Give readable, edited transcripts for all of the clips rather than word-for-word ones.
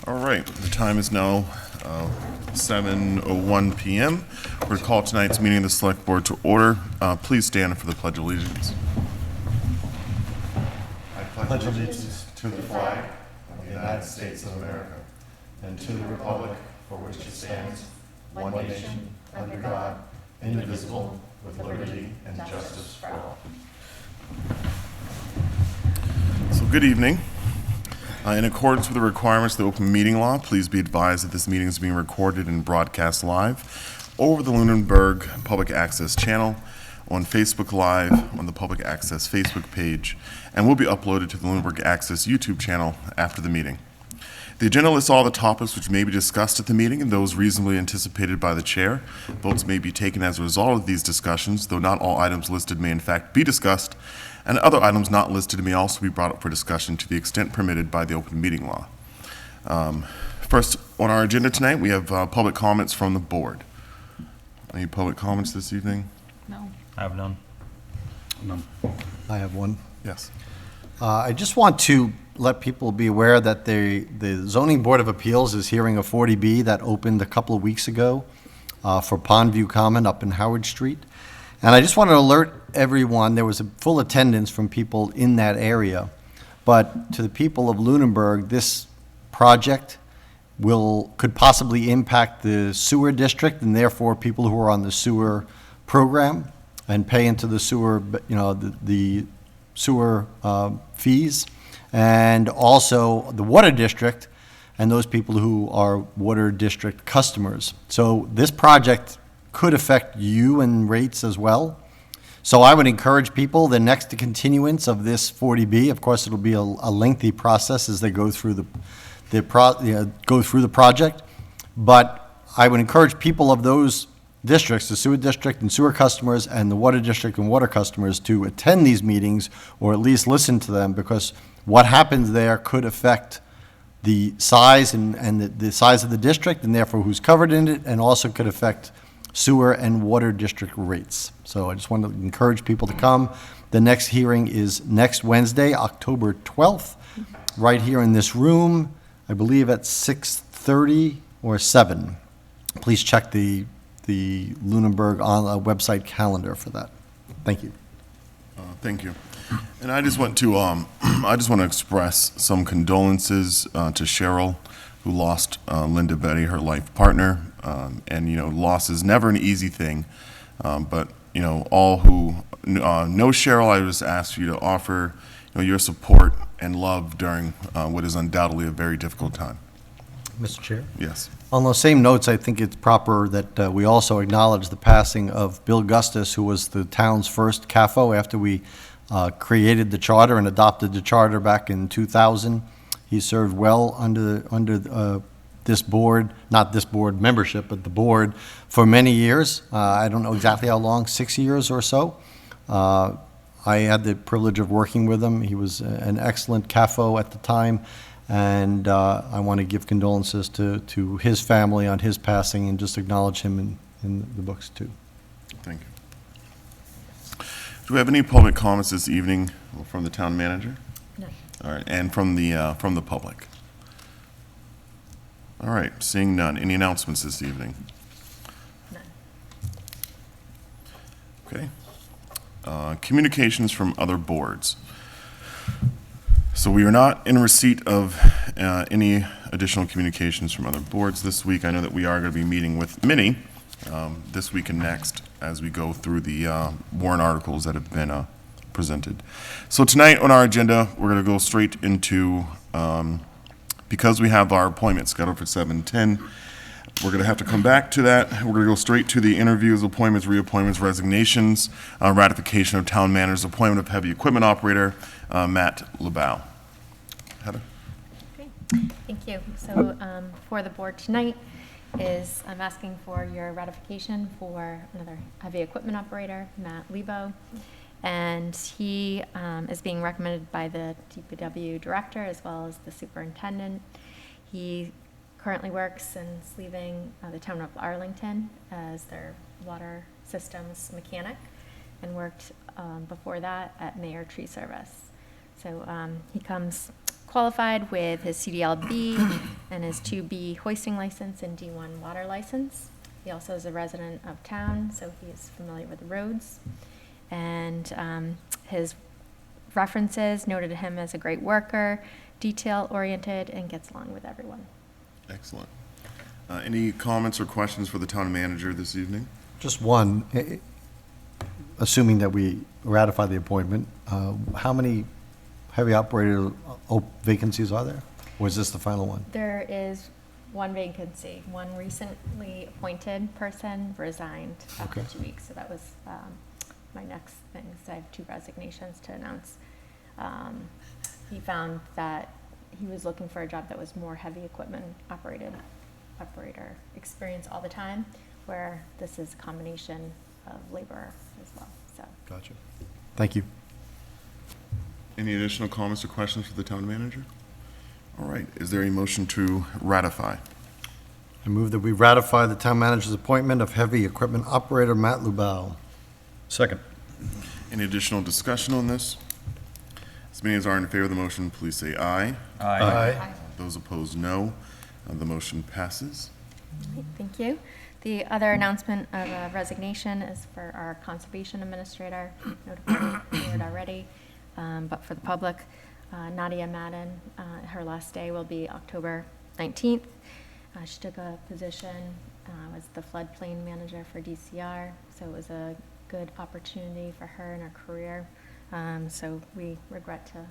All right, the time is now 7:01 p.m. We're going to call tonight's meeting of the Select Board to order. Please stand for the Pledge of Allegiance. I pledge allegiance to the flag of the United States of America and to the republic for which it stands, one nation, under God, indivisible, with liberty and justice for all. So good evening. In accordance with the requirements of the open meeting law, please be advised that this meeting is being recorded and broadcast live over the Lunenburg Public Access channel, on Facebook Live, on the Public Access Facebook page, and will be uploaded to the Lunenburg Access YouTube channel after the meeting. The agenda lists all the topics which may be discussed at the meeting and those reasonably anticipated by the chair. Votes may be taken as a result of these discussions, though not all items listed may in fact be discussed, and other items not listed may also be brought up for discussion to the extent permitted by the open meeting law. First on our agenda tonight, we have public comments from the board. Any public comments this evening? No. I have none. None. I have one. Yes. I just want to let people be aware that the Zoning Board of Appeals is hearing a 40B that opened a couple of weeks ago for Pondview Common up in Howard Street. And I just want to alert everyone, there was a full attendance from people in that area. But to the people of Lunenburg, this project could possibly impact the sewer district and therefore people who are on the sewer program and pay into the sewer, the sewer fees, and also the water district and those people who are water district customers. So this project could affect you and rates as well. So I would encourage people, the next continuance of this 40B, of course it'll be a lengthy process as they go through the project, but I would encourage people of those districts, the sewer district and sewer customers and the water district and water customers, to attend these meetings or at least listen to them, because what happens there could affect the size and the size of the district and therefore who's covered in it, and also could affect sewer and water district rates. So I just want to encourage people to come. The next hearing is next Wednesday, October 12th, right here in this room, I believe at 6:30 or 7. Please check the Lunenburg website calendar for that. Thank you. Thank you. And I just want to express some condolences to Cheryl, who lost Linda Betty, her life partner. And loss is never an easy thing. But all who know Cheryl, I just ask you to offer your support and love during what is undoubtedly a very difficult time. Mr. Chair? Yes. On those same notes, I think it's proper that we also acknowledge the passing of Bill Gustus, who was the town's first CAFO after we created the charter and adopted the charter back in 2000. He served well under this board, not this board membership, but the board, for many years. I don't know exactly how long, 6 years or so. I had the privilege of working with him. He was an excellent CAFO at the time. And I want to give condolences to his family on his passing and just acknowledge him in the books too. Thank you. Do we have any public comments this evening from the town manager? No. All right, and from the public? All right, seeing none. Any announcements this evening? None. Okay. Communications from other boards. So we are not in receipt of any additional communications from other boards this week. I know that we are going to be meeting with many this week and next as we go through the warrant articles that have been presented. So tonight on our agenda, we're going to go straight into, because we have our appointment scheduled for 7:10, we're going to have to come back to that. We're going to go straight to the interviews, appointments, reappointments, resignations, ratification of town manager's appointment of heavy equipment operator, Matt LeBow. Heather? Great. Thank you. So for the board tonight is I'm asking for your ratification for another heavy equipment operator, Matt LeBow. And he is being recommended by the DPW director as well as the superintendent. He currently works in sleeving the town of Arlington as their water systems mechanic, and worked before that at Mayor Tree Service. So he comes qualified with his CDLB and his 2B hoisting license and D1 water license. He also is a resident of town, so he is familiar with the roads. And his references noted him as a great worker, detail-oriented, and gets along with everyone. Excellent. Any comments or questions for the town manager this evening? Just one, assuming that we ratify the appointment, how many heavy operator vacancies are there? Or is this the final one? There is one vacancy. One recently appointed person resigned after Okay. 2 weeks, so that was my next thing. So I have 2 resignations to announce. He found that he was looking for a job that was more heavy equipment operator experience all the time, where this is a combination of labor as well. So Gotcha. Thank you. Any additional comments or questions for the town manager? All right, is there a motion to ratify? I move that we ratify the town manager's appointment of heavy equipment operator Matt Lubell. Second. Any additional discussion on this? As many as are in favor of the motion, please say aye. Aye. Those opposed, no. The motion passes. Right, thank you. The other announcement of resignation is for our conservation administrator, notified it already, but for the public, Nadia Madden, her last day will be October 19th. She took a position, was the floodplain manager for DCR, so it was a good opportunity for her in her career. So we regret to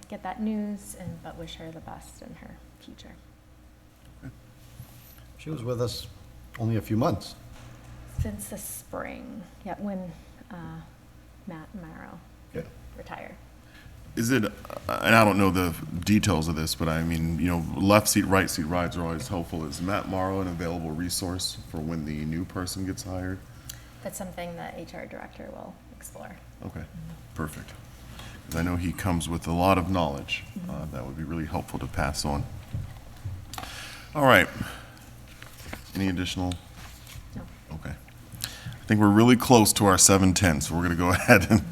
get that news, but wish her the best in her future. She was with us only a few months. Since the spring, yeah, when Matt Morrow Yeah. retired. Is it, and I don't know the details of this, but I mean, you know, left seat, right seat rides are always helpful. Is Matt Morrow an available resource for when the new person gets hired? That's something that HR director will explore. Okay, perfect. 'Cause I know he comes with a lot of knowledge. That would be really helpful to pass on. All right. Any additional? No. Okay. I think we're really close to our 7:10, so we're going to go ahead and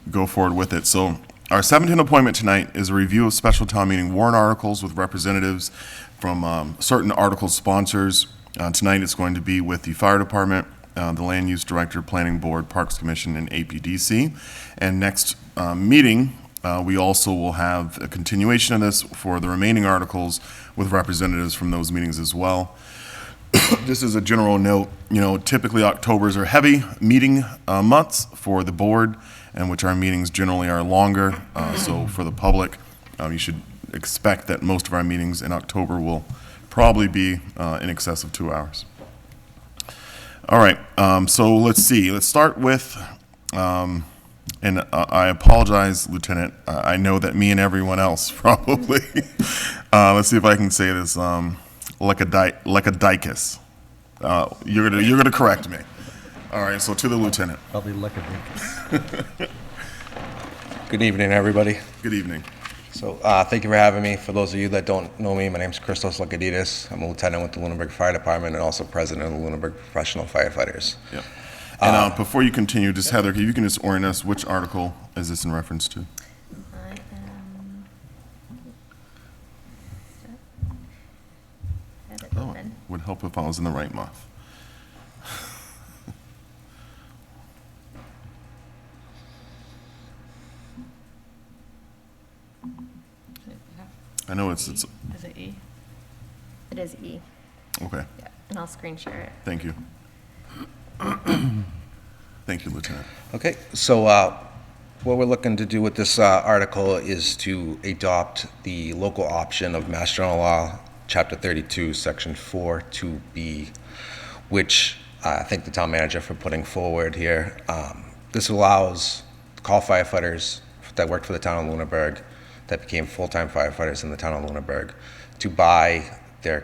go forward with it. So our 7:10 appointment tonight is a review of special town meeting warrant articles with representatives from certain article sponsors. Tonight it's going to be with the fire department, the land use director, planning board, parks commission, and APDC. And next meeting, we also will have a continuation of this for the remaining articles with representatives from those meetings as well. Just as a general note, you know, typically Octobers are heavy meeting months for the board, and which our meetings generally are longer. So for the public, you should expect that most of our meetings in October will probably be in excess of 2 hours. All right, so let's see. Let's start with, and I apologize, Lieutenant. I know that me and everyone else probably. Let's see if I can say this. Lekadikis. You're gonna correct me. All right, so to the lieutenant. Probably Lekadikis. Good evening, everybody. Good evening. So thank you for having me. For those of you that don't know me, my name is Christos Lekadidis. I'm a lieutenant with the Lunenburg Fire Department and also president of the Lunenburg Professional Firefighters. Yep. And before you continue, just Heather, if you can just orient us, which article is this in reference to? I am. Have it Oh, open. would help if I was in the right month. I know it's, Is it E? It is E, okay, yeah, and I'll screen share it. thank you. Thank you, Lieutenant. Okay, so what we're looking to do with this article is to adopt the local option of Mass General Law, Chapter 32, Section 4, 2B, which I thank the town manager for putting forward here. This allows call firefighters that worked for the town of Lunenburg, that became full-time firefighters in the town of Lunenburg, to buy their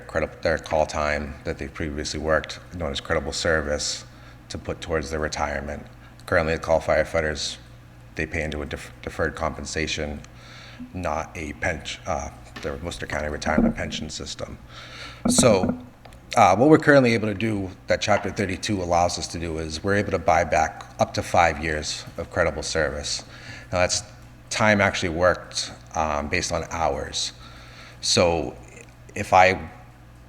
call time that they previously worked, known as credible service, to put towards their retirement. Currently, the call firefighters, they pay into a deferred compensation, not a the Worcester County retirement pension system. So what we're currently able to do, that Chapter 32 allows us to do, is we're able to buy back up to 5 years of credible service. Now that's time actually worked based on hours. So if I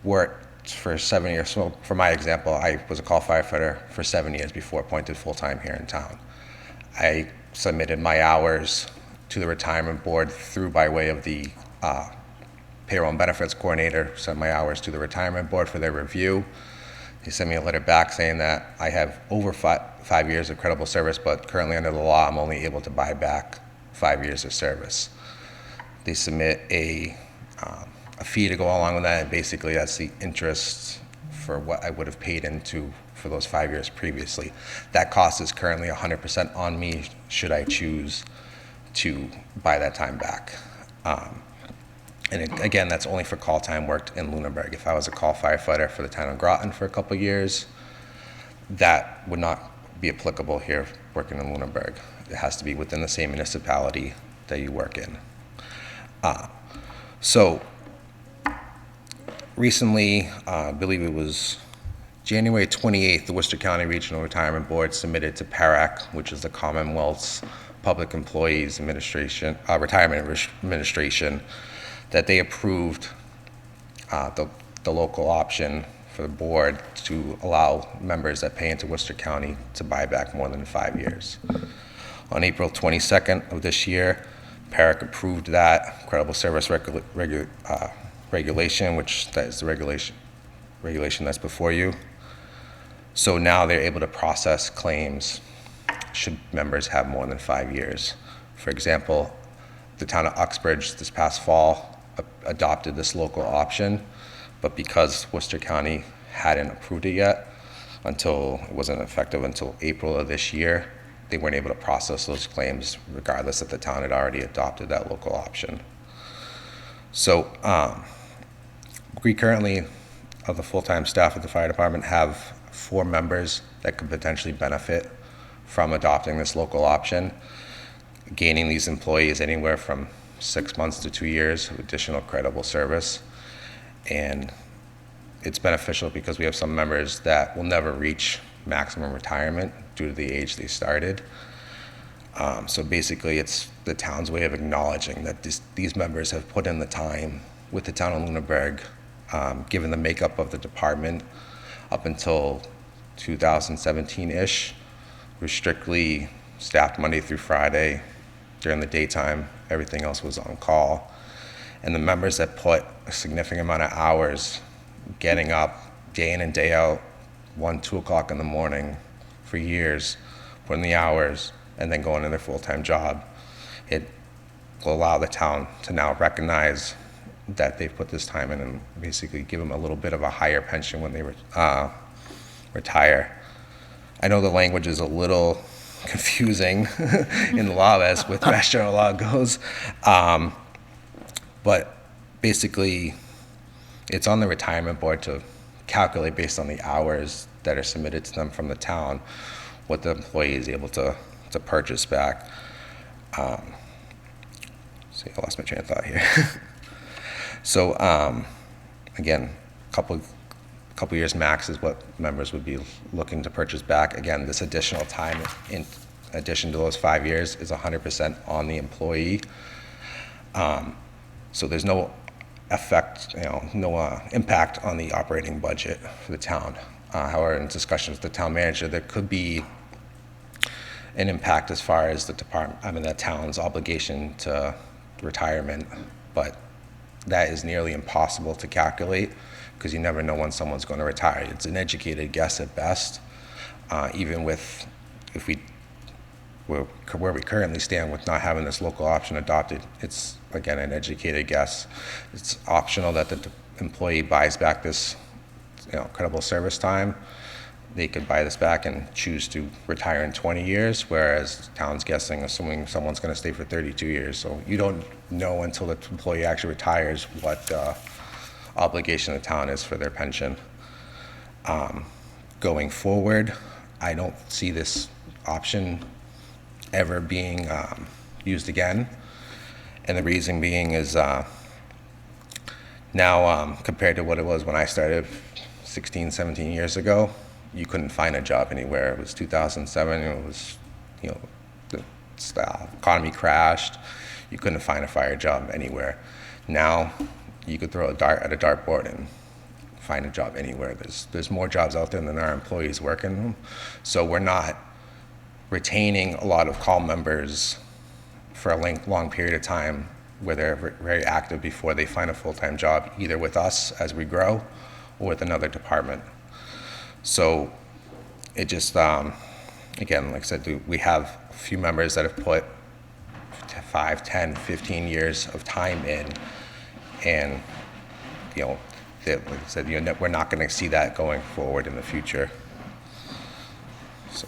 worked for 7 years, so for my example, I was a call firefighter for 7 years before appointed full-time here in town. I submitted my hours to the retirement board through by way of the payroll and benefits coordinator, sent my hours to the retirement board for their review. They sent me a letter back saying that I have over 5 years of credible service, but currently under the law, I'm only able to buy back 5 years of service. They submit a fee to go along with that, and basically that's the interest for what I would have paid into for those 5 years previously. That cost is currently 100% on me should I choose to buy that time back. Again, that's only for call time worked in Lunenburg. If I was a call firefighter for the town of Groton for a couple of years, that would not be applicable here working in Lunenburg. It has to be within the same municipality that you work in. So recently, I believe it was January 28th, the Worcester County Regional Retirement Board submitted to PARAC, which is the Commonwealth's Public Employees Administration, Retirement Administration, that they approved the local option for the board to allow members that pay into Worcester County to buy back more than 5 years. On April 22nd of this year, PARAC approved that credible service regulation, which that is the regulation that's before you. So now they're able to process claims should members have more than 5 years. For example, the town of Uxbridge this past fall adopted this local option, but because Worcester County hadn't approved it yet, until it wasn't effective until April of this year, they weren't able to process those claims regardless that the town had already adopted that local option. So we currently, of the full-time staff at the fire department, have 4 members that could potentially benefit from adopting this local option, gaining these employees anywhere from 6 months to 2 years of additional credible service. And it's beneficial because we have some members that will never reach maximum retirement due to the age they started. So basically it's the town's way of acknowledging that these members have put in the time with the town of Lunenburg, given the makeup of the department up until 2017-ish. We're strictly staffed Monday through Friday. During the daytime, everything else was on call. And the members that put a significant amount of hours getting up day in and day out, 1, 2 o'clock in the morning for years, putting the hours, and then going to their full-time job, it will allow the town to now recognize that they've put this time in and basically give them a little bit of a higher pension when they retire. I know the language is a little confusing in the law as with Mass General Law goes, but basically it's on the retirement board to calculate based on the hours that are submitted to them from the town what the employee is able to purchase back. See, I lost my train of thought here. So again, couple years max is what members would be looking to purchase back. Again, this additional time in addition to those 5 years is 100% on the employee. So there's no effect, no impact on the operating budget for the town. However, in discussions with the town manager, there could be an impact as far as the town's obligation to retirement, but that is nearly impossible to calculate because you never know when someone's going to retire. It's an educated guess at best. Even with, where we currently stand with not having this local option adopted, it's again an educated guess. It's optional that the employee buys back this credible service time. They could buy this back and choose to retire in 20 years, whereas the town's guessing, assuming someone's going to stay for 32 years. So you don't know until the employee actually retires what obligation the town is for their pension. Going forward, I don't see this option ever being used again. And the reason being is now compared to what it was when I started 16, 17 years ago, you couldn't find a job anywhere. It was 2007, it was, the economy crashed. You couldn't find a fire job anywhere. Now, you could throw a dart at a dartboard and find a job anywhere. There's more jobs out there than our employees working them. So we're not retaining a lot of call members for a long period of time where they're very active before they find a full-time job, either with us as we grow or with another department. So it just, again, like I said, we have a few members that have put 5, 10, 15 years of time in, and, like I said, we're not going to see that going forward in the future. So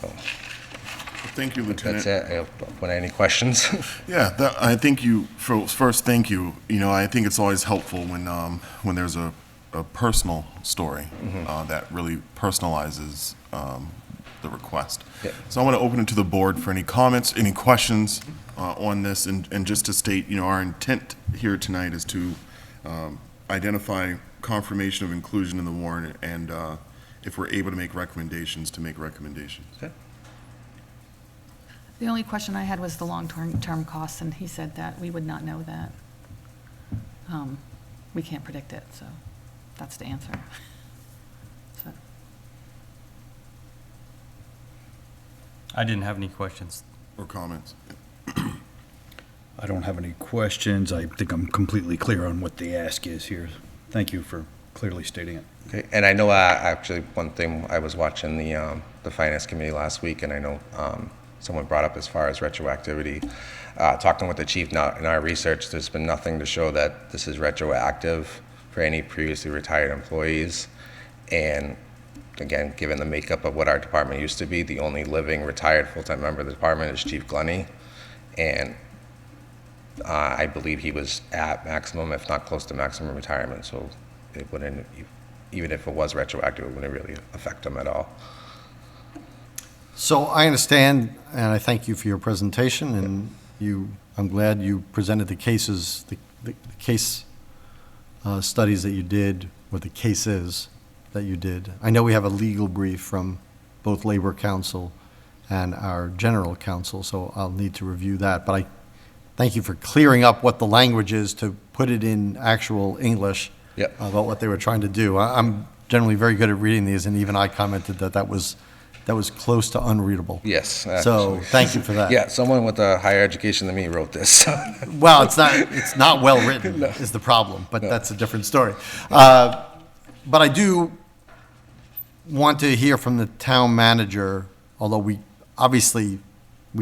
Thank you, Lieutenant. that's it. Any questions? Yeah, I think first, thank you. I think it's always helpful when there's a personal story that really personalizes the request. Yeah. So I want to open it to the board for any comments, any questions on this, and just to state, our intent here tonight is to identify confirmation of inclusion in the warrant, and if we're able to make recommendations, to make recommendations. Okay. The only question I had was the long-term costs, and he said that we would not know that. We can't predict it, so that's the answer. So, I didn't have any questions. Or comments. I don't have any questions. I think I'm completely clear on what the ask is here. Thank you for clearly stating it. Okay. And I know actually one thing, I was watching the Finance Committee last week, and I know someone brought up as far as retroactivity. Talking with the chief, now in our research, there's been nothing to show that this is retroactive for any previously retired employees. And again, given the makeup of what our department used to be, the only living retired full-time member of the department is Chief Glenny. And I believe he was at maximum, if not close to maximum retirement. So it wouldn't, even if it was retroactive, it wouldn't really affect him at all. So I understand, and I thank you for your presentation, and I'm glad you presented the cases, the case studies that you did, or the cases that you did. I know we have a legal brief from both Labor Council and our General Counsel, so I'll need to review that. But I thank you for clearing up what the language is to put it in actual English about what they were trying to do. I'm generally very good at reading these, and even I commented that was close to unreadable. Yes. So Actually. thank you for that. Yeah, someone with a higher education than me wrote this. Well, it's not well written is the problem, but that's a different story. But I do want to hear from the town manager, although we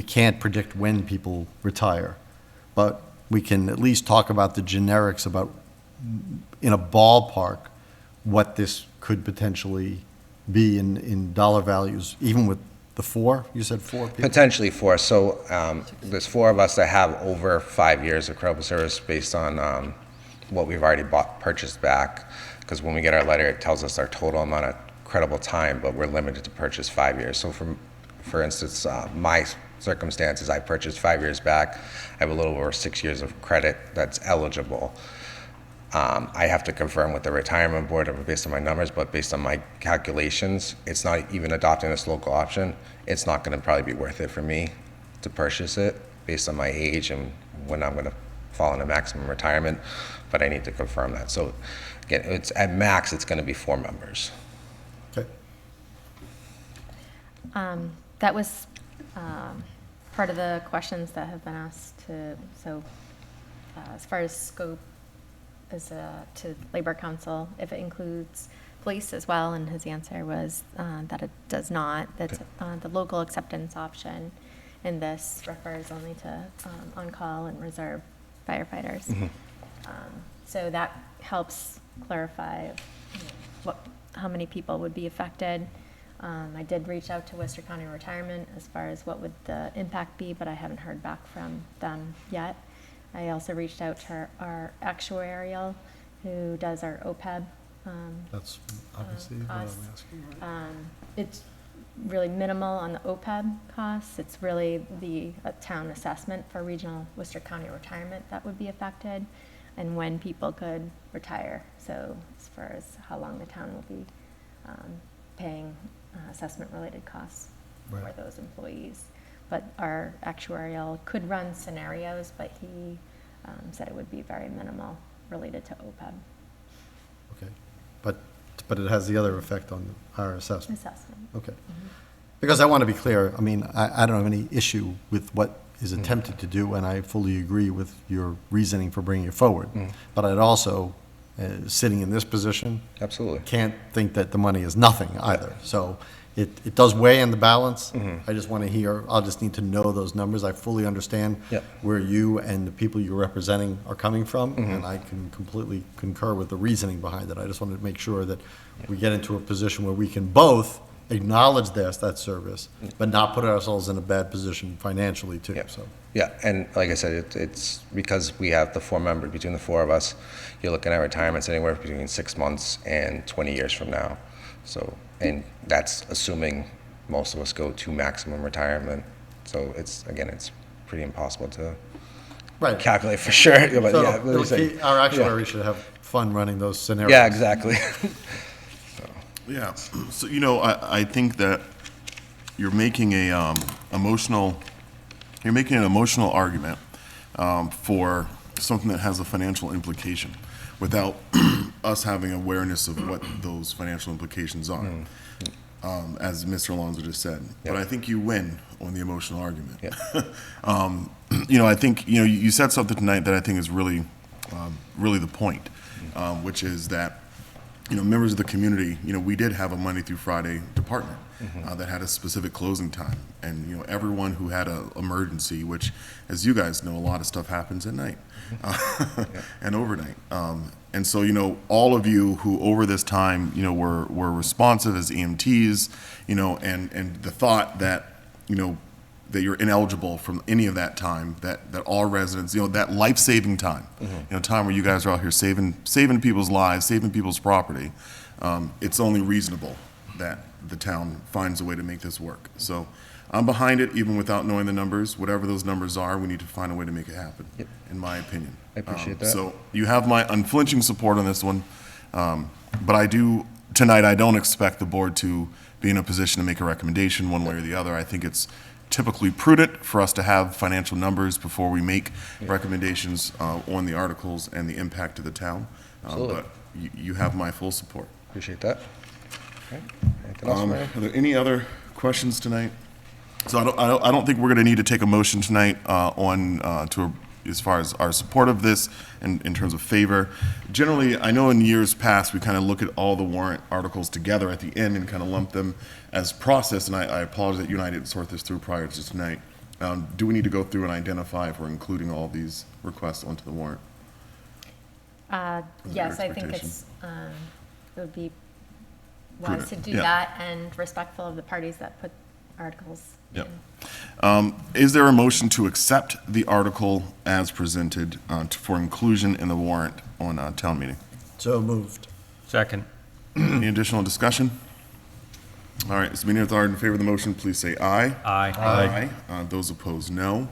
can't predict when people retire, but we can at least talk about the generics about, in a ballpark, what this could potentially be in dollar values, even with the four? You said 4 people? Potentially 4. So there's 4 of us that have over 5 years of credible service based on what we've already purchased back. Because when we get our letter, it tells us our total amount of credible time, but we're limited to purchase 5 years. So for instance, my circumstances, I purchased 5 years back. I have a little over 6 years of credit that's eligible. I have to confirm with the retirement board based on my numbers, but based on my calculations, it's not even adopting this local option. It's not going to probably be worth it for me to purchase it based on my age and when I'm going to fall into maximum retirement, but I need to confirm that. So again, it's at max, it's going to be 4 members. Okay. That was part of the questions that have been asked as far as scope to Labor Council, if it includes police as well, and his answer was that it does not. That's the local acceptance option, and this refers only to on-call and reserve firefighters. Mm-hmm. So that helps clarify how many people would be affected. I did reach out to Worcester County Retirement as far as what would the impact be, but I haven't heard back from them yet. I also reached out to our actuarial who does our OPEB. That's obviously what I'm costs. asking. Right? It's really minimal on the OPEB costs. It's really the town assessment for regional Worcester County Retirement that would be affected, and when people could retire. So as far as how long the town will be paying assessment-related costs for those employees. But our actuarial could run scenarios, but he said it would be very minimal related to OPEB Okay. But it has the other effect on our assessment. assessment. Okay. Because I want to be clear, I mean, I don't have any issue with what is attempted to do, and I fully agree with your reasoning for bringing it forward. But I'd also, sitting in this position, Absolutely. can't think that the money is nothing either. So it does weigh in the balance. I just want to hear, I'll just need to know those numbers. I fully understand Yep. where you and the people you're representing are coming from, and I can completely concur with the reasoning behind it. I just wanted to make sure that we get into a position where we can both acknowledge that service, but not put ourselves in a bad position financially too, Yep. so. Yeah, and like I said, it's because we have the 4 members, between the 4 of us, you're looking at retirements anywhere between 6 months and 20 years from now. So, and that's assuming most of us go to maximum retirement. So it's pretty impossible to Right. calculate for sure. But So yeah, it'll keep- our actuary should have fun running those scenarios. yeah, exactly. Yeah, so, I think that you're making an emotional argument for something that has a financial implication without us having awareness of what those financial implications are, as Mr. Alonso just said. But I think you win on the emotional argument. I think, you said something tonight that I think is really the point, which is that members of the community, we did have a Monday through Friday department that had a specific closing time. And, everyone who had an emergency, which, as you guys know, a lot of stuff happens at night and overnight. And so, all of you who over this time, were responsive as EMTs, and the thought that, that you're ineligible from any of that time, that all residents, that life-saving time, time where you guys are out here saving people's lives, saving people's property, it's only reasonable that the town finds a way to make this work. So I'm behind it, even without knowing the numbers. Whatever those numbers are, we need to find a way to make it happen, in my opinion. I appreciate that. So you have my unflinching support on this one, but tonight I don't expect the board to be in a position to make a recommendation one way or the other. I think it's typically prudent for us to have financial numbers before we make recommendations on the articles and the impact to the town. Absolutely. But you have my full support. Appreciate that. Okay. Anything else, Mayor? Are there any other questions tonight? So I don't think we're going to need to take a motion tonight as far as our support of this in terms of favor. Generally, I know in years past, we kind of look at all the warrant articles together at the end and kind of lump them as process, and I apologize that you and I didn't sort this through prior to tonight. Do we need to go through and identify if we're including all these requests onto the warrant? Yes, I think expectation? it would be wise to do that and respectful of the parties that put articles Yep. in. Is there a motion to accept the article as presented for inclusion in the warrant on town meeting? So moved. Second. Any additional discussion? All right, so meeting authority in favor of the motion, please say aye. Aye. Those opposed, no.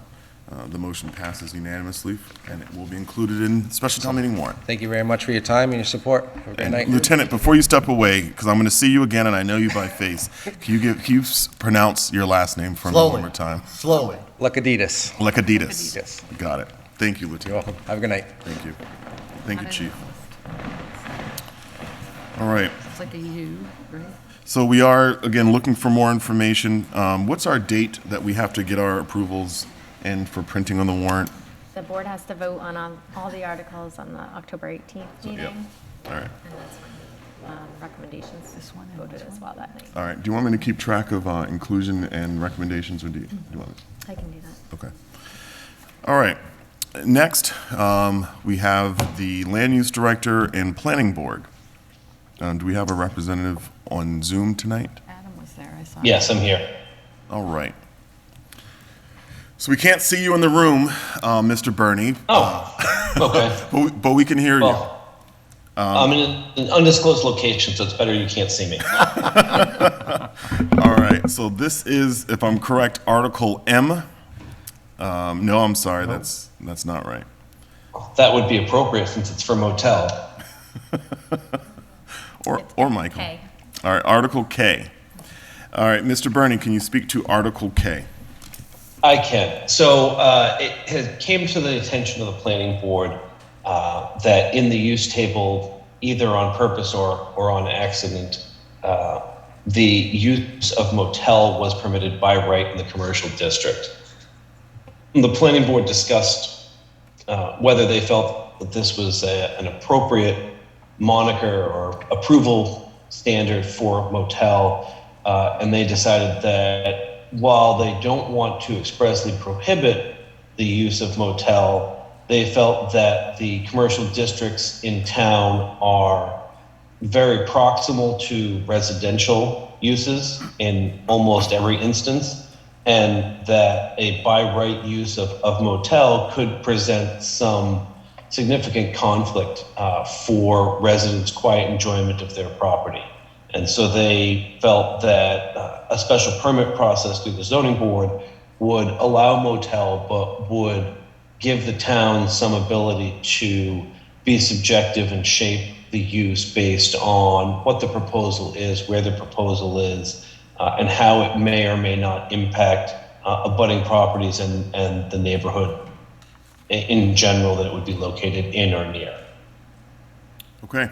The motion passes unanimously, and it will be included in special town meeting warrant. Thank you very much for your time and your support. Have a good And night. Lieutenant, before you step away, because I'm going to see you again, and I know you by face, can you pronounce your last name for me Slowly. one more time? Slowly. Lakaditas. Lekaditis. Yes. Got it. Thank you, You're Lieutenant. welcome. Have a good night. Thank you. Thank you, Chief. All right. It's like a U, right? So we are, again, looking for more information. What's our date that we have to get our approvals in for printing on the warrant? The board has to vote on all the articles on the October 18th meeting. Yep. All right. And that's when recommendations This one and voted this as well that night. All right. Do you want me to keep track of inclusion and recommendations, or do you want me? I can do that. Okay. All right. Next, we have the Land Use Director and Planning Board. Do we have a representative on Zoom tonight? Adam was there, I saw. Yes, I'm here. All right. So we can't see you in the room, Mr. Bernie, Oh, okay. but we can hear you. Well, I'm in an undisclosed location, so it's better you can't see me. All right. So this is, if I'm correct, Article M. No, I'm sorry. That's not right. That would be appropriate since it's for motel. Or Michael. K. All right. Article K. All right, Mr. Bernie, can you speak to Article K? I can. So it came to the attention of the planning board that in the use table, either on purpose or on accident, the use of motel was permitted by right in the commercial district. The planning board discussed whether they felt that this was an appropriate moniker or approval standard for motel, and they decided that while they don't want to expressly prohibit the use of motel, they felt that the commercial districts in town are very proximal to residential uses in almost every instance, and that a by right use of motel could present some significant conflict for residents' quiet enjoyment of their property. And so they felt that a special permit process through the zoning board would allow motel, but would give the town some ability to be subjective and shape the use based on what the proposal is, where the proposal is, and how it may or may not impact abutting properties and the neighborhood in general that it would be located in or near. Okay.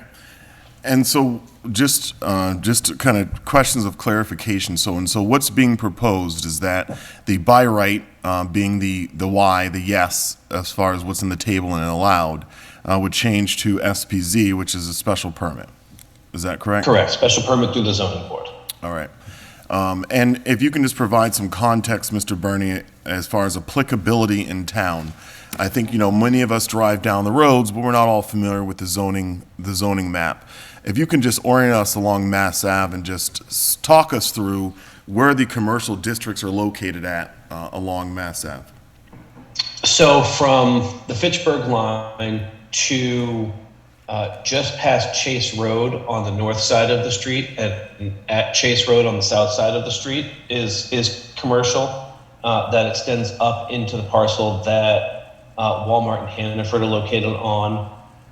And so just kind of questions of clarification. So what's being proposed is that the by right, being the Y, the yes, as far as what's in the table and allowed, would change to SPZ, which is a special permit. Is that correct? Correct. Special permit through the zoning board. All right. And if you can just provide some context, Mr. Burney, as far as applicability in town. I think, many of us drive down the roads, but we're not all familiar with the zoning map. If you can just orient us along Mass Ave and just talk us through where the commercial districts are located at along Mass Ave. So from the Fitchburg line to just past Chase Road on the north side of the street, at Chase Road on the south side of the street is commercial that extends up into the parcel that Walmart and Hannaford are located on.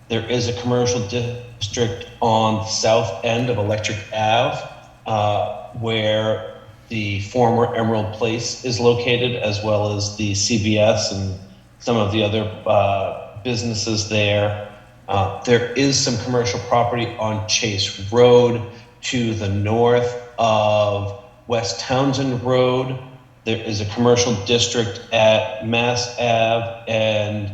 There is a commercial district on the south end of Electric Ave where the former Emerald Place is located, as well as the CVS and some of the other businesses there. There is some commercial property on Chase Road to the north of West Townsend Road. There is a commercial district at Mass Ave and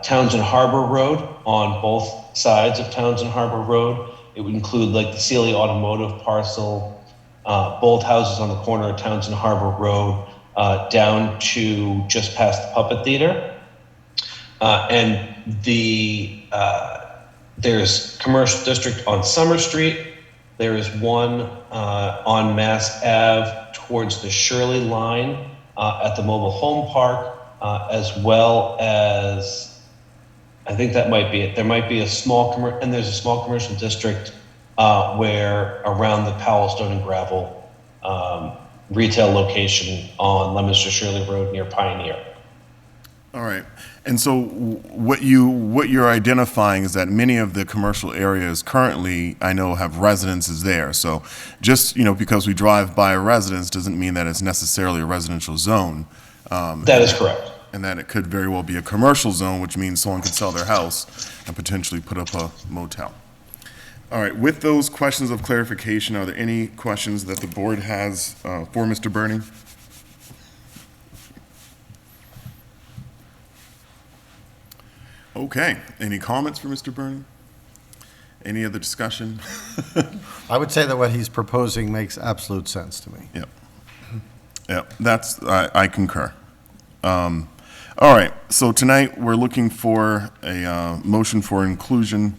Townsend Harbor Road on both sides of Townsend Harbor Road. It would include like the Sealy Automotive parcel, both houses on the corner of Townsend Harbor Road, down to just past the Puppet Theater. And there's commercial district on Summer Street. There is one on Mass Ave towards the Shirley line at the mobile home park, as well as, I think that might be it. There might be a small and there's a small commercial district where around the Powell Stone and Gravel retail location on Leominster Shirley Road near Pioneer. All right. And so what you're identifying is that many of the commercial areas currently, I know, have residences there. So just, because we drive by a residence doesn't mean that it's necessarily a residential zone. That is correct. And that it could very well be a commercial zone, which means someone could sell their house and potentially put up a motel. All right. With those questions of clarification, are there any questions that the board has for Mr. Burney? Okay. Any comments for Mr. Burney? Any other discussion? I would say that what he's proposing makes absolute sense to me. Yep. Yep. I concur. All right. So tonight we're looking for a motion for inclusion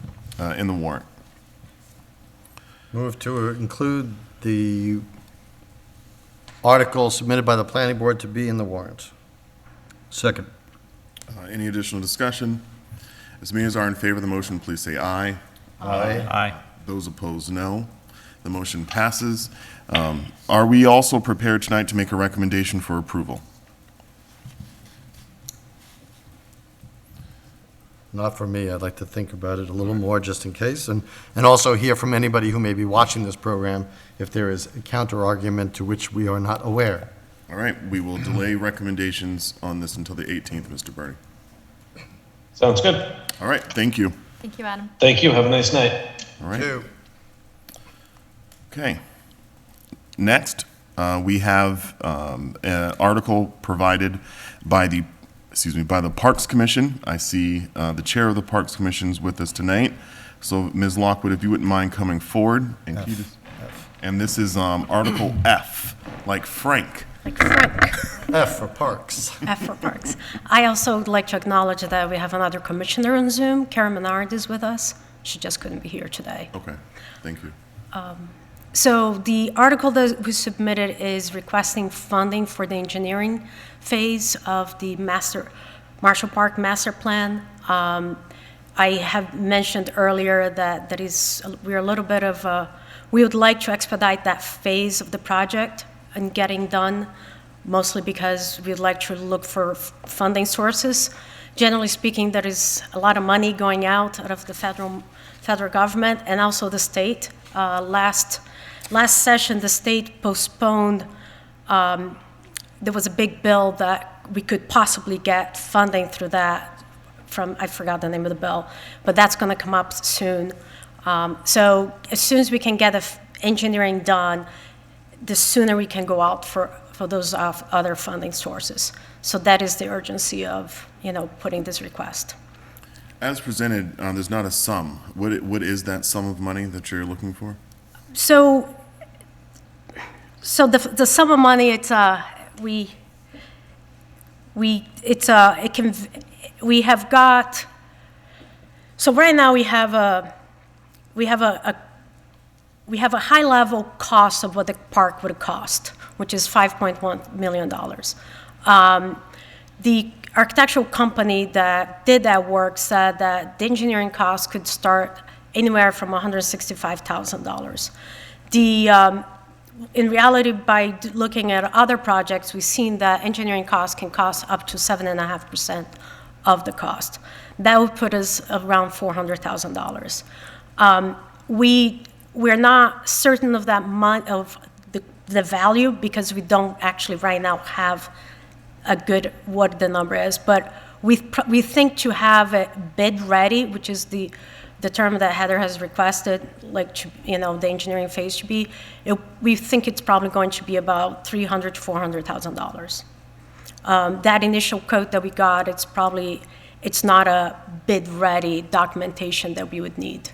in the warrant. Move to include the article submitted by the planning board to be in the warrant. Second. Any additional discussion? As many as are in favor of the motion, please say aye. Aye. Aye. Those opposed, no. The motion passes. Are we also prepared tonight to make a recommendation for approval? Not for me. I'd like to think about it a little more just in case, and also hear from anybody who may be watching this program if there is a counter-argument to which we are not aware. All right, we will delay recommendations on this until the 18th, Mr. Burney. Sounds good. All right, thank you. Thank you, Adam. Thank you. Have a nice night. All right. Okay. Next, we have an article provided by the Parks Commission. I see the chair of the Parks Commission is with us tonight. So, Ms. Lockwood, if you wouldn't mind coming forward. And, can you just, and this is Article F, like Frank. Like Frank. F for Parks. F for Parks. I also would like to acknowledge that we have another commissioner on Zoom. Karen Menard is with us. She just couldn't be here today. Okay, thank you. So the article that we submitted is requesting funding for the engineering phase of the Marshall Park Master Plan. I have mentioned earlier that we're a little bit of we would like to expedite that phase of the project and getting done, mostly because we'd like to look for funding sources. Generally speaking, there is a lot of money going out of the federal government and also the state. Last session, the state postponed, there was a big bill that we could possibly get funding through that from, I forgot the name of the bill, but that's going to come up soon. So as soon as we can get the engineering done, the sooner we can go out for those other funding sources. So that is the urgency of, putting this request. As presented, there's not a sum. What is that sum of money that you're looking for? So the sum of money, it's we have got. So right now we have a high level cost of what the park would cost, which is $5.1 million. The architectural company that did that work said that the engineering costs could start anywhere from $165,000. In reality, by looking at other projects, we've seen that engineering costs can cost up to 7.5% of the cost. That would put us around $400,000. We're not certain of that of the value because we don't actually right now have a good what the number is, but we think to have it bid ready, which is the term that Heather has requested, the engineering phase to be. We think it's probably going to be about $300,000 to $400,000. That initial quote that we got, it's not a bid ready documentation that we would need.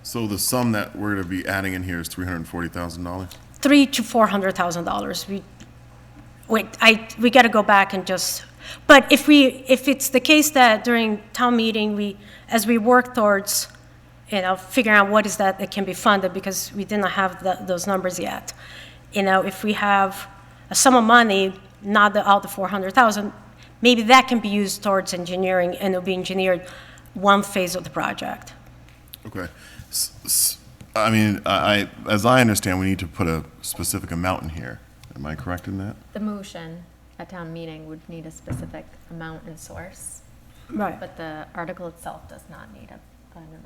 So the sum that we're going to be adding in here is $340,000? $300,000 to $400,000. We got to go back and but if it's the case that during town meeting, as we work towards, figuring out what is that can be funded, because we didn't have those numbers yet. If we have a sum of money, not all the $400,000, maybe that can be used towards engineering, and it'll be engineered one phase of the project. Okay. I mean, as I understand, we need to put a specific amount in here. Am I correct in that? The motion at town meeting would need a specific amount and source. Right. But the article itself does not need an amount.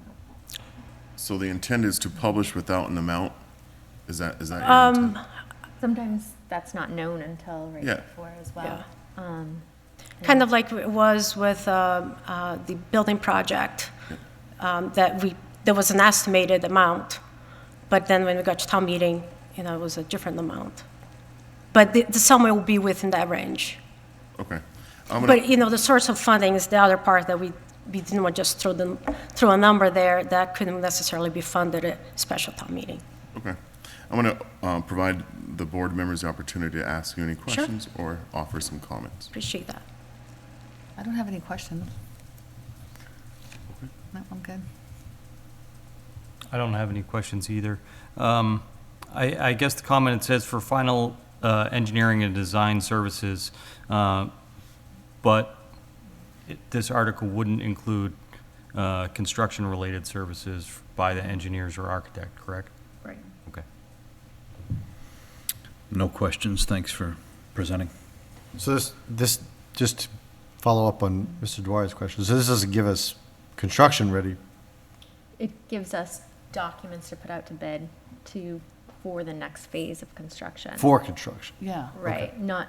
So the intent is to publish without an amount? Is that your intent? Sometimes that's not known until right Yeah. before as well. Yeah. Kind of like it was with the building project, there was an estimated amount, but then when we got to town meeting, it was a different amount. But the sum will be within that range. Okay. But, the source of funding is the other part that we didn't want to just throw a number there that couldn't necessarily be funded at special town meeting. Okay. I'm going to provide the board members the opportunity to ask you any questions or offer some comments. Appreciate that. I don't have any questions. No, I'm good. I don't have any questions either. I guess the comment, it says for final engineering and design services, but this article wouldn't include construction-related services by the engineers or architect, correct? Right. Okay. No questions. Thanks for presenting. So this just to follow up on Mr. Dwyer's question. So this doesn't give us construction ready. It gives us documents to put out to bid for the next phase of construction. For construction. Yeah. Right, not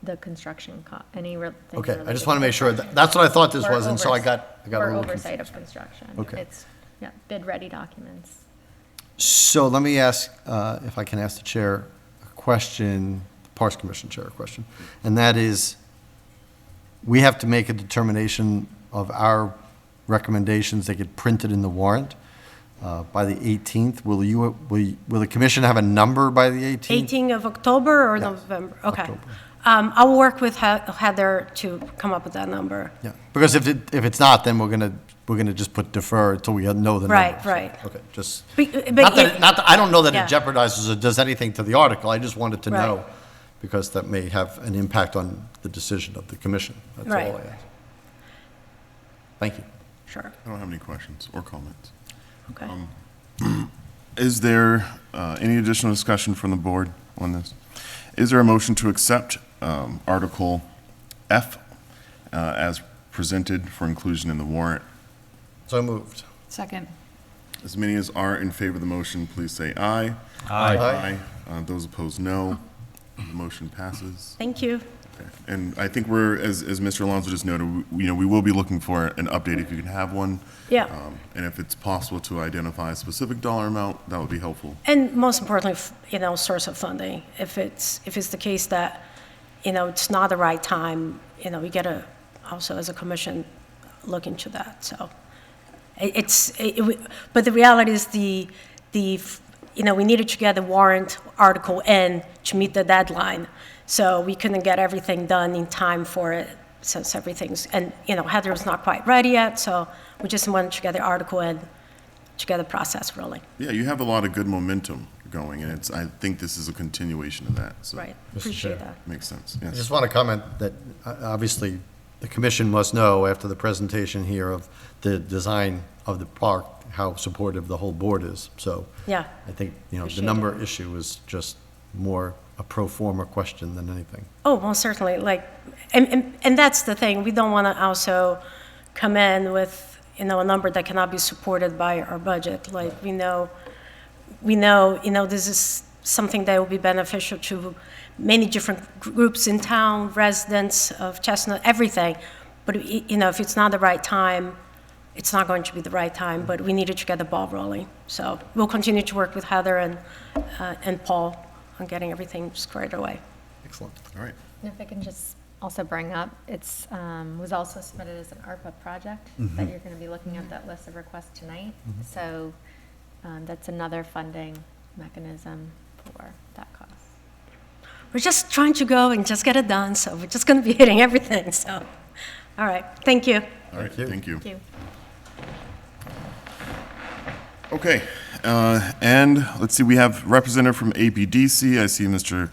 the construction any things Okay, I related just want to make sure, construction. that's what I thought this Or was, and so I overs- got a Or little oversight confused. of construction. Okay. It's, yeah, bid-ready documents. So let me ask, if I can ask the chair a question, the Parks Commission chair a question, and that is, we have to make a determination of our recommendations that get printed in the warrant by the 18th. Will the commission have a number by the 18th? 18th of October or Yes, November? Okay. October. I'll work with Heather to come up with that number. Yeah, because if it's not, then we're gonna just put defer until we know the number. Right, right. Okay, just, But not that, I don't know that Yeah. it jeopardizes or does anything to the article, I just wanted to Right. know, because that may have an impact on the decision of the commission, that's all Right. I ask. Thank you. Sure, I don't have any questions or comments. okay. Is there any additional discussion from the board on this? Is there a motion to accept Article F as presented for inclusion in the warrant? So moved. Second. As many as are in favor of the motion, please say aye. Aye. Those opposed, no. The motion passes. Thank you. Okay. And I think we're, as Mr. Alonso just noted, we will be looking for an update if you can have one. Yeah. And if it's possible to identify a specific dollar amount, that would be helpful. And most importantly, source of funding. If it's the case that, it's not the right time, we gotta also, as a commission, look into that, so. But the reality is we needed to get the warrant article in to meet the deadline. So we couldn't get everything done in time for it, since everything's, and, Heather's not quite ready yet, so we just wanted to get the article in to get the process rolling. Yeah, you have a lot of good momentum going, and I think this is a continuation of that, so. Right, Mr. appreciate Chair. that. Makes sense, I yes. just want to comment that, obviously, the commission must know after the presentation here of the design of the park, how supportive the whole board is, so. Yeah. I think, the Appreciate number issue is just more a pro forma question than anything. Oh, most certainly, and that's the thing, we don't want to also come in with, a number that cannot be supported by our budget. We know, this is something that will be beneficial to many different groups in town, residents of Chestnut, everything. But, if it's not the right time, it's not going to be the right time, but we needed to get the ball rolling. So we'll continue to work with Heather and Paul on getting everything squared away. Excellent. All right. And if I can just also bring up, it's, was also submitted as an ARPA project that you're going to be looking at that list of requests tonight. So that's another funding mechanism for that cost. We're just trying to go and just get it done, so we're just going to be hitting everything, so. All right, thank you. All right, Thank you. thank you. Thank you. Okay, and let's see, we have representative from Apdc. I see Mr.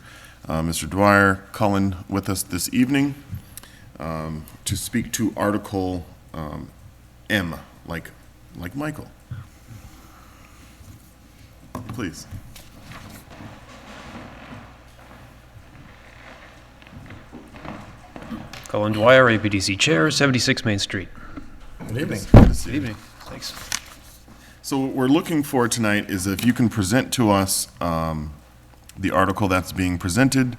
Dwyer Cullen with us this evening to speak to Article M, like Michael. Please. Colin Dwyer, APDC Chair, 76 Main Street. Good evening. Good evening. Thanks. So what we're looking for tonight is if you can present to us the article that's being presented,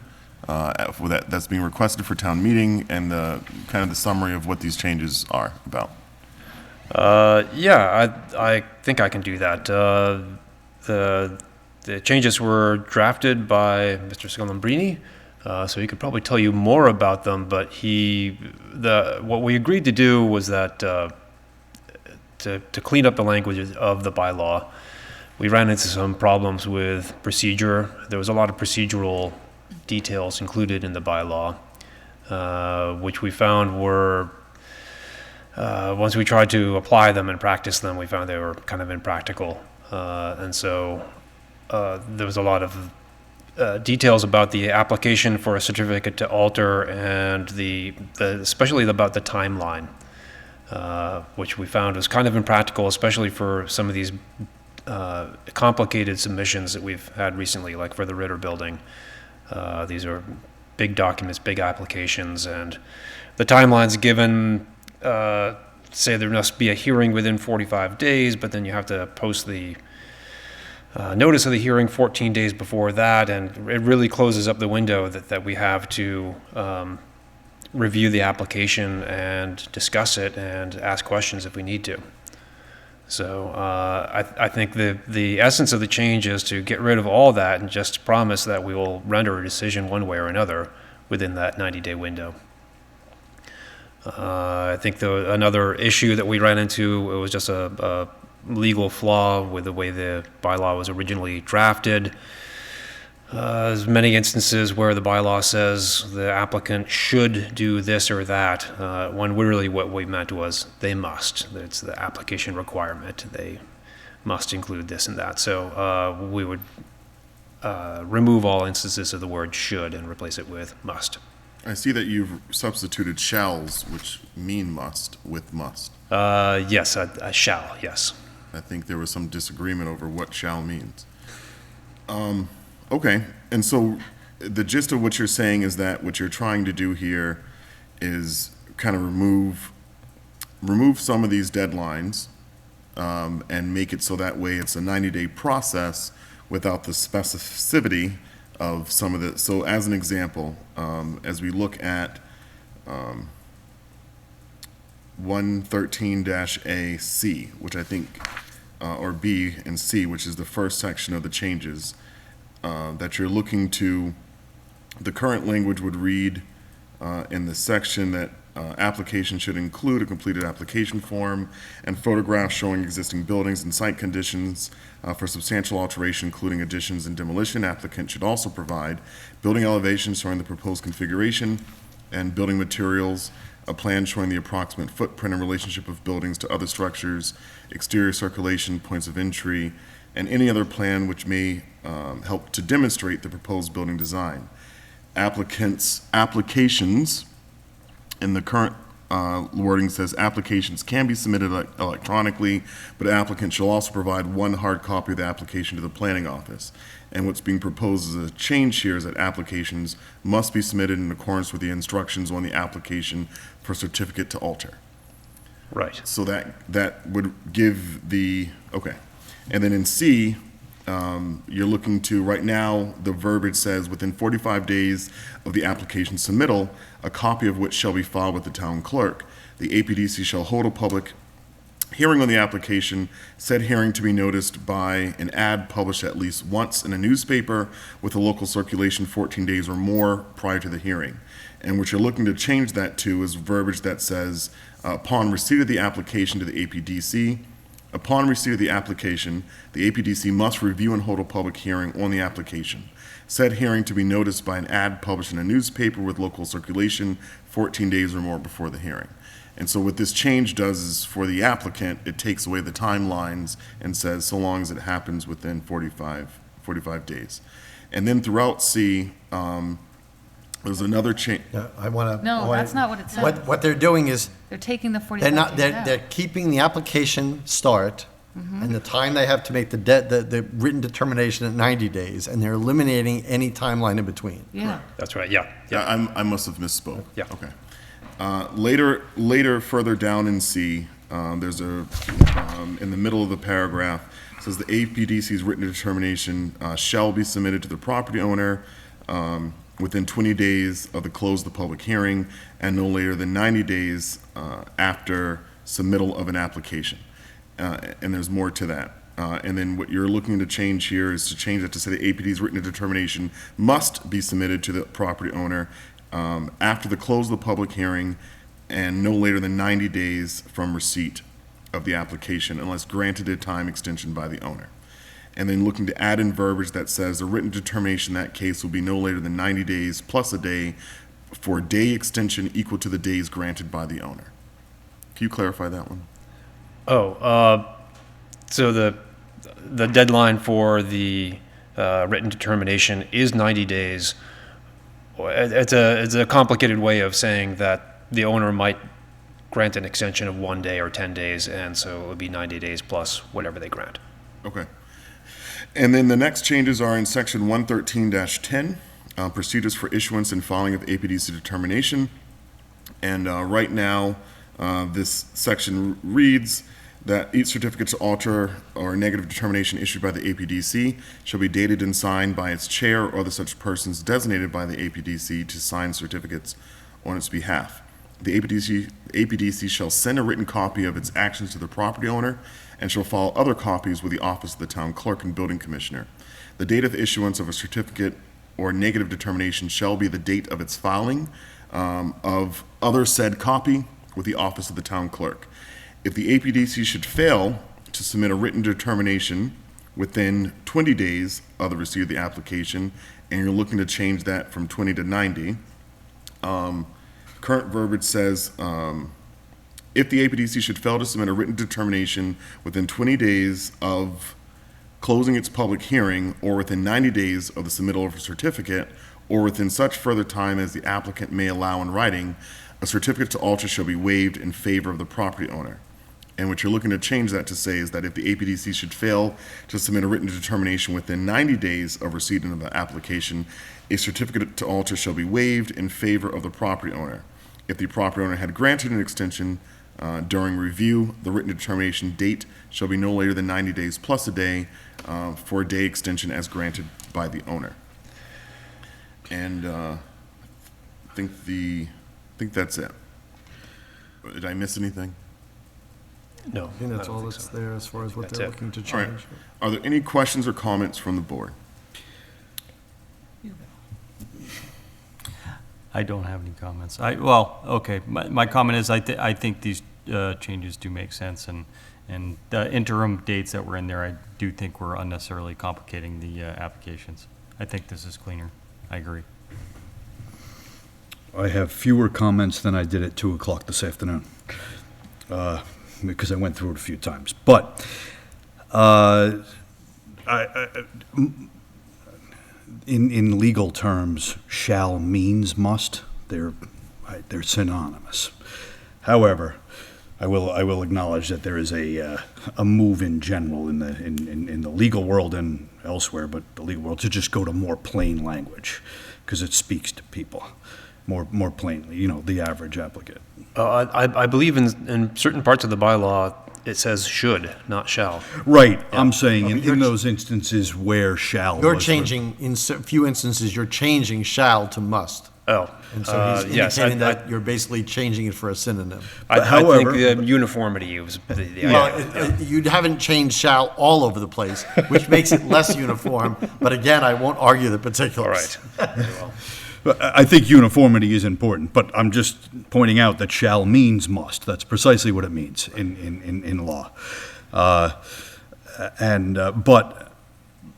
that's being requested for town meeting, and kind of the summary of what these changes are about. Yeah, I think I can do that. The changes were drafted by Mr. Scolambrini, so he could probably tell you more about them, but what we agreed to do was that to clean up the language of the bylaw. We ran into some problems with procedure. There was a lot of procedural details included in the bylaw, which we found were, once we tried to apply them and practice them, we found they were kind of impractical. And so there was a lot of details about the application for a certificate to alter and especially about the timeline, which we found was kind of impractical, especially for some of these complicated submissions that we've had recently, like for the Ritter building. These are big documents, big applications, and the timelines given say there must be a hearing within 45 days, but then you have to post the notice of the hearing 14 days before that, and it really closes up the window that we have to review the application and discuss it and ask questions if we need to. So I think the essence of the change is to get rid of all that and just promise that we will render a decision one way or another within that 90-day window. I think another issue that we ran into, it was just a legal flaw with the way the bylaw was originally drafted. There's many instances where the bylaw says the applicant should do this or that, when really what we meant was they must. It's the application requirement. They must include this and that. So we would remove all instances of the word should and replace it with must. I see that you've substituted shalls, which mean must, with must. Yes, a shall, yes. I think there was some disagreement over what shall means. Okay, and so the gist of what you're saying is that what you're trying to do here is kind of remove some of these deadlines and make it so that way it's a 90-day process without the specificity of some of the, so as an example, as we look at 113-A-C, which I think, or B and C, which is the first section of the changes, that you're looking to, the current language would read in the section that application should include a completed application form and photographs showing existing buildings and site conditions. For substantial alteration, including additions and demolition, applicant should also provide building elevations showing the proposed configuration and building materials, a plan showing the approximate footprint and relationship of buildings to other structures, exterior circulation, points of entry, and any other plan which may help to demonstrate the proposed building design. Applications, in the current wording says applications can be submitted electronically, but applicants shall also provide one hard copy of the application to the planning office. And what's being proposed as a change here is that applications must be submitted in accordance with the instructions on the application for certificate to alter. Right. So that would give the, okay. And then in C, you're looking to, right now, the verbiage says, within 45 days of the application submittal, a copy of which shall be filed with the town clerk. The APDC shall hold a public hearing on the application, said hearing to be noticed by an ad published at least once in a newspaper with a local circulation 14 days or more prior to the hearing. And what you're looking to change that to is verbiage that says, upon receipt of the application to the APDC, upon receipt of the application, the APDC must review and hold a public hearing on the application. Said hearing to be noticed by an ad published in a newspaper with local circulation 14 days or more before the hearing. And so what this change does is, for the applicant, it takes away the timelines and says so long as it happens within 45 days. And then throughout C, there's another change. Yeah, I want to. No, that's not what it says. What they're doing is, They're taking the 45 they're not, days out. they're keeping the application start and the time they have to make the written determination at 90 days, and they're eliminating any timeline in between. Yeah. That's right, yeah. Yeah, I must have misspoke. Yeah. Okay. Later, further down in C, there's a, in the middle of the paragraph, it says the APDC's written determination shall be submitted to the property owner within 20 days of the close of the public hearing and no later than 90 days after submittal of an application. And there's more to that. And then what you're looking to change here is to change it to say the APD's written determination must be submitted to the property owner after the close of the public hearing and no later than 90 days from receipt of the application unless granted a time extension by the owner. And then looking to add in verbiage that says the written determination in that case will be no later than 90 days plus a day for a day extension equal to the days granted by the owner. Can you clarify that one? So the deadline for the written determination is 90 days. It's a complicated way of saying that the owner might grant an extension of 1 day or 10 days, and so it would be 90 days plus whatever they grant. Okay. And then the next changes are in section 113-10, procedures for issuance and filing of APDC determination. And right now, this section reads that each certificate to alter or negative determination issued by the APDC shall be dated and signed by its chair or other such persons designated by the APDC to sign certificates on its behalf. The APDC shall send a written copy of its actions to the property owner and shall file other copies with the office of the town clerk and building commissioner. The date of issuance of a certificate or negative determination shall be the date of its filing of other said copy with the office of the town clerk. If the APDC should fail to submit a written determination within 20 days of the receipt of the application, and you're looking to change that from 20 to 90, current verbiage says, if the APDC should fail to submit a written determination within 20 days of closing its public hearing, or within 90 days of the submittal of a certificate, or within such further time as the applicant may allow in writing, a certificate to alter shall be waived in favor of the property owner. And what you're looking to change that to say is that if the APDC should fail to submit a written determination within 90 days of receipt of the application, a certificate to alter shall be waived in favor of the property owner. If the property owner had granted an extension during review, the written determination date shall be no later than 90 days plus a day for a day extension as granted by the owner. And I think that's it. Did I miss anything? No. I think that's I don't all think that's so. there as far as what That's they're it. looking to All right. change. Are there any questions or comments from the board? I don't have any comments. My comment is I think these changes do make sense, and the interim dates that were in there, I do think were unnecessarily complicating the applications. I think this is cleaner. I agree. I have fewer comments than I did at 2 o'clock this afternoon, because I went through it a few times. But in legal terms, shall means must. They're synonymous. However, I will acknowledge that there is a move in general in the legal world and elsewhere, but the legal world, to just go to more plain language, because it speaks to people more plainly, the average applicant. I believe in certain parts of the bylaw, it says should, not shall. Right, I'm saying in those instances where shall. You're was- changing, in a few instances, you're changing shall to must. Oh, And so he's yes. indicating that you're basically changing it for a synonym. I However- think the uniformity was the idea. Well, you haven't changed shall all over the place, which makes it less uniform, but again, I won't argue the All particulars. right. Very well. I think uniformity is important, but I'm just pointing out that shall means must. That's precisely what it means in law. But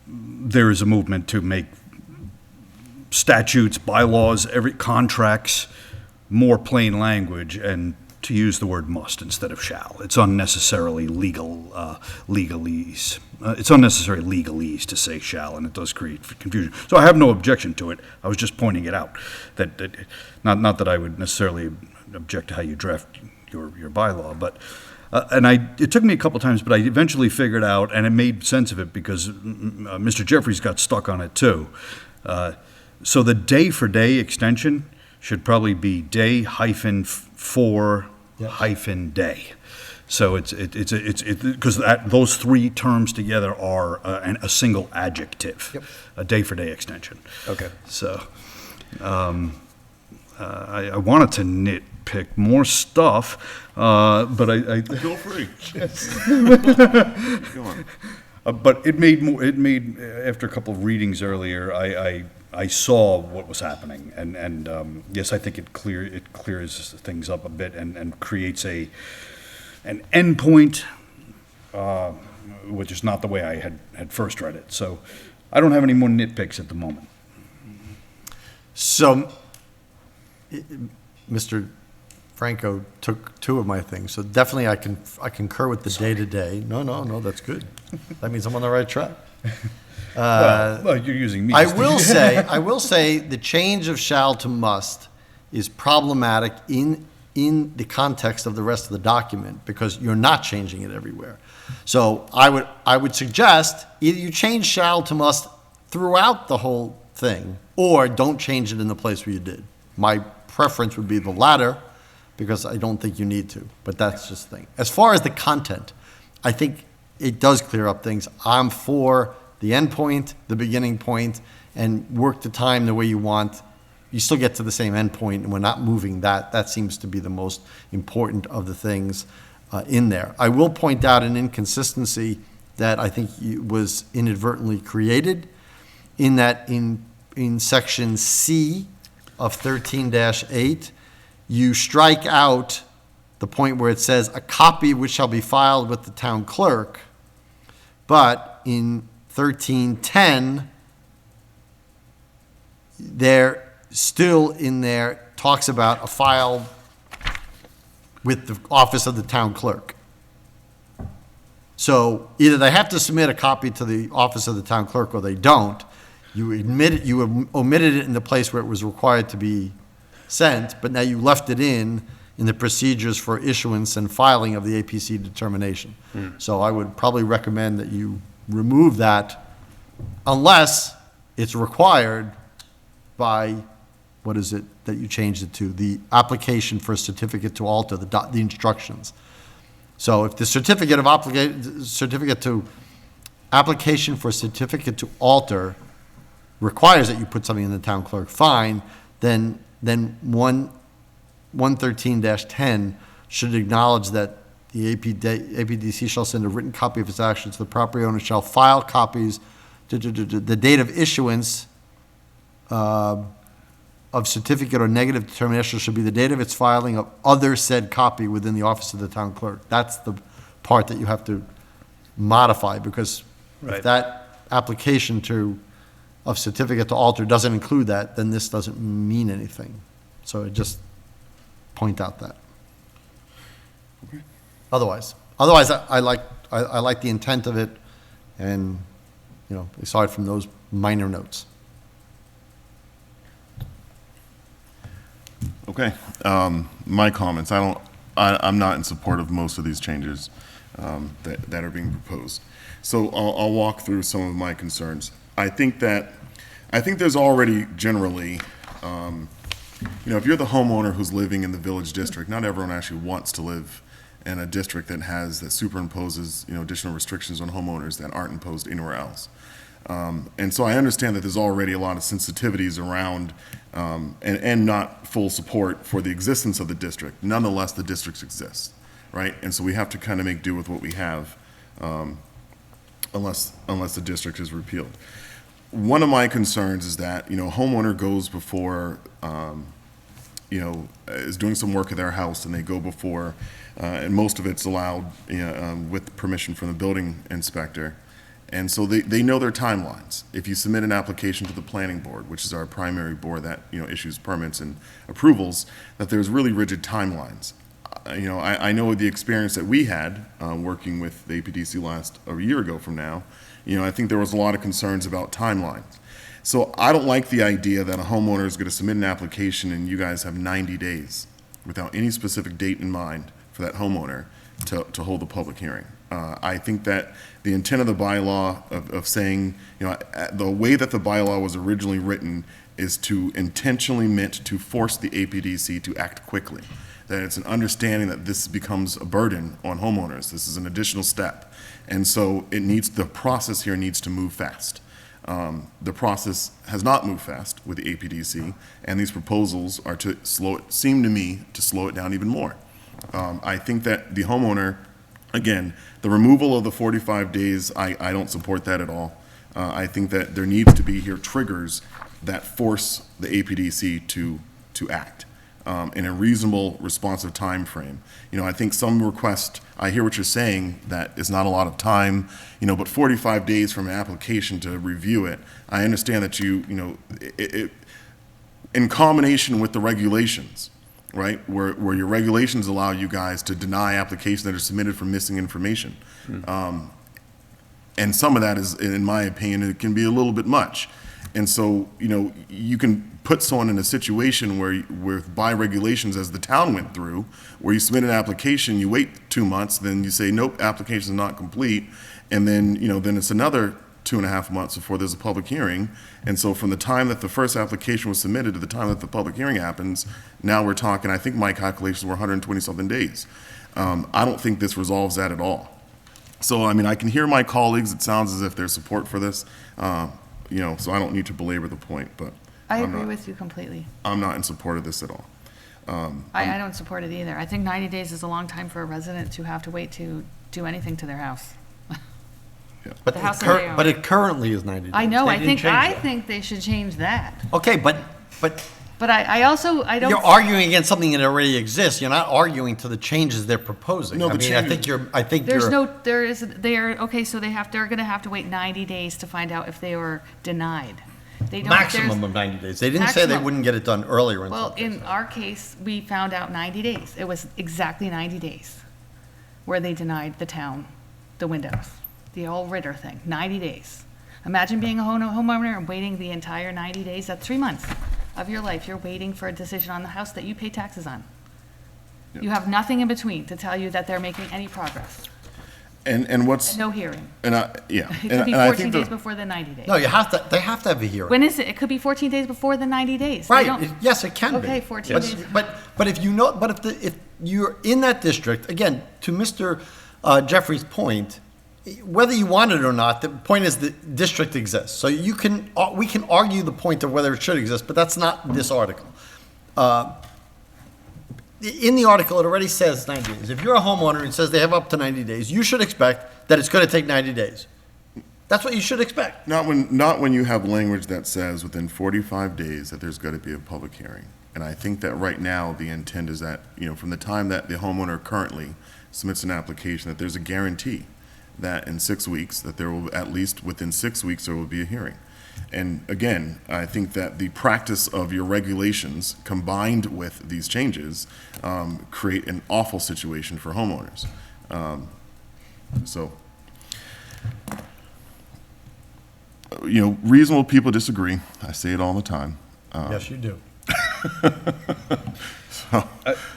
there is a movement to make statutes, bylaws, contracts more plain language, and to use the word must instead of shall. It's unnecessarily legalese. It's unnecessary legalese to say shall, and it does create confusion. So I have no objection to it. I was just pointing it out. That not that I would necessarily object to how you draft your bylaw, but it took me a couple times, but I eventually figured out, and it made sense of it because Mr. Jeffries got stuck on it too. So the day-for-day extension should probably be day-for-day. So it's because those three terms together are a single adjective. Yep. A day-for-day extension. Okay. So I wanted to nitpick more stuff, but I Feel free. Go on. but it made after a couple of readings earlier, I saw what was happening, and yes, I think it clears things up a bit and creates an endpoint, which is not the way I had first read it. So I don't have any more nitpicks at the moment. So, Mr. Franco took two of my things, so definitely I concur with the day-to-day. No, that's good. That means I'm on the right track. Well, you're using me. I will say the change of shall to must is problematic in the context of the rest of the document because you're not changing it everywhere. So I would suggest either you change shall to must throughout the whole thing or don't change it in the place where you did. My preference would be the latter because I don't think you need to, but that's just the thing. As far as the content, I think it does clear up things. I'm for the end point, the beginning point, and work the time the way you want. You still get to the same end point, and we're not moving that. That seems to be the most important of the things in there. I will point out an inconsistency that I think was inadvertently created, in that in section C of 13-8, you strike out the point where it says a copy which shall be filed with the town clerk, but in 1310, there still in there talks about a file with the office of the town clerk. So either they have to submit a copy to the office of the town clerk or they don't. You admit it, you omitted it in the place where it was required to be sent, but now you left it in the procedures for issuance and filing of the APC determination. So I would probably recommend that you remove that unless it's required by, what is it that you changed it to? The application for a certificate to alter, the instructions. So if the application for certificate to alter requires that you put something in the town clerk, fine, then 113-10 should acknowledge that the APDC shall send a written copy of its action to the property owner, shall file copies, the date of issuance of certificate or negative determination should be the date of its filing of other said copy within the office of the town clerk. That's the part that you have to modify, because Right. if that application of certificate to alter doesn't include that, then this doesn't mean anything. So I just point out that. Otherwise, I like the intent of it, and, aside from those minor notes. Okay, my comments, I'm not in support of most of these changes that are being proposed. So I'll walk through some of my concerns. I think there's already generally, if you're the homeowner who's living in the village district, not everyone actually wants to live in a district that superimposes, additional restrictions on homeowners that aren't imposed anywhere else. And so I understand that there's already a lot of sensitivities around and not full support for the existence of the district. Nonetheless, the districts exist, right? And so we have to kind of make do with what we have, unless the district is repealed. One of my concerns is that, homeowner goes before, is doing some work at their house, and they go before, and most of it's allowed with permission from the building inspector. And so they know their timelines. If you submit an application to the planning board, which is our primary board that, issues permits and approvals, that there's really rigid timelines. I know the experience that we had working with the APDC a year ago from now, I think there was a lot of concerns about timelines. So I don't like the idea that a homeowner is going to submit an application and you guys have 90 days without any specific date in mind for that homeowner to hold a public hearing. I think that the intent of the bylaw of saying, the way that the bylaw was originally written is to intentionally meant to force the APDC to act quickly. That it's an understanding that this becomes a burden on homeowners. This is an additional step. And so the process here needs to move fast. The process has not moved fast with the APDC, and these proposals are seem to me to slow it down even more. I think that the homeowner, again, the removal of the 45 days, I don't support that at all. I think that there needs to be here triggers that force the APDC to act in a reasonable, responsive time frame. I think some request, I hear what you're saying, that is not a lot of time, but 45 days from an application to review it, I understand that in combination with the regulations, right, where your regulations allow you guys to deny applications that are submitted for missing information. And some of that is, in my opinion, it can be a little bit much. And so, you can put someone in a situation where by regulations, as the town went through, where you submit an application, you wait 2 months, then you say, nope, application is not complete. And then, then it's another 2.5 months before there's a public hearing. And so from the time that the first application was submitted to the time that the public hearing happens, now we're talking, I think my calculations were 120-something days. I don't think this resolves that at all. So, I mean, I can hear my colleagues, it sounds as if there's support for this, so I don't need to belabor the point, but I I'm agree not- with you completely. I'm not in support of this at all. I don't support it either. I think 90 days is a long time for a resident to have to wait to do anything to their house. But The house that they own. but it currently is 90 days. I know, They I didn't think, change I that. think they should change that. Okay, but But I also, I don't. you're arguing against something that already exists. You're not arguing to the changes they're proposing. No, I the mean, changes- I think There's you're, no, there is, they're, okay, so they're gonna have to wait 90 days to find out if they were denied. They don't, maximum there's- of 90 days. They didn't say they Maximum. wouldn't get it done earlier in Well, some cases. in our case, we found out 90 days. It was exactly 90 days where they denied the town the windows, the old Ritter thing, 90 days. Imagine being a homeowner and waiting the entire 90 days. That's 3 months of your life. You're waiting for a decision on the house that you pay taxes on. You have nothing in between to tell you that they're making any progress. And what's, No hearing. yeah. It And could be I 14 think days the- before the 90 days. No, they have to have a hearing. When is it? It could be 14 days before the 90 days. They Right, don't- yes, it can be. Okay, 14 But- days. But if you know, but if you're in that district, again, to Mr. Jeffrey's point, whether you want it or not, the point is the district exists. So we can argue the point of whether it should exist, but that's not this article. In the article, it already says 90 days. If you're a homeowner and it says they have up to 90 days, you should expect that it's going to take 90 days. That's what you should expect. Not when you have language that says within 45 days that there's got to be a public hearing. And I think that right now, the intent is that, from the time that the homeowner currently submits an application, that there's a guarantee that in 6 weeks, that there will, at least within 6 weeks, there will be a hearing. And again, I think that the practice of your regulations combined with these changes create an awful situation for homeowners. Reasonable people disagree. I say it all the time. Yes, you do.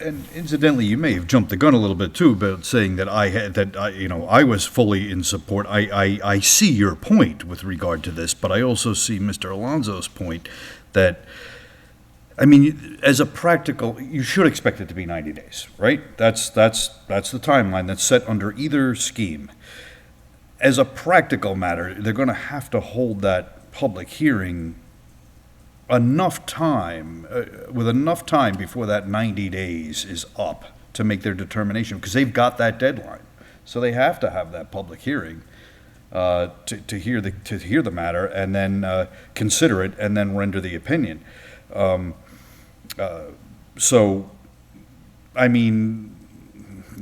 And incidentally, you may have jumped the gun a little bit too, about saying that I was fully in support. I see your point with regard to this, but I also see Mr. Alonso's point that, I mean, as a practical, you should expect it to be 90 days, right? That's the timeline that's set under either scheme. As a practical matter, they're going to have to hold that public hearing enough time, with enough time before that 90 days is up to make their determination, because they've got that deadline. So they have to have that public hearing to hear the matter, and then consider it, and then render the opinion. So, I mean,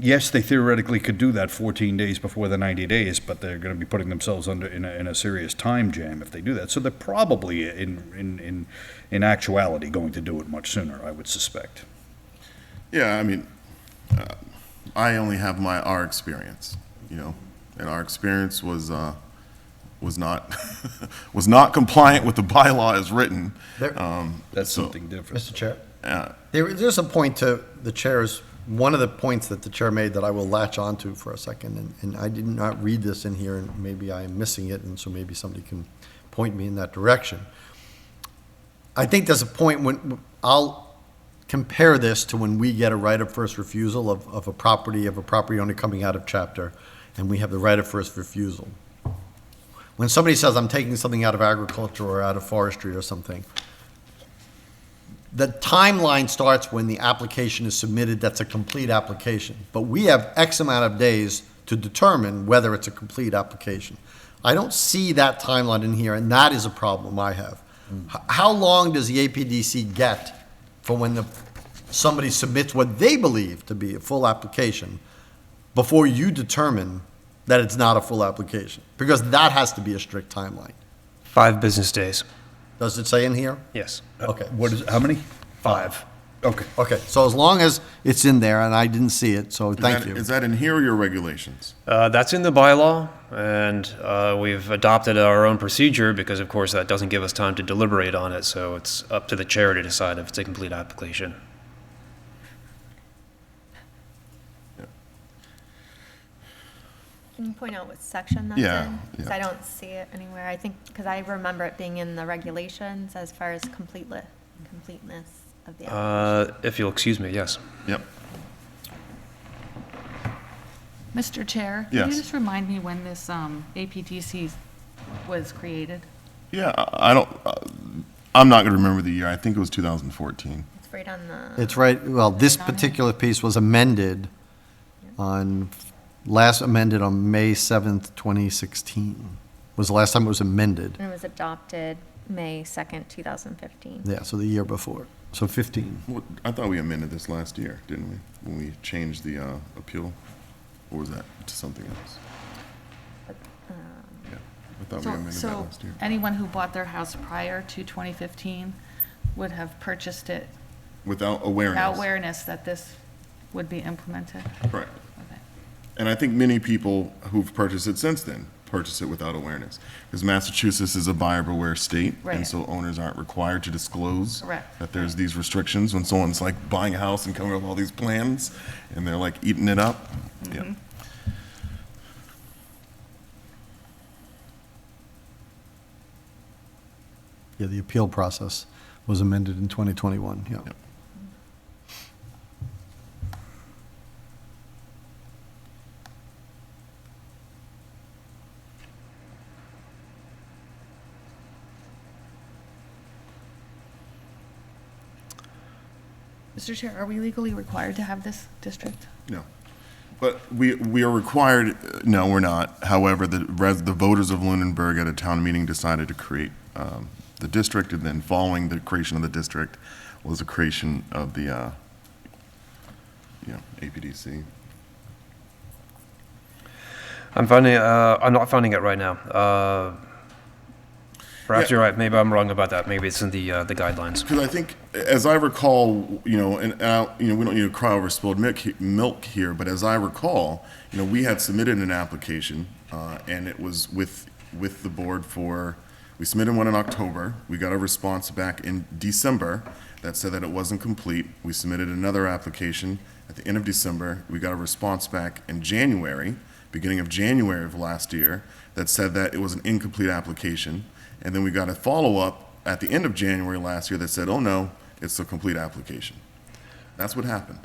yes, they theoretically could do that 14 days before the 90 days, but they're going to be putting themselves in a serious time jam if they do that. So they're probably, in actuality, going to do it much sooner, I would suspect. Yeah, I mean, I only have our experience, and our experience was not was not compliant with the bylaw as written. That's something different. Mr. Chair? There's a point to the chair's, one of the points that the chair made that I will latch onto for a second, and I did not read this in here, and maybe I am missing it, and so maybe somebody can point me in that direction. I think there's a point when I'll compare this to when we get a right of first refusal of a property owner coming out of chapter, and we have the right of first refusal. When somebody says, I'm taking something out of agriculture or out of forestry or something, the timeline starts when the application is submitted. That's a complete application. But we have X amount of days to determine whether it's a complete application. I don't see that timeline in here, and that is a problem I have. How long does the APDC get from when somebody submits what they believe to be a full application before you determine that it's not a full application? Because that has to be a strict timeline. 5 business days. Does it say in here? Yes. Okay. What is, how many? 5. Okay. Okay, so as long as it's in there, and I didn't see it, so thank you. Is that in here or your regulations? That's in the bylaw, and we've adopted our own procedure because, of course, that doesn't give us time to deliberate on it, so it's up to the chair to decide if it's a complete application. Can you point out what section that's Yeah, in? Because yeah. I don't see it anywhere. I think, because I remember it being in the regulations as far as completeness of the application. If you'll excuse me, yes. Yep. Mr. Chair? Can Yes. you just remind me when this APDC was created? Yeah, I don't, I'm not going to remember the year. I think it was 2014. It's right on the, It's right, well, this particular piece was amended last amended on May 7th, 2016. Was the last time it was amended. and it was adopted May 2nd, 2015. Yeah, so the year before, so 15. Well, I thought we amended this last year, didn't we? When we changed the appeal? Or was that to something else? Yeah, I thought we amended that So last year. anyone who bought their house prior to 2015 would have purchased it Without awareness. without awareness that this would be implemented? Right. Okay. And I think many people who've purchased it since then purchase it without awareness. Because Massachusetts is a buyer beware state. And Right. so owners aren't required to disclose Correct. that there's these restrictions when someone's like buying a house and coming up with all these plans and they're like eating it up. Yeah. Yeah, the appeal process was amended in 2021, yeah. Yep. Mr. Chair, are we legally required to have this district? No. But we are required, no, we're not. However, the voters of Lunenburg at a town meeting decided to create the district, and then following the creation of the district was the creation of the, APDC. I'm not finding it right now. Perhaps Yeah. you're right. Maybe I'm wrong about that. Maybe it's in the guidelines. Because I think, as I recall, we don't need to cry over spilled milk here, but as I recall, we had submitted an application, and it was with the board we submitted one in October. We got a response back in December that said that it wasn't complete. We submitted another application at the end of December. We got a response back in January, beginning of January of last year, that said that it was an incomplete application. And then we got a follow-up at the end of January last year that said, oh, no, it's a complete application. That's what happened.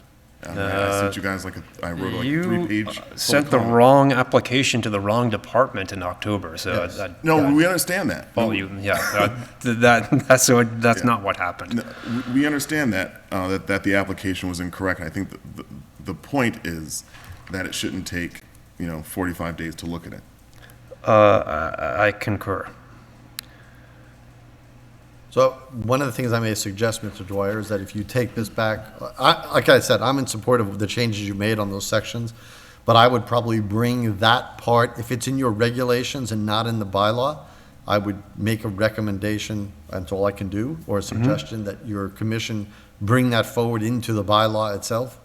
I sent you guys I wrote a You 3-page. sent the wrong application to the wrong department in October, so No, we understand that. follow you. Yeah, that's not what happened. No, we understand that, that the application was incorrect. I think the point is that it shouldn't take, 45 days to look at it. I concur. So one of the things I may suggest, Mr. Dwyer, is that if you take this back, like I said, I'm in support of the changes you made on those sections, but I would probably bring that part, if it's in your regulations and not in the bylaw, I would make a recommendation, that's all I can do, or a suggestion that your commission bring that forward into the bylaw itself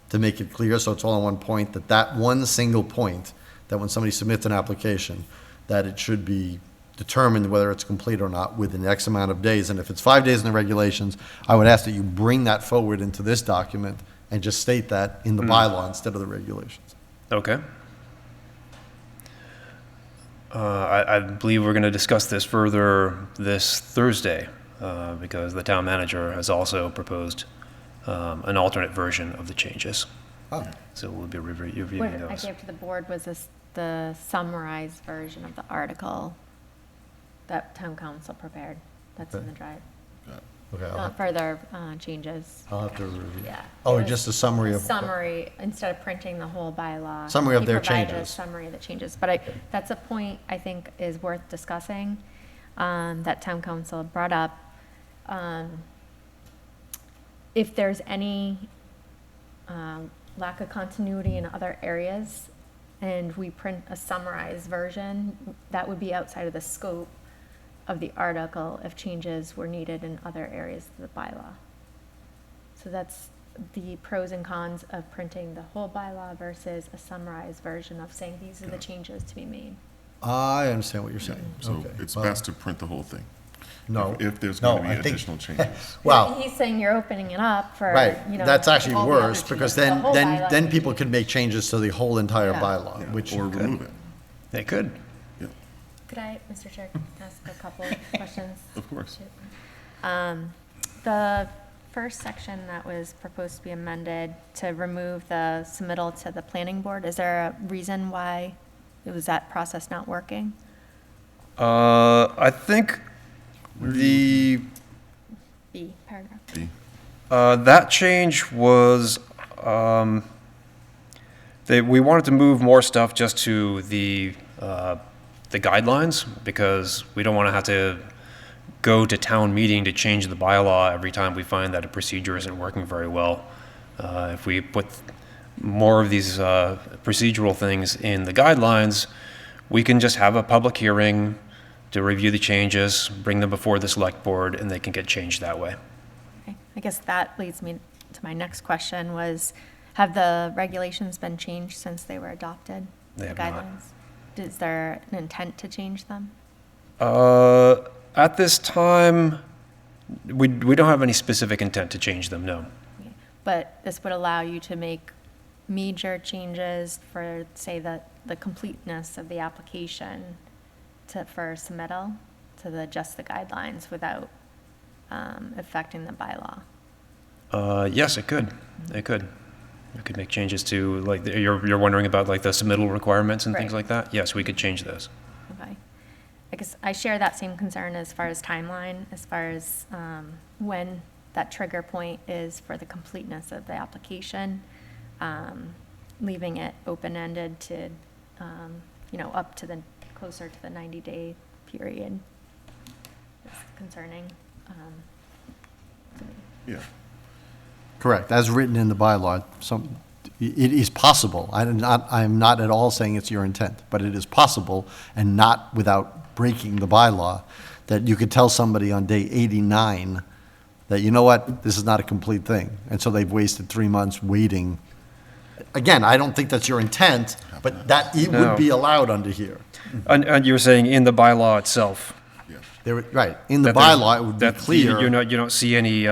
to make it clear, so it's all on one point, that one single point, that when somebody submits an application, that it should be determined whether it's complete or not within X amount of days. And if it's 5 days in the regulations, I would ask that you bring that forward into this document and just state that in the bylaw instead of the regulations. Okay. I believe we're going to discuss this further this Thursday because the town manager has also proposed an alternate version of the changes. Oh. So we'll be reviewing What I those. gave to the board was the summarized version of the article that town council prepared. That's in the drive. Okay, Not further changes. I'll have to review. Yeah. Oh, It was just a summary of. Summary, instead of printing the whole bylaw. Summary of he their provided a changes. summary of the changes, but that's a point I think is worth discussing, that town council brought up. If there's any lack of continuity in other areas, and we print a summarized version, that would be outside of the scope of the article if changes were needed in other areas of the bylaw. So that's the pros and cons of printing the whole bylaw versus a summarized version of saying these are the changes to be made. I understand what you're saying. So Okay. it's Well, best to print the whole thing. No. If there's No, going to be I think- additional changes. Well, He's saying you're opening it up for, right, you know. that's actually all the other worse, because changes. The then, whole then, bylaw then would people be- could make changes to the whole entire Yeah. bylaw, Yeah, which. or remove it. They could. Yeah, Could I, Mr. Chair, ask a couple of questions? of course. The first section that was proposed to be amended to remove the submittal to the planning board, is there a reason why was that process not working? I think the B, paragraph. B. that change was we wanted to move more stuff just to the guidelines, because we don't want to have to go to town meeting to change the bylaw every time we find that a procedure isn't working very well. If we put more of these procedural things in the guidelines, we can just have a public hearing to review the changes, bring them before the select board, and they can get changed that way. Okay. I guess that leads me to my next question was, have the regulations been changed since they were adopted? They The have not. guidelines? Is there an intent to change them? At this time, we don't have any specific intent to change them, no. Okay. But this would allow you to make major changes for, say, the completeness of the application for submittal to just the guidelines without affecting the bylaw. Yes, it could. It could. We could make changes to, like, you're wondering about like the submittal requirements and things Right. like that? Yes, we could change those. Okay. I guess I share that same concern as far as timeline, as far as when that trigger point is for the completeness of the application, leaving it open-ended to, up to closer to the 90-day period is concerning. Yeah. Correct, as written in the bylaw, it is possible, I'm not at all saying it's your intent, but it is possible, and not without breaking the bylaw, that you could tell somebody on day 89 that, you know what, this is not a complete thing, and so they've wasted 3 months waiting. Again, I don't think that's your intent, but that it No. would be allowed under here. And you were saying in the bylaw itself? Right, in the that there's- bylaw, it would be that clear. You don't see any,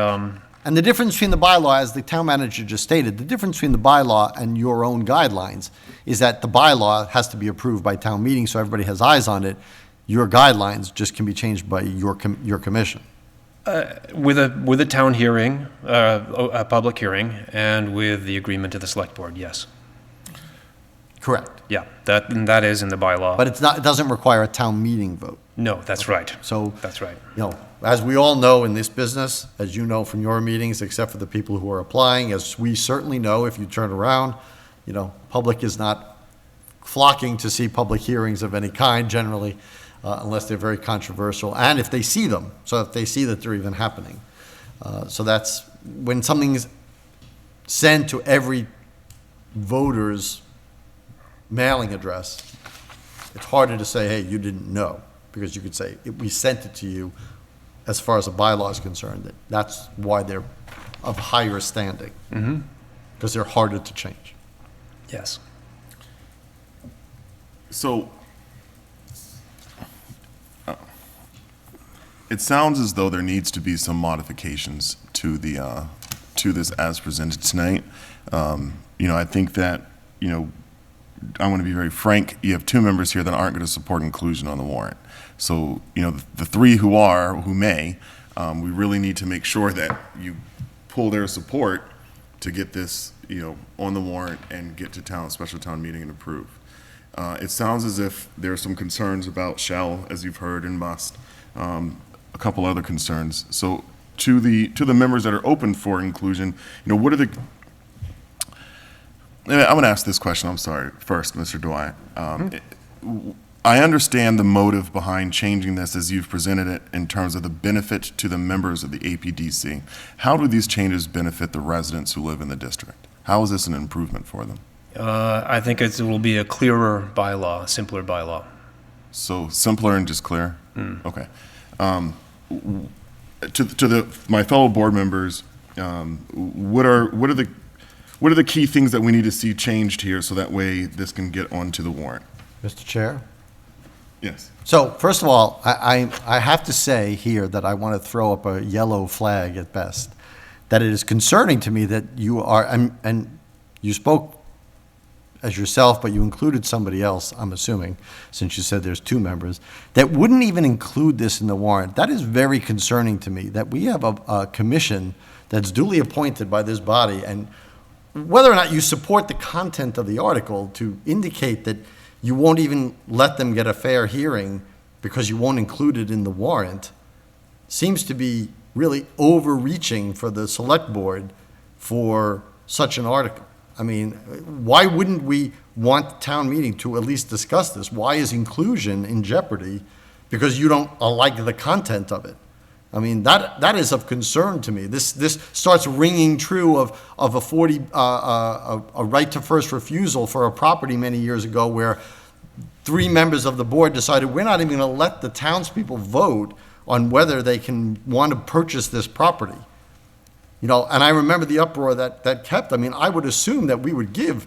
And the difference between the bylaw, as the town manager just stated, the difference between the bylaw and your own guidelines is that the bylaw has to be approved by town meeting, so everybody has eyes on it. Your guidelines just can be changed by your commission. with a town hearing, a public hearing, and with the agreement of the select board, yes. Correct. Yeah, that is in the bylaw. But it doesn't require a town meeting vote. No, that's right. So, That's right. as we all know in this business, as you know from your meetings, except for the people who are applying, as we certainly know, if you turn around, public is not flocking to see public hearings of any kind generally, unless they're very controversial, and if they see them, so if they see that they're even happening. So that's, when something's sent to every voter's mailing address, it's harder to say, hey, you didn't know, because you could say, we sent it to you, as far as a bylaw is concerned, that's why they're of higher standing. Because they're harder to change. Yes. So, it sounds as though there needs to be some modifications to to this as presented tonight. I think that, I want to be very frank, you have two members here that aren't going to support inclusion on the warrant. So, the three who may, we really need to make sure that you pull their support to get this, on the warrant and get to special town meeting and approve. It sounds as if there are some concerns about shall, as you've heard, and must, a couple other concerns. So to the members that are open for inclusion, what are the, I'm going to ask this question, I'm sorry, first, Mr. Dwight. I understand the motive behind changing this as you've presented it in terms of the benefit to the members of the Apdc. How do these changes benefit the residents who live in the district? How is this an improvement for them? I think it will be a clearer bylaw, a simpler bylaw. So simpler and just clear? Okay. To my fellow board members, what are the key things that we need to see changed here so that way this can get onto the warrant? Mr. Chair? Yes. So, first of all, I have to say here that I want to throw up a yellow flag at best, that it is concerning to me that you are, and you spoke as yourself, but you included somebody else, I'm assuming, since you said there's 2 members, that wouldn't even include this in the warrant. That is very concerning to me, that we have a commission that's duly appointed by this body, and whether or not you support the content of the article to indicate that you won't even let them get a fair hearing because you won't include it in the warrant seems to be really overreaching for the select board for such an article. I mean, why wouldn't we want the town meeting to at least discuss this? Why is inclusion in jeopardy? Because you don't like the content of it. I mean, that is of concern to me. This starts ringing true of a right to first refusal for a property many years ago, where 3 members of the board decided we're not even going to let the townspeople vote on whether they can want to purchase this property. You know, and I remember the uproar that kept. I mean, I would assume that we would give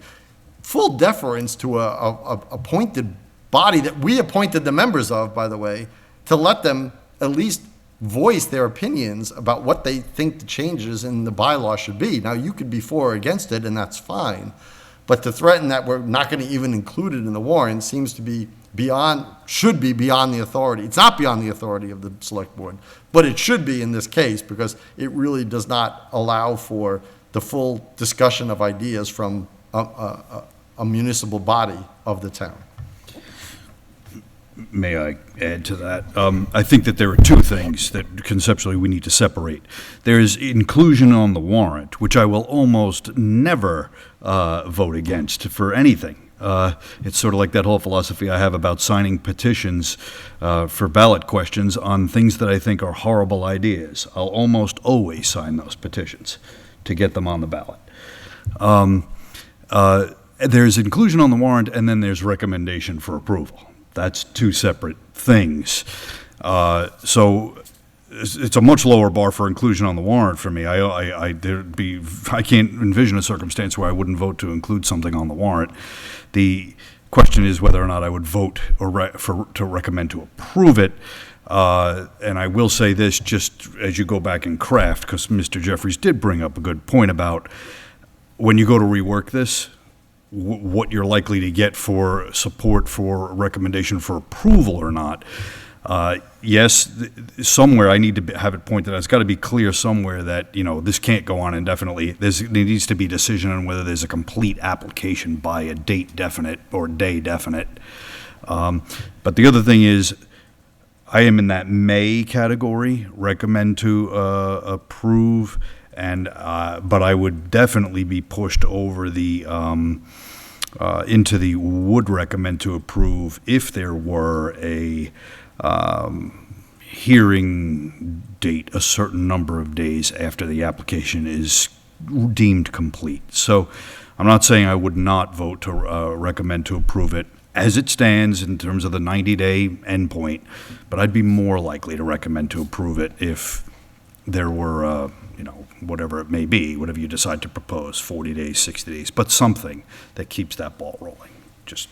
full deference to a appointed body that we appointed the members of, by the way, to let them at least voice their opinions about what they think the changes in the bylaw should be. Now, you could be for or against it, and that's fine. But to threaten that we're not going to even include it in the warrant seems to be should be beyond the authority. It's not beyond the authority of the select board, but it should be in this case, because it really does not allow for the full discussion of ideas from a municipal body of the town. May I add to that? I think that there are 2 things that conceptually we need to separate. There's inclusion on the warrant, which I will almost never vote against for anything. It's sort of like that whole philosophy I have about signing petitions for ballot questions on things that I think are horrible ideas. I'll almost always sign those petitions to get them on the ballot. There's inclusion on the warrant, and then there's recommendation for approval. That's 2 separate things. So it's a much lower bar for inclusion on the warrant for me. I can't envision a circumstance where I wouldn't vote to include something on the warrant. The question is whether or not I would vote to recommend to approve it. And I will say this, just as you go back and craft, because Mr. Jeffries did bring up a good point about when you go to rework this, what you're likely to get for support for a recommendation for approval or not. Yes, somewhere I need to have it pointed out. It's got to be clear somewhere that, you know, this can't go on indefinitely. There needs to be a decision on whether there's a complete application by a date definite or day definite. But the other thing is, I am in that may category, recommend to approve, and but I would definitely be pushed over the into the would recommend to approve if there were a hearing date a certain number of days after the application is deemed complete. So I'm not saying I would not vote to recommend to approve it as it stands in terms of the 90-day endpoint, but I'd be more likely to recommend to approve it if there were, you know, whatever it may be, whatever you decide to propose, 40 days, 60 days, but something that keeps that ball rolling. Just.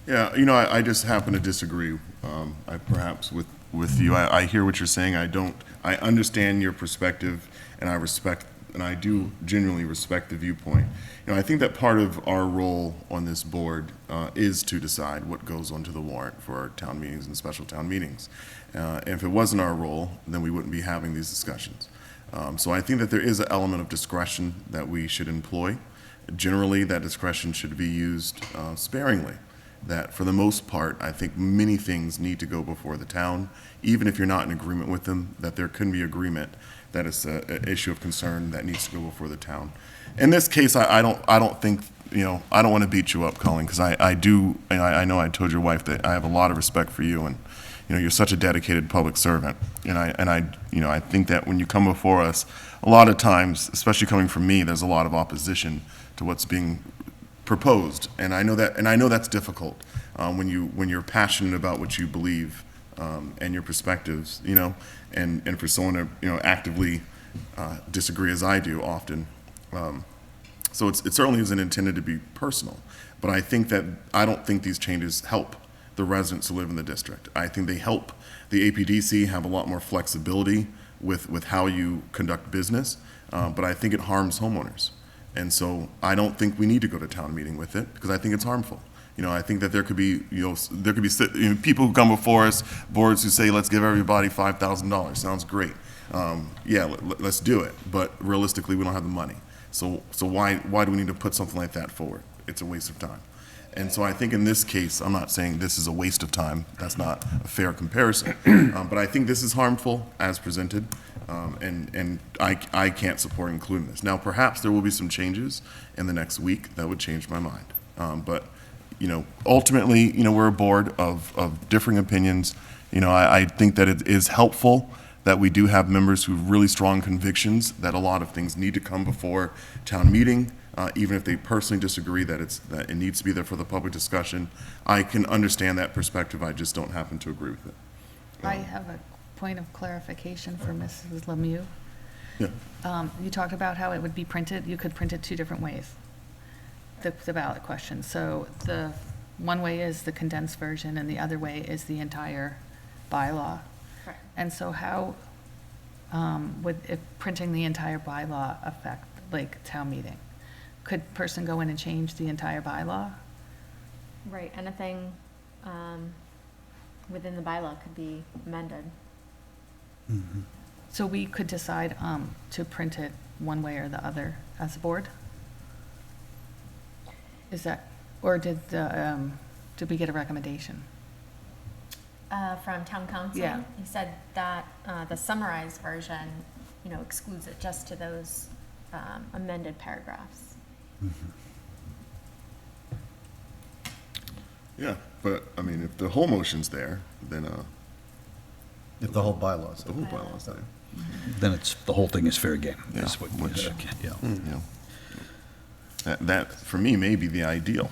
Yeah, you know, I just happen to disagree, perhaps with you. I hear what you're saying. I understand your perspective, and I do genuinely respect the viewpoint. You know, I think that part of our role on this board is to decide what goes onto the warrant for our town meetings and special town meetings. And if it wasn't our role, then we wouldn't be having these discussions. So I think that there is an element of discretion that we should employ. Generally, that discretion should be used sparingly. That for the most part, I think many things need to go before the town, even if you're not in agreement with them, that there can be agreement that it's an issue of concern that needs to go before the town. In this case, I don't think, you know, I don't want to beat you up, Colleen, because I do, and I know I told your wife that I have a lot of respect for you, and you know, you're such a dedicated public servant, and I think that when you come before us, a lot of times, especially coming from me, there's a lot of opposition to what's being proposed, and I know that's difficult when you're passionate about what you believe and your perspectives, you know, and for someone to, you know, actively disagree as I do often. So it certainly isn't intended to be personal, but I don't think these changes help the residents who live in the district. I think they help the Apdc have a lot more flexibility with how you conduct business, but I think it harms homeowners. And so I don't think we need to go to town meeting with it, because I think it's harmful. I think that there could be, people who come before us, boards who say, let's give everybody $5,000. Sounds great. Let's do it. But realistically, we don't have the money. So why do we need to put something like that forward? It's a waste of time. And so I think in this case, I'm not saying this is a waste of time. That's not a fair comparison. But I think this is harmful as presented, and I can't support including this. Now, perhaps there will be some changes in the next week that would change my mind. But ultimately, we're a board of differing opinions. I think that it is helpful that we do have members who have really strong convictions that a lot of things need to come before town meeting, even if they personally disagree that it needs to be there for the public discussion. I can understand that perspective. I just don't happen to agree with it. I have a point of clarification for Mrs. Lemieux. Yeah. You talked about how it would be printed. You could print it two different ways, the ballot question. So the one way is the condensed version, and the other way is the entire bylaw. Correct. And so how would if printing the entire bylaw affect, like, town meeting? Could person go in and change the entire bylaw? Right, anything within the bylaw could be amended. So we could decide to print it one way or the other as a board? Is that, or did we get a recommendation? From town council? Yeah. He said that the summarized version, excludes it just to those amended paragraphs. Yeah, but I mean, if the whole motion's there, then If the whole bylaw's. the whole bylaw's there. Then the whole thing is fair game. Yeah, is what- which- okay, yeah. That for me may be the ideal.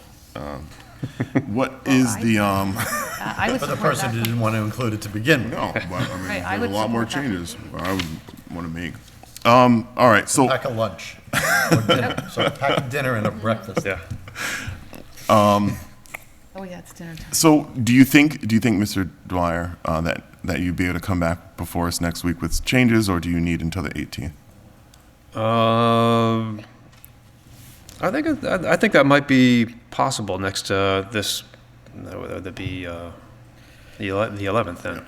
What is the I would But the support person that. didn't want to include it to begin with. No, but I mean, Right, I there's would a lot more support that. changes I would want to make. All right, so Pack a lunch or dinner. So pack a dinner and a breakfast. Yeah. Oh, yeah, it's dinner time. so do you think, Mr. Dwyer, that you'd be able to come back before us next week with changes, or do you need until the 18th? I think that might be possible next to this. That'd be the 11th then.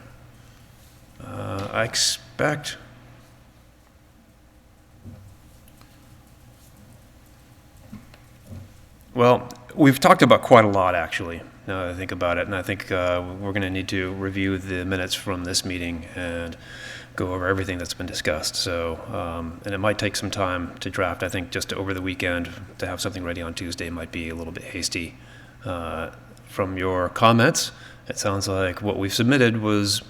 I expect. Well, we've talked about quite a lot, actually, now that I think about it, and I think we're going to need to review the minutes from this meeting and go over everything that's been discussed. So, and it might take some time to draft. I think just over the weekend to have something ready on Tuesday might be a little bit hasty. From your comments, it sounds like what we've submitted was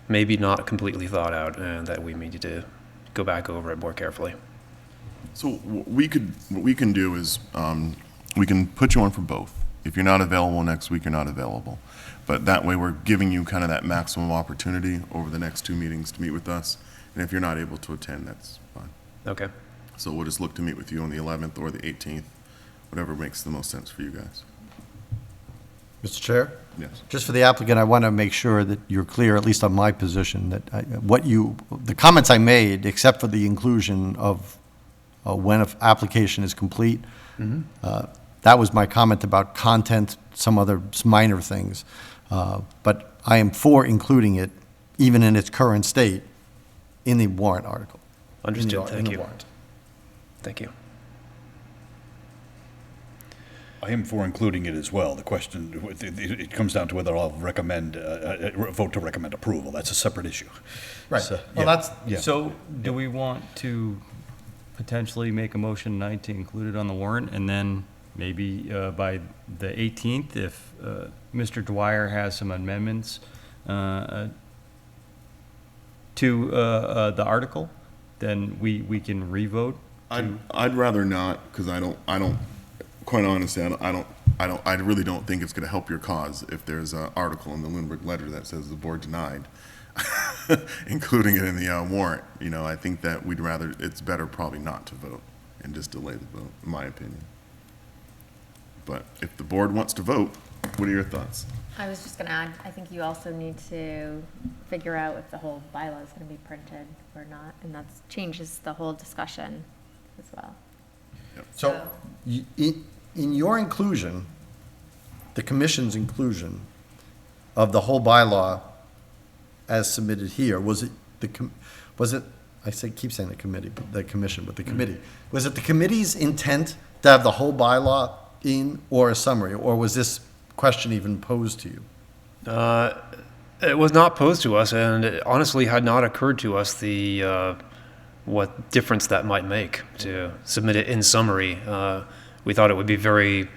maybe not completely thought out, and that we need to go back over it more carefully. So what we can do is we can put you on for both. If you're not available next week, you're not available. But that way, we're giving you kind of that maximum opportunity over the next 2 meetings to meet with us. And if you're not able to attend, that's fine. Okay. So we'll just look to meet with you on the 11th or the 18th, whatever makes the most sense for you guys. Mr. Chair? Yes. Just for the applicant, I want to make sure that you're clear, at least on my position, that the comments I made, except for the inclusion of when an application is complete, that was my comment about content, some other minor things. But I am for including it, even in its current state, in the warrant article. Understood. In the Thank you. warrant. Thank you. I am for including it as well. The question, it comes down to whether I'll vote to recommend approval. That's a separate issue. Right. So, Well, yeah. that's, Yeah. So do we want to potentially make a motion tonight to include it on the warrant, and then maybe by the 18th, if Mr. Dwyer has some amendments to the article, then we can revote? I'd rather not, because I don't, quite honestly, I really don't think it's going to help your cause if there's an article in the Lunenburg Ledger that says the board denied, including it in the warrant. I think that it's better probably not to vote and just delay the vote, in my opinion. But if the board wants to vote, what are your thoughts? I was just going to add, I think you also need to figure out if the whole bylaw is going to be printed or not, and that changes the whole discussion as well. So, in your inclusion, the commission's inclusion of the whole bylaw as submitted here, was it, keep saying the committee, but the commission, but the committee, was it the committee's intent to have the whole bylaw in, or a summary, or was this question even posed to you? It was not posed to us, and it honestly had not occurred to us what difference that might make to submit it in summary. We thought it would be very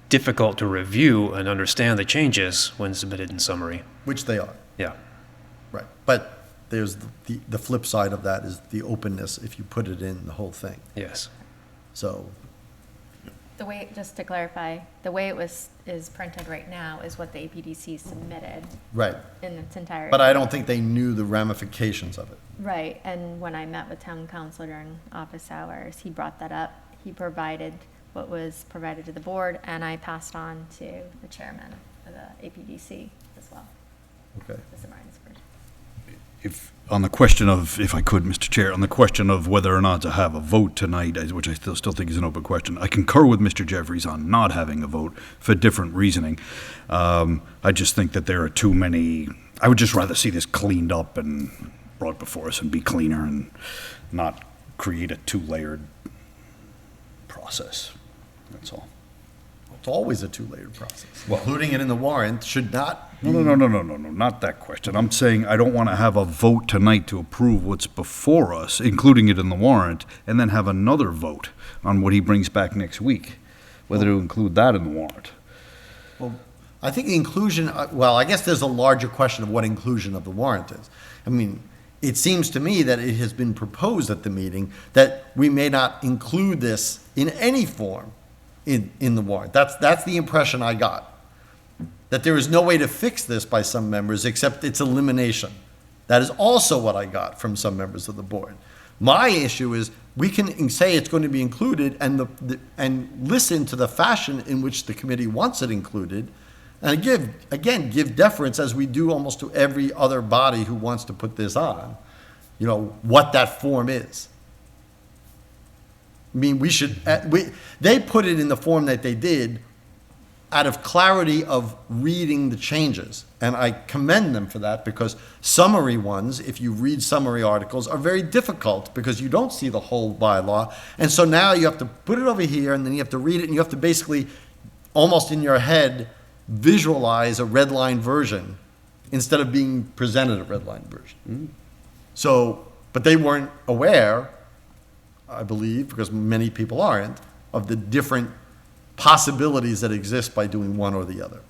difficult to review and understand the changes when submitted in summary. Which they are, Yeah. right. But there's the flip side of that is the openness if you put it in the whole thing. Yes. So, The way, just to clarify, the way is printed right now is what the APDC submitted right. in its entirety. But I don't think they knew the ramifications of it. Right, and when I met with town council during office hours, he brought that up. He provided what was provided to the board, and I passed on to the chairman of the APDC as well. Okay. This is Brian's version. On the question of, if I could, Mr. Chair, on the question of whether or not to have a vote tonight, which I still think is an open question, I concur with Mr. Jeffries on not having a vote for different reasoning. I just think that there are too many, I would just rather see this cleaned up and brought before us and be cleaner and not create a two-layered process. That's all. It's always a two-layered process. Including it in the warrant should not. No, not that question. I'm saying I don't want to have a vote tonight to approve what's before us, including it in the warrant, and then have another vote on what he brings back next week, whether to include that in the warrant. Well, I think the inclusion, well, I guess there's a larger question of what inclusion of the warrant is. I mean, it seems to me that it has been proposed at the meeting that we may not include this in any form in the warrant. That's the impression I got. That there is no way to fix this by some members except its elimination. That is also what I got from some members of the board. My issue is we can say it's going to be included and listen to the fashion in which the committee wants it included, and give deference as we do almost to every other body who wants to put this on, what that form is. I mean, they put it in the form that they did out of clarity of reading the changes. And I commend them for that, because summary ones, if you read summary articles, are very difficult because you don't see the whole bylaw. And so now you have to put it over here, and then you have to read it, and you have to basically, almost in your head, visualize a red line version instead of being presented a red line version. So, but they weren't aware, I believe, because many people aren't, of the different possibilities that exist by doing one or the other.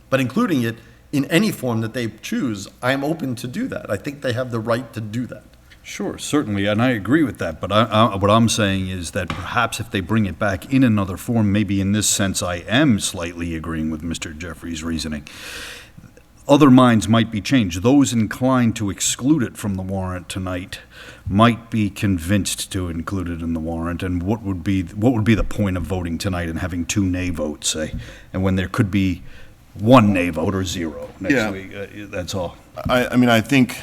But including it in any form that they choose, I am open to do that. I think they have the right to do that. Sure, certainly, and I agree with that, but what I'm saying is that perhaps if they bring it back in another form, maybe in this sense I am slightly agreeing with Mr. Jeffries' reasoning. Other minds might be changed. Those inclined to exclude it from the warrant tonight might be convinced to include it in the warrant, and what would be the point of voting tonight and having 2 nay votes, say, and when there could be 1 nay vote or 0 next week. That's all. I think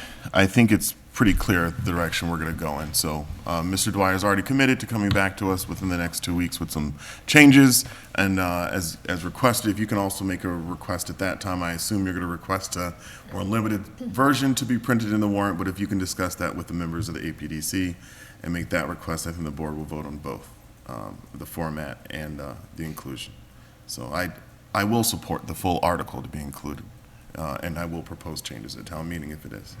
it's pretty clear the direction we're going to go in. So Mr. Dwyer's already committed to coming back to us within the next 2 weeks with some changes. And as requested, if you can also make a request at that time, I assume you're going to request a more limited version to be printed in the warrant. But if you can discuss that with the members of the APDC and make that request, I think the board will vote on both the format and the inclusion. So I will support the full article to be included, and I will propose changes at town meeting if it is.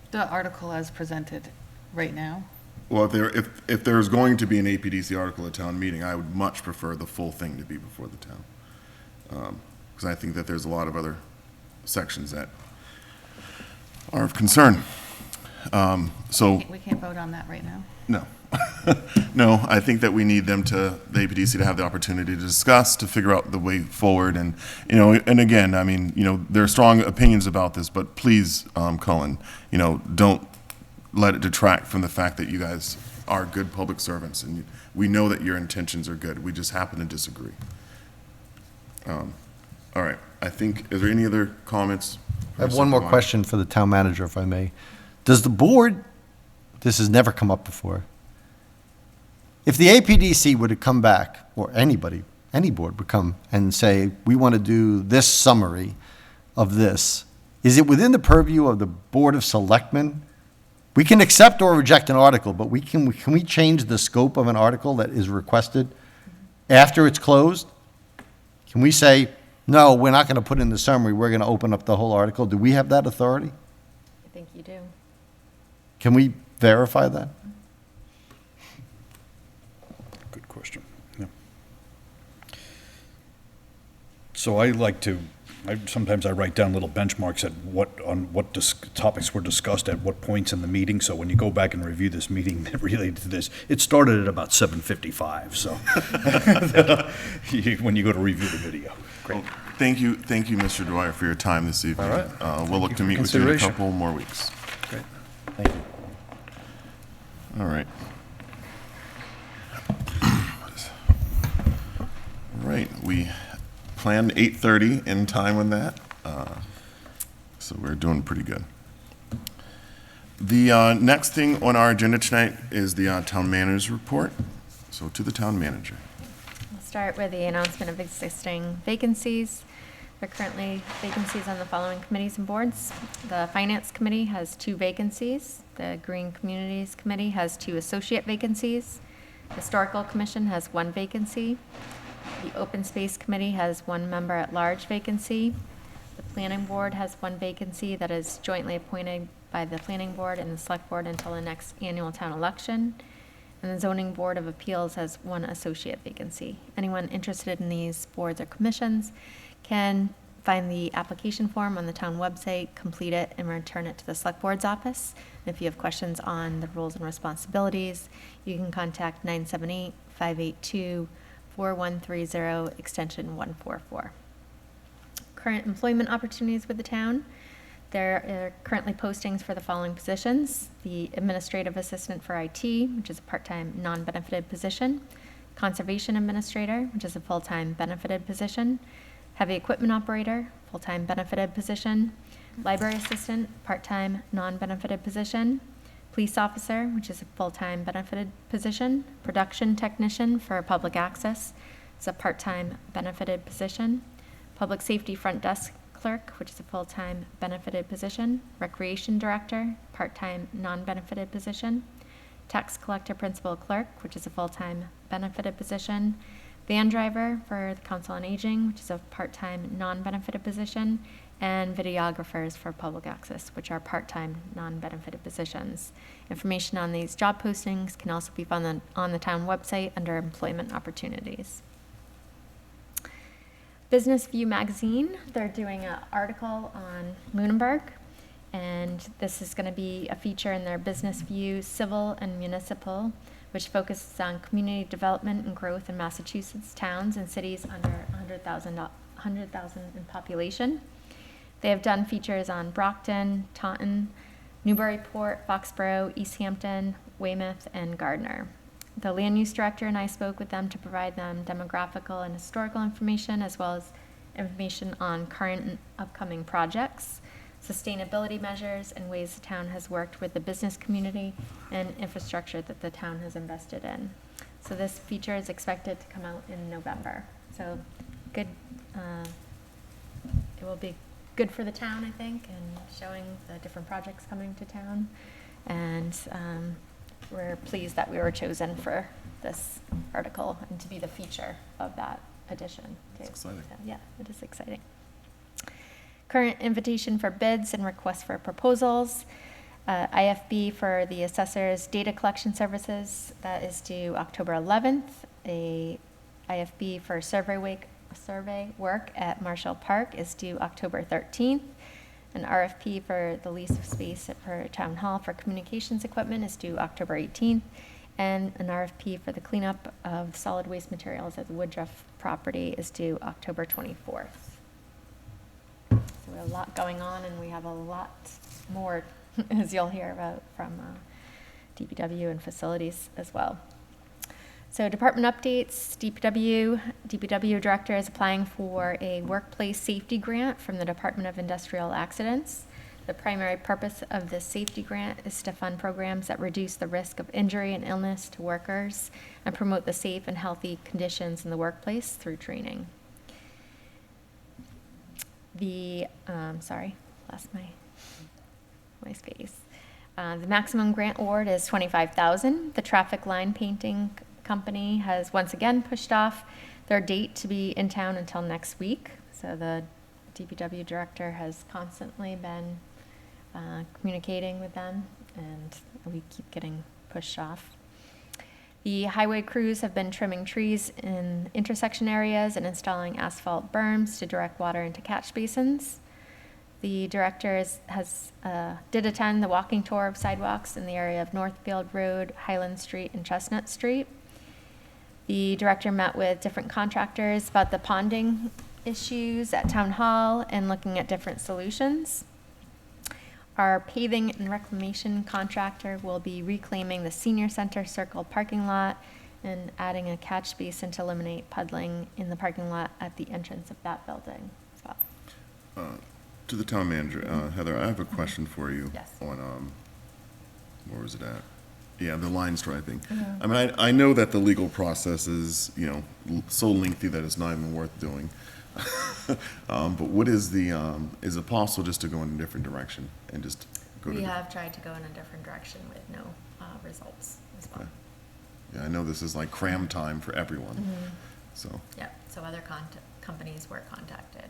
The article as presented right now? Well, if there's going to be an APDC article at town meeting, I would much prefer the full thing to be before the town. Because I think that there's a lot of other sections that are of concern. So We can't vote on that right now. no. No, I think that we need the APDC to have the opportunity to discuss, to figure out the way forward. And, and again, there are strong opinions about this, but please, Cullen, don't let it detract from the fact that you guys are good public servants. And we know that your intentions are good. We just happen to disagree. All right. Is there any other comments? I have one more question for the town manager, if I may. Does the board, this has never come up before, if the APDC were to come back, or anybody, any board would come and say, we want to do this summary of this, is it within the purview of the Board of Selectmen? We can accept or reject an article, but can we change the scope of an article that is requested after it's closed? Can we say, no, we're not going to put in the summary, we're going to open up the whole article? Do we have that authority? I think you do. Can we verify that? Good question. Yeah. So I like to, sometimes I write down little benchmarks at what topics were discussed at what points in the meeting. So when you go back and review this meeting that related to this, it started at about 7:55. So when you go to review the video. Well, thank you, Mr. Dwyer, for your time this evening. All right. We'll look to meet with you in a Consideration. couple more weeks. Great. Thank you. All right. All right, we planned 8:30 in time with that, so we're doing pretty good. The next thing on our agenda tonight is the town manager's report. So to the town manager. We'll start with the announcement of existing vacancies. There are currently vacancies on the following committees and boards. The Finance Committee has 2 vacancies. The Green Communities Committee has 2 associate vacancies. Historical Commission has 1 vacancy. The Open Space Committee has 1 member-at-large vacancy. The Planning Board has 1 vacancy that is jointly appointed by the Planning Board and the Select Board until the next annual town election. And the Zoning Board of Appeals has 1 associate vacancy. Anyone interested in these boards or commissions can find the application form on the town website, complete it, and return it to the Select Board's office. And if you have questions on the roles and responsibilities, you can contact 978-582-4130, extension 144. Current employment opportunities with the town. There are currently postings for the following positions: the Administrative Assistant for IT, which is a part-time non-benefited position; Conservation Administrator, which is a full-time benefited position; Heavy Equipment Operator, full-time benefited position; Library Assistant, part-time non-benefited position; Police Officer, which is a full-time benefited position; Production Technician for Public Access, it's a part-time benefited position; Public Safety Front Desk Clerk, which is a full-time benefited position; Recreation Director, part-time non-benefited position; Tax Collector Principal Clerk, which is a full-time benefited position; Van Driver for the Council on Aging, which is a part-time non-benefited position; and Videographers for Public Access, which are part-time non-benefited positions. Information on these job postings can also be found on the town website under Employment Opportunities. Business View magazine, they're doing an article on Lunenburg, and this is going to be a feature in their Business View Civil and Municipal, which focuses on community development and growth in Massachusetts towns and cities under 100,000 in population. They have done features on Brockton, Taunton, Newburyport, Foxborough, East Hampton, Weymouth, and Gardner. The land use director and I spoke with them to provide them demographical and historical information, as well as information on current and upcoming projects, sustainability measures, and ways the town has worked with the business community and infrastructure that the town has invested in. So this feature is expected to come out in November. So good, it will be good for the town, I think, and showing the different projects coming to town. And we're pleased that we were chosen for this article and to be the feature of that edition. That's exciting. So, yeah, it is exciting. Current invitation for bids and requests for proposals. IFB for the assessor's data collection services, that is due October 11th. A IFB for survey work at Marshall Park is due October 13th. An RFP for the lease of space for Town Hall for communications equipment is due October 18th. And an RFP for the cleanup of solid waste materials at the Woodruff property is due October 24th. So we have a lot going on, and we have a lot more, as you'll hear about, from DPW and facilities as well. So department updates, DPW director is applying for a workplace safety grant from the Department of Industrial Accidents. The primary purpose of this safety grant is to fund programs that reduce the risk of injury and illness to workers and promote the safe and healthy conditions in the workplace through training. Lost my space. The maximum grant award is $25,000. The traffic line painting company has once again pushed off their date to be in town until next week. So the DPW director has constantly been communicating with them, and we keep getting pushed off. The highway crews have been trimming trees in intersection areas and installing asphalt berms to direct water into catch basins. The director did attend the walking tour of sidewalks in the area of Northfield Road, Highland Street, and Chestnut Street. The director met with different contractors about the ponding issues at Town Hall and looking at different solutions. Our paving and reclamation contractor will be reclaiming the senior center circle parking lot and adding a catch basin to eliminate puddling in the parking lot at the entrance of that building as well. To the town manager, Heather, I have a question for you. Yes. On, where was it at? Yeah, the line striping. I mean, I know that the legal process is, so lengthy that it's not even worth doing. But what is is it possible just to go in a different direction and just go to? We have tried to go in a different direction with no results as well. Okay. Yeah, I know this is like cram time for everyone, so. Yep, so other companies were contacted,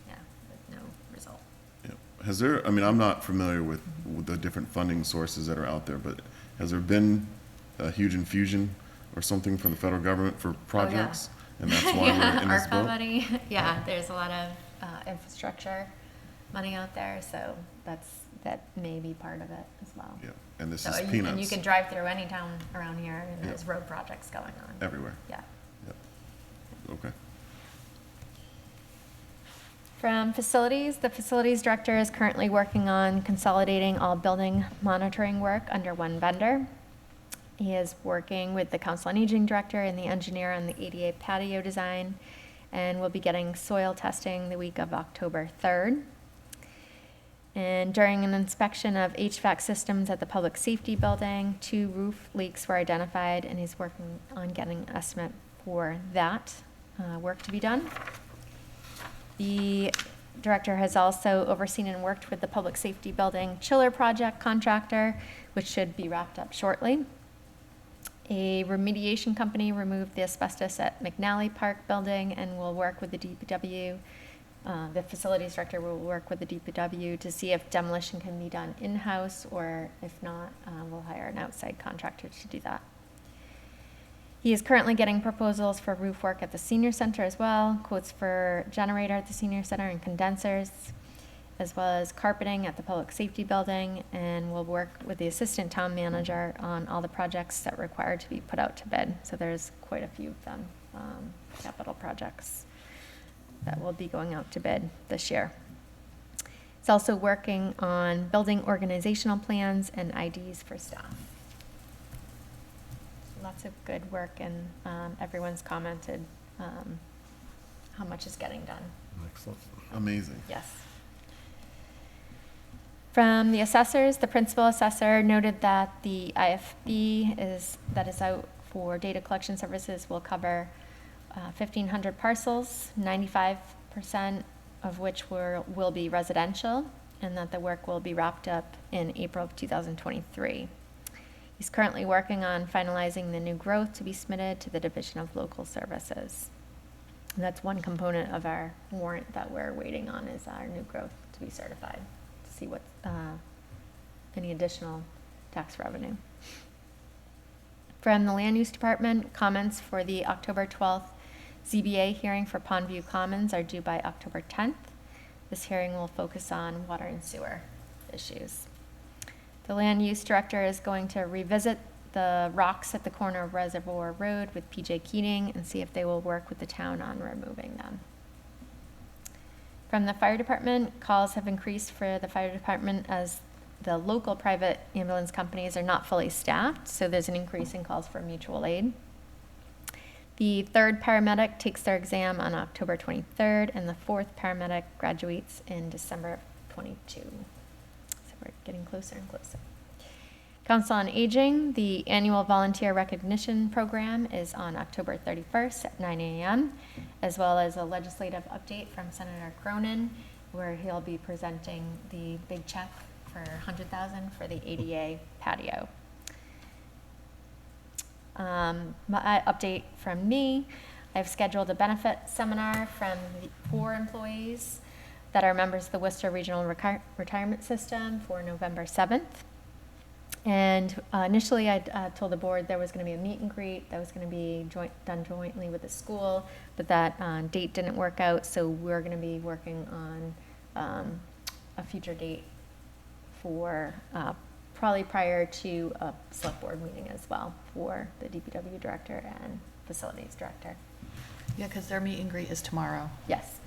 with no result. Yeah. Has there, I mean, I'm not familiar with the different funding sources that are out there, but has there been a huge infusion or something from the federal government for projects? And that's why we're in this ARPA boat? money, there's a lot of infrastructure money out there, so that may be part of it as well. Yeah, and this So is and peanuts. you can drive through any town around here, and there's road projects going on. Everywhere. Yeah. Yep. Okay. From facilities, the facilities director is currently working on consolidating all building monitoring work under one vendor. He is working with the Council on Aging director and the engineer on the ADA patio design, and will be getting soil testing the week of October 3rd. And during an inspection of HVAC systems at the public safety building, 2 roof leaks were identified, and he's working on getting an estimate for that work to be done. The director has also overseen and worked with the public safety building chiller project contractor, which should be wrapped up shortly. A remediation company removed the asbestos at McNally Park building and will work with the DPW. The facilities director will work with the DPW to see if demolition can be done in-house, or if not, we'll hire an outside contractor to do that. He is currently getting proposals for roof work at the senior center as well, quotes for generator at the senior center and condensers, as well as carpeting at the public safety building, and will work with the assistant town manager on all the projects that require to be put out to bid. So there's quite a few of them, capital projects that will be going out to bid this year. He's also working on building organizational plans and IDs for staff. Lots of good work, and everyone's commented how much is getting done. Excellent. Amazing. Yes. From the assessors, the principal assessor noted that the IFB that is out for data collection services will cover 1,500 parcels, 95% of which will be residential, and that the work will be wrapped up in April of 2023. He's currently working on finalizing the new growth to be submitted to the Division of Local Services. And that's one component of our warrant that we're waiting on, is our new growth to be certified, to see what any additional tax revenue. From the Land Use Department, comments for the October 12th ZBA hearing for Pondview Commons are due by October 10th. This hearing will focus on water and sewer issues. The Land Use Director is going to revisit the rocks at the corner of Reservoir Road with PJ Keating and see if they will work with the town on removing them. From the fire department, calls have increased for the fire department as the local private ambulance companies are not fully staffed, so there's an increase in calls for mutual aid. The 3rd paramedic takes their exam on October 23rd, and the 4th paramedic graduates in December of 22. We're getting closer and closer. Council on Aging, the annual volunteer recognition program is on October 31st at 9 a.m., as well as a legislative update from Senator Cronin, where he'll be presenting the big check for $100,000 for the ADA patio. My update from me, I've scheduled a benefit seminar for employees that are members of the Worcester Regional Retirement System for November 7th. And initially, I told the board there was going to be a meet and greet that was going to be done jointly with the school, but that date didn't work out, so we're going to be working on a future date for probably prior to a select board meeting as well for the DPW director and facilities director. Yeah, because their meet and greet is tomorrow. Yes.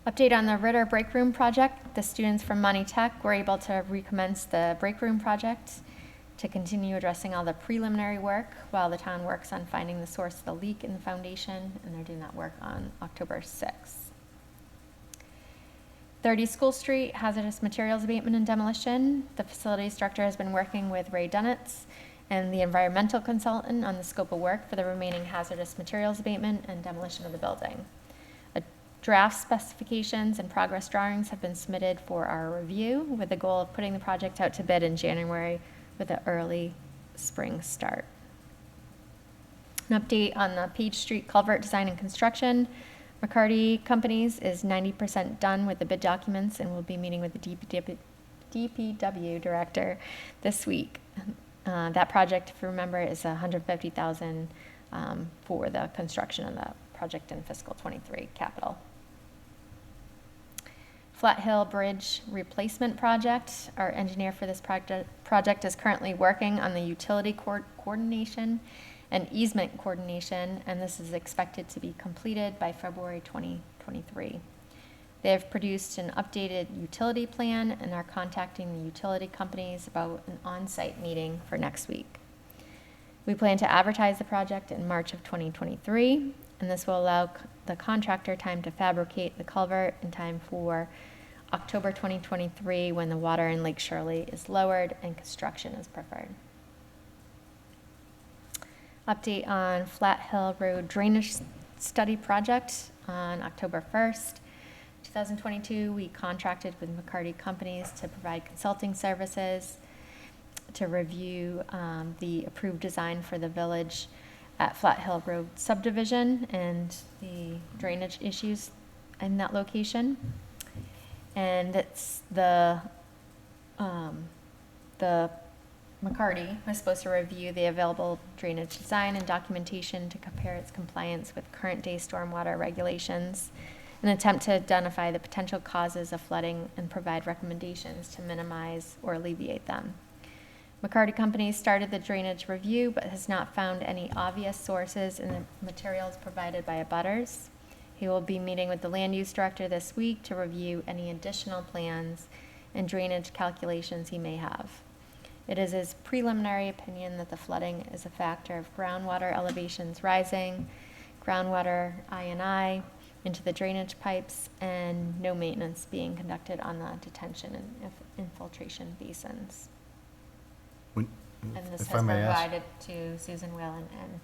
Update on the Ritter Break Room project. The students from Monty Tech were able to recommence the break room project to continue addressing all the preliminary work while the town works on finding the source of the leak in the foundation, and they're doing that work on October 6th. 30 School Street, hazardous materials abatement and demolition. The facilities director has been working with Ray Dunnitz and the environmental consultant on the scope of work for the remaining hazardous materials abatement and demolition of the building. Draft specifications and progress drawings have been submitted for our review with the goal of putting the project out to bid in January with an early spring start. An update on the Page Street culvert design and construction. McCarty Companies is 90% done with the bid documents and will be meeting with the DPW director this week. That project, if you remember, is $150,000 for the construction of the project in fiscal 23 capital. Flat Hill Bridge replacement project. Our engineer for this project is currently working on the utility coordination and easement coordination, and this is expected to be completed by February 2023. They have produced an updated utility plan and are contacting the utility companies about an on-site meeting for next week. We plan to advertise the project in March of 2023, and this will allow the contractor time to fabricate the culvert in time for October 2023, when the water in Lake Shirley is lowered and construction is preferred. Update on Flat Hill Road drainage study project. On October 1st, 2022, we contracted with McCarty Companies to provide consulting services to review the approved design for the village at Flat Hill Road subdivision and the drainage issues in that location. And it's the McCarty was supposed to review the available drainage design and documentation to compare its compliance with current day stormwater regulations, an attempt to identify the potential causes of flooding and provide recommendations to minimize or alleviate them. McCarty Companies started the drainage review but has not found any obvious sources in the materials provided by abutters. He will be meeting with the land use director this week to review any additional plans and drainage calculations he may have. It is his preliminary opinion that the flooding is a factor of groundwater elevations rising, groundwater I&I into the drainage pipes, and no maintenance being conducted on the detention and infiltration basins. And this If has I been may ask. provided to Susan Whalen and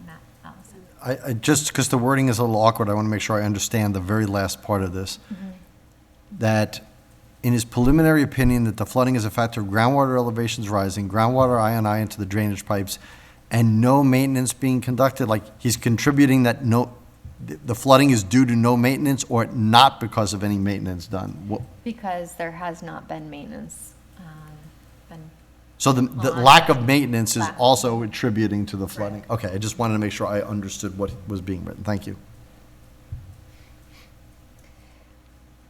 Matt Allison. I just, because the wording is a little awkward, I want to make sure I understand the very last part of this. That in his preliminary opinion, that the flooding is a factor of groundwater elevations rising, groundwater I&I into the drainage pipes, and no maintenance being conducted, like he's contributing that the flooding is due to no maintenance or not because of any maintenance done. Because there has not been maintenance. So the On lack of site. maintenance is Lack. also attributing to the flooding? Okay, I just wanted to make sure I understood what was being written. Thank you.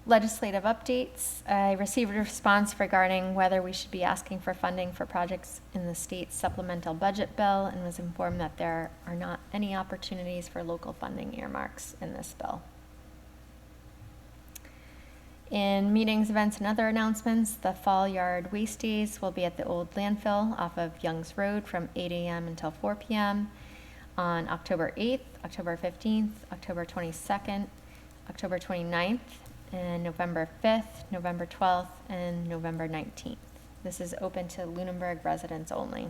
Legislative updates. I received a response regarding whether we should be asking for funding for projects in the state's supplemental budget bill, and was informed that there are not any opportunities for local funding earmarks in this bill. In meetings, events, and other announcements, the Fall Yard Waste Days will be at the old landfill off of Youngs Road from 8 a.m. until 4 p.m. on October 8th, October 15th, October 22nd, October 29th, and November 5th, November 12th, and November 19th. This is open to Lunenburg residents only.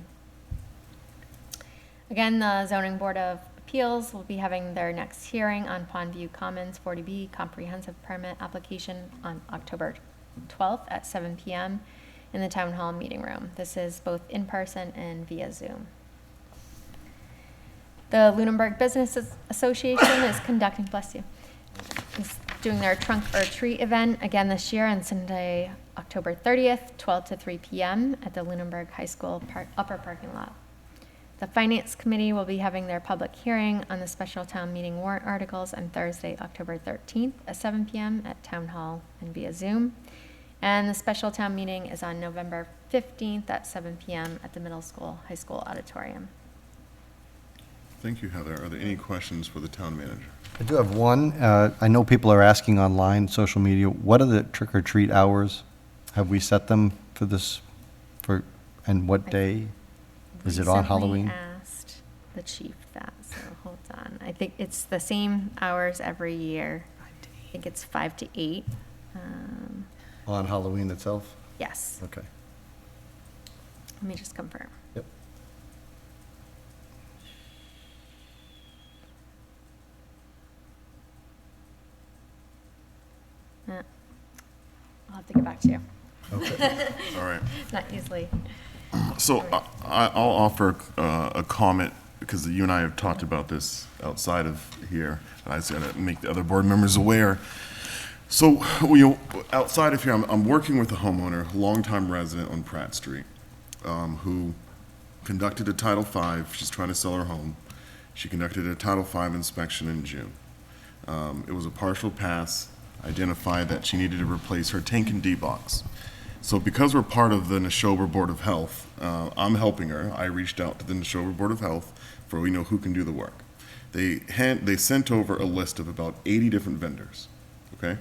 Again, the Zoning Board of Appeals will be having their next hearing on Pondview Commons 40B comprehensive permit application on October 12th at 7 p.m. in the Town Hall meeting room. This is both in person and via Zoom. The Lunenburg Business Association is conducting, bless you, is doing their trunk or treat event again this year on Sunday, October 30th, 12 to 3 p.m. at the Lunenburg High School upper parking lot. The Finance Committee will be having their public hearing on the special town meeting warrant articles on Thursday, October 13th at 7 p.m. at Town Hall and via Zoom. And the special town meeting is on November 15th at 7 p.m. at the middle school, high school auditorium. Thank you, Heather. Are there any questions for the town manager? I do have one. I know people are asking online, social media, what are the trick-or-treat hours? Have we set them for this, and what day? Is it on Halloween? Recently asked the chief that, so hold on. I think it's the same hours every year. I think it's 5 to 8. On Halloween itself? Yes. Okay. Let me just confirm. Yep. I'll have to get back to you. All right. Not easily. So I'll offer a comment, because you and I have talked about this outside of here, and I just got to make the other board members aware. So, outside of here, I'm working with a homeowner, longtime resident on Pratt Street, who conducted a Title V. She's trying to sell her home. She conducted a Title V inspection in June. It was a partial pass, identified that she needed to replace her tank and D-box. So because we're part of the Neshoba Board of Health, I'm helping her. I reached out to the Neshoba Board of Health for who can do the work. They sent over a list of about 80 different vendors, okay?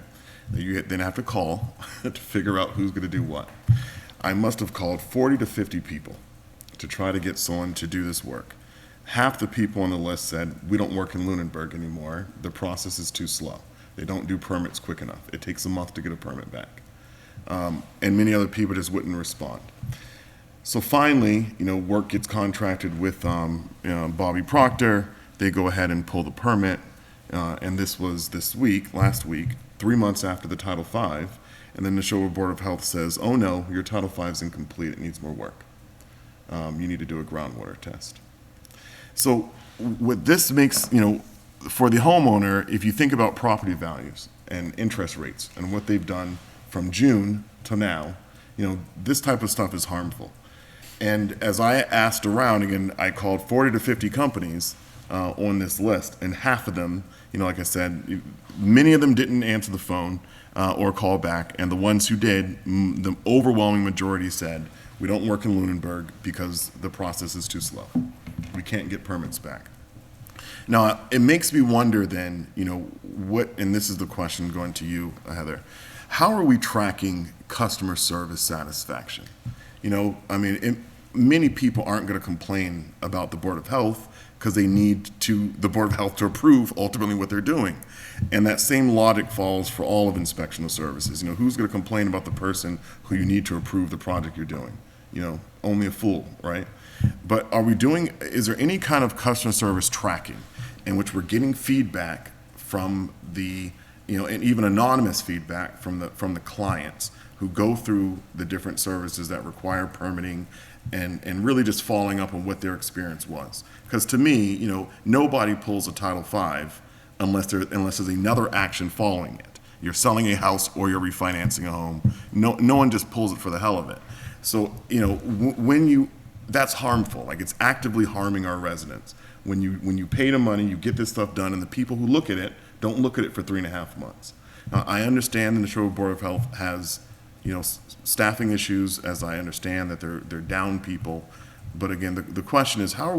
That you then have to call to figure out who's going to do what. I must have called 40 to 50 people to try to get someone to do this work. Half the people on the list said, we don't work in Lunenburg anymore. The process is too slow. They don't do permits quick enough. It takes a month to get a permit back. And many other people just wouldn't respond. So finally, work gets contracted with Bobby Proctor. They go ahead and pull the permit. And this was last week, 3 months after the Title V. And then the Neshoba Board of Health says, oh no, your Title V is incomplete. It needs more work. You need to do a groundwater test. So what this makes, for the homeowner, if you think about property values and interest rates and what they've done from June to now, this type of stuff is harmful. And as I asked around, again, I called 40 to 50 companies on this list, and half of them, like I said, many of them didn't answer the phone or call back, and the ones who did, the overwhelming majority said, we don't work in Lunenburg because the process is too slow. We can't get permits back. Now, it makes me wonder then, and this is the question going to you, Heather, how are we tracking customer service satisfaction? Many people aren't going to complain about the Board of Health because they need the Board of Health to approve ultimately what they're doing. And that same logic falls for all of inspectional services. Who's going to complain about the person who you need to approve the project you're doing? Only a fool, right? But is there any kind of customer service tracking in which we're getting feedback from and even anonymous feedback from the clients who go through the different services that require permitting and really just following up on what their experience was? Because to me, nobody pulls a Title V unless there's another action following it. You're selling a house or you're refinancing a home. No one just pulls it for the hell of it. So, that's harmful. Like, it's actively harming our residents. When you pay the money, you get this stuff done, and the people who look at it don't look at it for 3.5 months. Now, I understand that the Neshoba Board of Health has, staffing issues, as I understand that they're down people. But again, the question is, how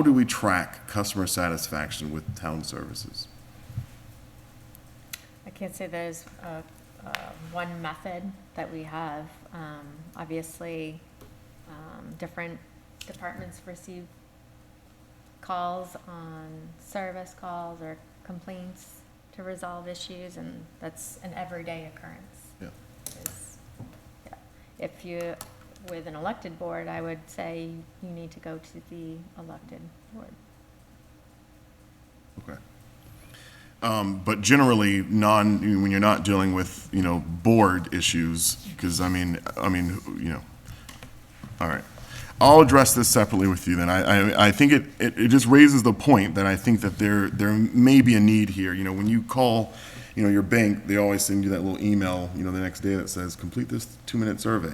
do we track customer satisfaction with town services? I can't say there's one method that we have. Obviously, different departments receive calls on service calls or complaints to resolve issues, and that's an everyday occurrence. Yeah. Yeah. If you, with an elected board, I would say you need to go to the elected board. Okay. But generally, when you're not dealing with, board issues, because all right. I'll address this separately with you then. I think it just raises the point that I think that there may be a need here. When you call, your bank, they always send you that little email, the next day that says, complete this 2-minute survey.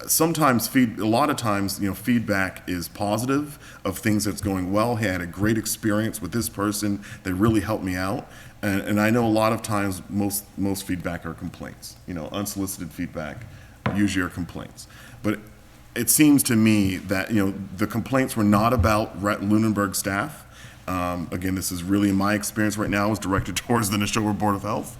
Sometimes a lot of times, feedback is positive of things that's going well. Hey, I had a great experience with this person. They really helped me out. And I know a lot of times most feedback are complaints. Unsolicited feedback usually are complaints. But it seems to me that, the complaints were not about Lunenburg staff. Again, this is really, in my experience right now, is directed towards the Neshoba Board of Health,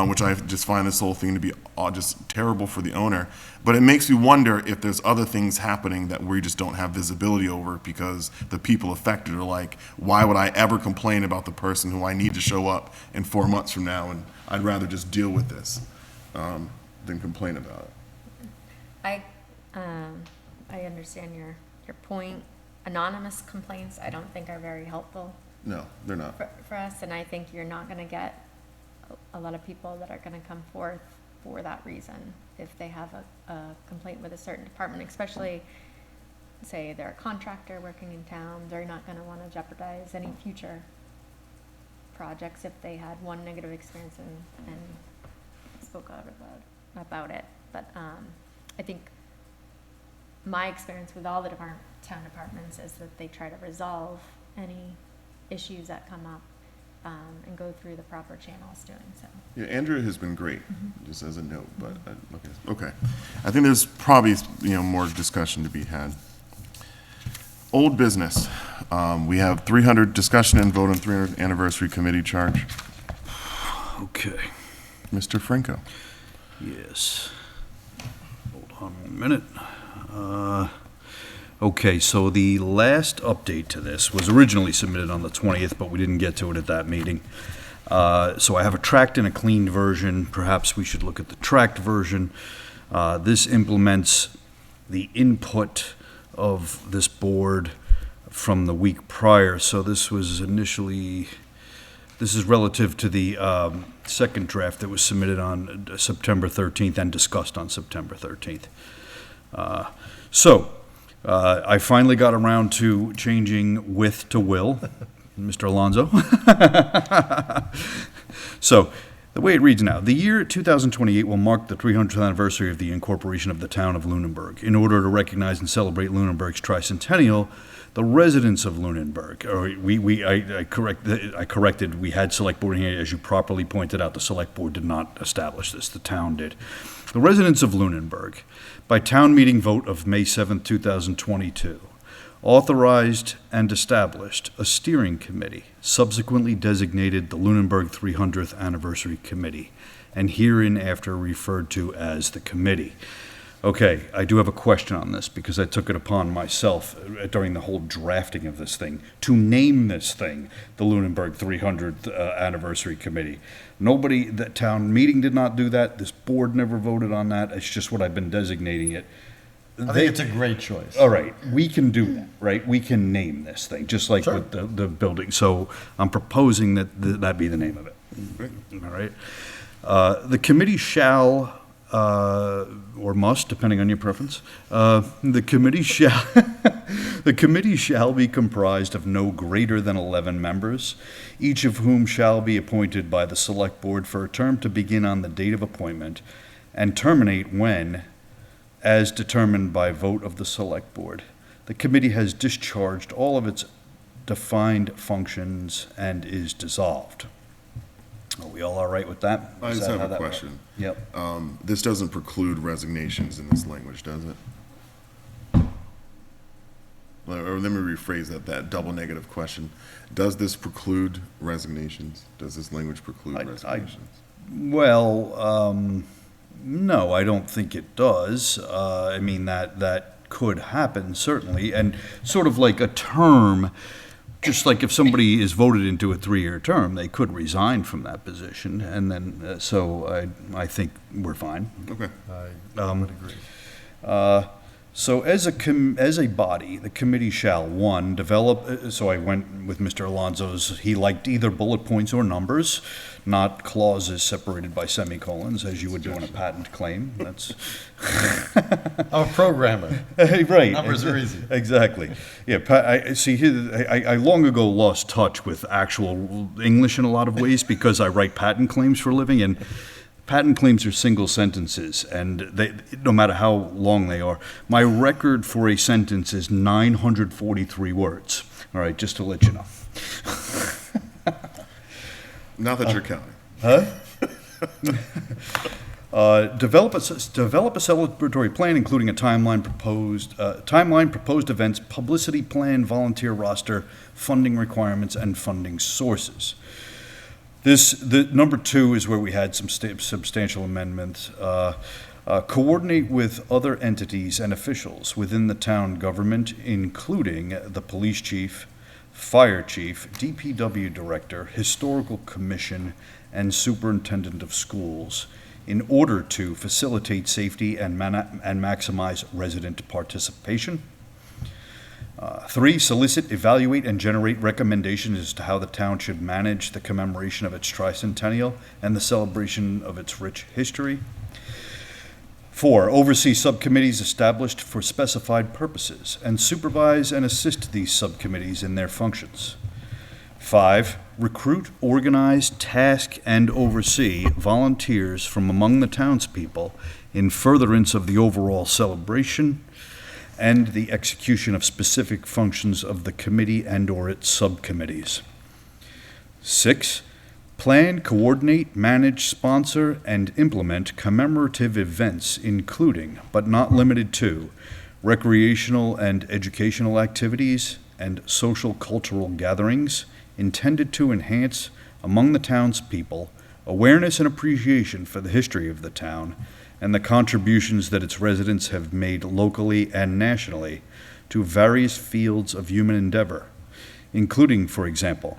which I just find this whole thing to be just terrible for the owner. But it makes me wonder if there's other things happening that we just don't have visibility over, because the people affected are like, why would I ever complain about the person who I need to show up in 4 months from now? And I'd rather just deal with this than complain about it. I understand your point. Anonymous complaints, I don't think are very helpful No, they're not. for us, and I think you're not going to get a lot of people that are going to come forth for that reason if they have a complaint with a certain department, especially, say, they're a contractor working in town. They're not going to want to jeopardize any future projects if they had one negative experience and spoke out about it. But I think my experience with all the town departments is that they try to resolve any issues that come up and go through the proper channels doing so. Yeah, Andrea has been great, just as a note, but, okay. I think there's probably, more discussion to be had. Old business. We have 300 discussion and vote on 300th anniversary committee charge. Okay. Mr. Franco. Yes. Hold on 1 minute. Okay, so the last update to this was originally submitted on the 20th, but we didn't get to it at that meeting. So I have a tracked and a cleaned version. Perhaps we should look at the tracked version. This implements the input of this board from the week prior. So this was initially, this is relative to the second draft that was submitted on September 13th and discussed on September 13th. I finally got around to changing with to will, Mr. Alonso. So, the way it reads now, the year 2028 will mark the 300th anniversary of the incorporation of the town of Lunenburg. In order to recognize and celebrate Lunenburg's tricentennial, the residents of Lunenburg, or I corrected, we had select board here, as you properly pointed out, the select board did not establish this, the town did. The residents of Lunenburg, by town meeting vote of May 7, 2022, authorized and established a steering committee, subsequently designated the Lunenburg 300th Anniversary Committee, and hereinafter referred to as the committee. Okay, I do have a question on this because I took it upon myself during the whole drafting of this thing to name this thing the Lunenburg 300th Anniversary Committee. Nobody, that town meeting did not do that. This board never voted on that. It's just what I've been designating it. I think it's a great choice. All right, we can do that, right? We can name this thing, just like Sure. with the building. So I'm proposing that that be the name of it. All right. The committee shall, or must, depending on your preference, the committee shall be comprised of no greater than 11 members, each of whom shall be appointed by the select board for a term to begin on the date of appointment and terminate when, as determined by vote of the select board. The committee has discharged all of its defined functions and is dissolved. Are we all right with that? I Is just that have how a that question. Yep. This doesn't preclude resignations in this language, does it? Or let me rephrase that double negative question. Does this preclude resignations? Does this language preclude resignations? Well, no, I don't think it does. I mean, that could happen, certainly. And sort of like a term, just like if somebody is voted into a 3-year term, they could resign from that position, and then, so I think we're fine. Okay. I would agree. So as a body, the committee shall, 1, develop, so I went with Mr. Alonso's, he liked either bullet points or numbers, not clauses separated by semicolons, as you would do in a patent claim. That's I'm a programmer. right. Numbers are easy. Exactly. Yeah, I see here, I long ago lost touch with actual English in a lot of ways because I write patent claims for a living, and patent claims are single sentences, and they, no matter how long they are. My record for a sentence is 943 words. All right, just to let you know. Not that you're counting. Develop a celebratory plan, including a timeline, proposed events, publicity plan, volunteer roster, funding requirements, and funding sources. The number 2 is where we had some substantial amendments. Coordinate with other entities and officials within the town government, including the police chief, fire chief, DPW director, historical commission, and superintendent of schools, in order to facilitate safety and maximize resident participation. 3, solicit, evaluate, and generate recommendations as to how the town should manage the commemoration of its tricentennial and the celebration of its rich history. 4, oversee subcommittees established for specified purposes and supervise and assist these subcommittees in their functions. 5, recruit, organize, task, and oversee volunteers from among the townspeople in furtherance of the overall celebration and the execution of specific functions of the committee and/or its subcommittees. 6, plan, coordinate, manage, sponsor, and implement commemorative events, including, but not limited to, recreational and educational activities and social cultural gatherings intended to enhance among the townspeople awareness and appreciation for the history of the town and the contributions that its residents have made locally and nationally to various fields of human endeavor, including, for example,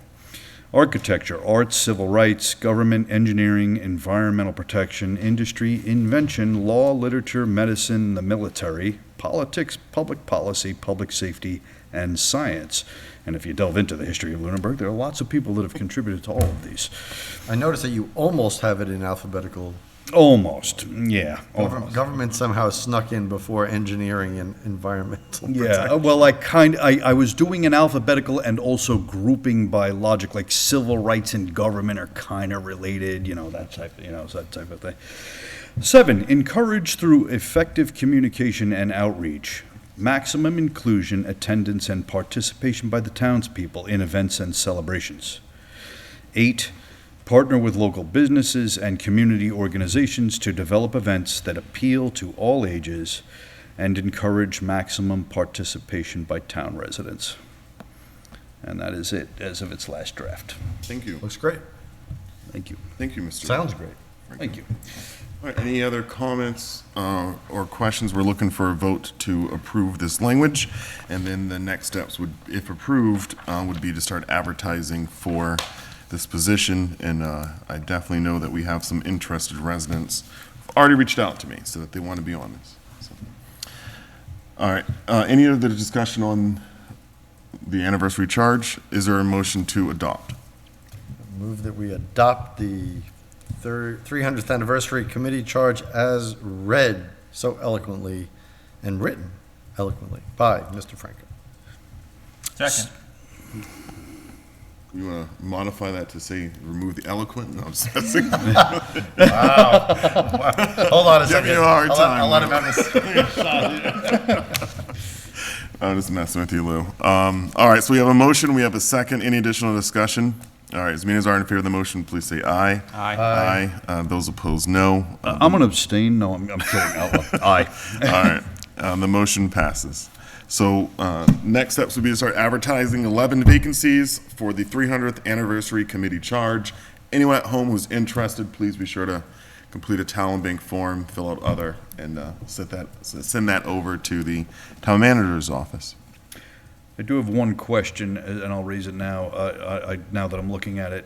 architecture, arts, civil rights, government, engineering, environmental protection, industry, invention, law, literature, medicine, the military, politics, public policy, public safety, and science. And if you delve into the history of Lunenburg, there are lots of people that have contributed to all of these. I noticed that you almost have it in alphabetical. Almost, yeah. Almost. Government somehow snuck in before engineering and environmental Yeah, protection. well, I was doing an alphabetical and also grouping by logic, like civil rights and government are kind of related, that type of thing. 7, encourage through effective communication and outreach, maximum inclusion, attendance, and participation by the townspeople in events and celebrations. 8, partner with local businesses and community organizations to develop events that appeal to all ages and encourage maximum participation by town residents. And that is it as of its last draft. Thank you. Looks great. Thank you. Thank you, Mr. Sounds great. Thank you. All right, any other comments or questions? We're looking for a vote to approve this language, and then the next steps would, if approved, would be to start advertising for this position, and I definitely know that we have some interested residents who've already reached out to me so that they want to be on this. So. All right, any other discussion on the anniversary charge? Is there a motion to adopt? Move that we adopt the 300th anniversary committee charge as read so eloquently and written eloquently by Mr. Franco. Second. You want to modify that to say remove the eloquent? No, I'm just messing. Hold on a second. Give me a hard time. I'll let him have this. I'm just messing with you, Lou. All right, so we have a motion. We have a second. Any additional discussion? All right, as many as are in favor of the motion, please say aye. Aye. Aye. Those opposed, no. I'm going to abstain. No, I'm kidding. Aye. All right, the motion passes. So next steps would be to start advertising 11 vacancies for the 300th anniversary committee charge. Anyone at home who's interested, please be sure to complete a talent bank form, fill out other, and send that over to the town manager's office. I do have one question, and I'll raise it now, now that I'm looking at it.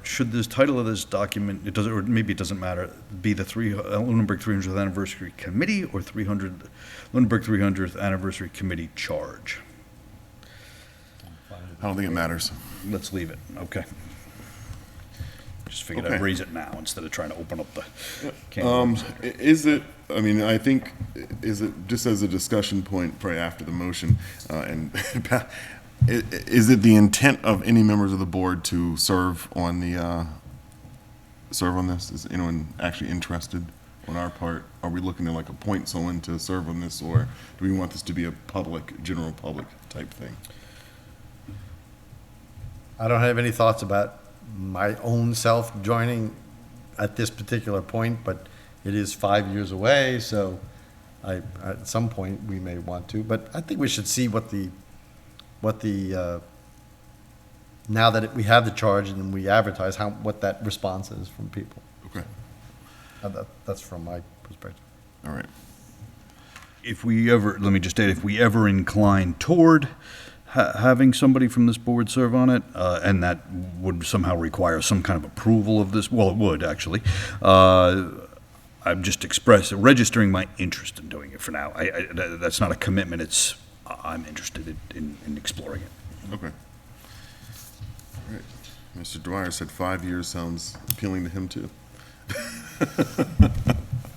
Should this title of this document, it doesn't, or maybe it doesn't matter, be the Lunenburg 300th Anniversary Committee or Lunenburg 300th Anniversary Committee Charge? I don't think it matters. Let's leave it, okay. Just figured I'd Okay. raise it now instead of trying to open up the can of worms. Is it, I mean, I think, is it, just as a discussion point, probably after the motion, and is it the intent of any members of the board to serve on this? Is anyone actually interested on our part? Are we looking to like appoint someone to serve on this, or do we want this to be a general public type thing? I don't have any thoughts about my own self joining at this particular point, but it is 5 years away, so at some point, we may want to. But I think we should see now that we have the charge and we advertise, what that response is from people. Okay, That's from my perspective. all right. If we ever, let me just state, if we ever incline toward having somebody from this board serve on it, and that would somehow require some kind of approval of this, well, it would, actually, I'm just registering my interest in doing it for now. That's not a commitment, I'm interested in exploring it. Okay. All right. Mr. Dwyer said 5 years sounds appealing to him, too.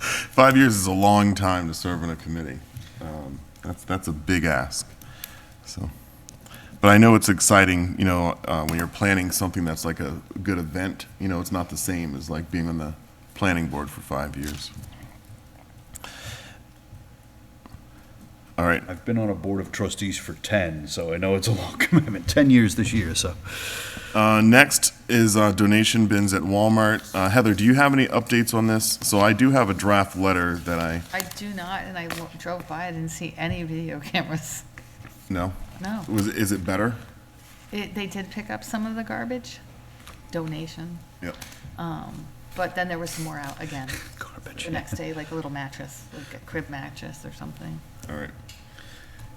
5 years is a long time to serve on a committee. That's a big ask. So, but I know it's exciting, you know, when you're planning something that's like a good event, you know, it's not the same as like being on the planning board for 5 years. All right. I've been on a board of trustees for 10, so I know it's a long commitment. 10 years this year, so. Next is donation bins at Walmart. Heather, do you have any updates on this? So I do have a draft letter that I do not, and I drove by, I didn't see any video cameras. No? No. Is it better? They did pick up some of the garbage, donation, Yep. but then there was some more out again. Garbage. The next day, like a little mattress, like a crib mattress or something. All right.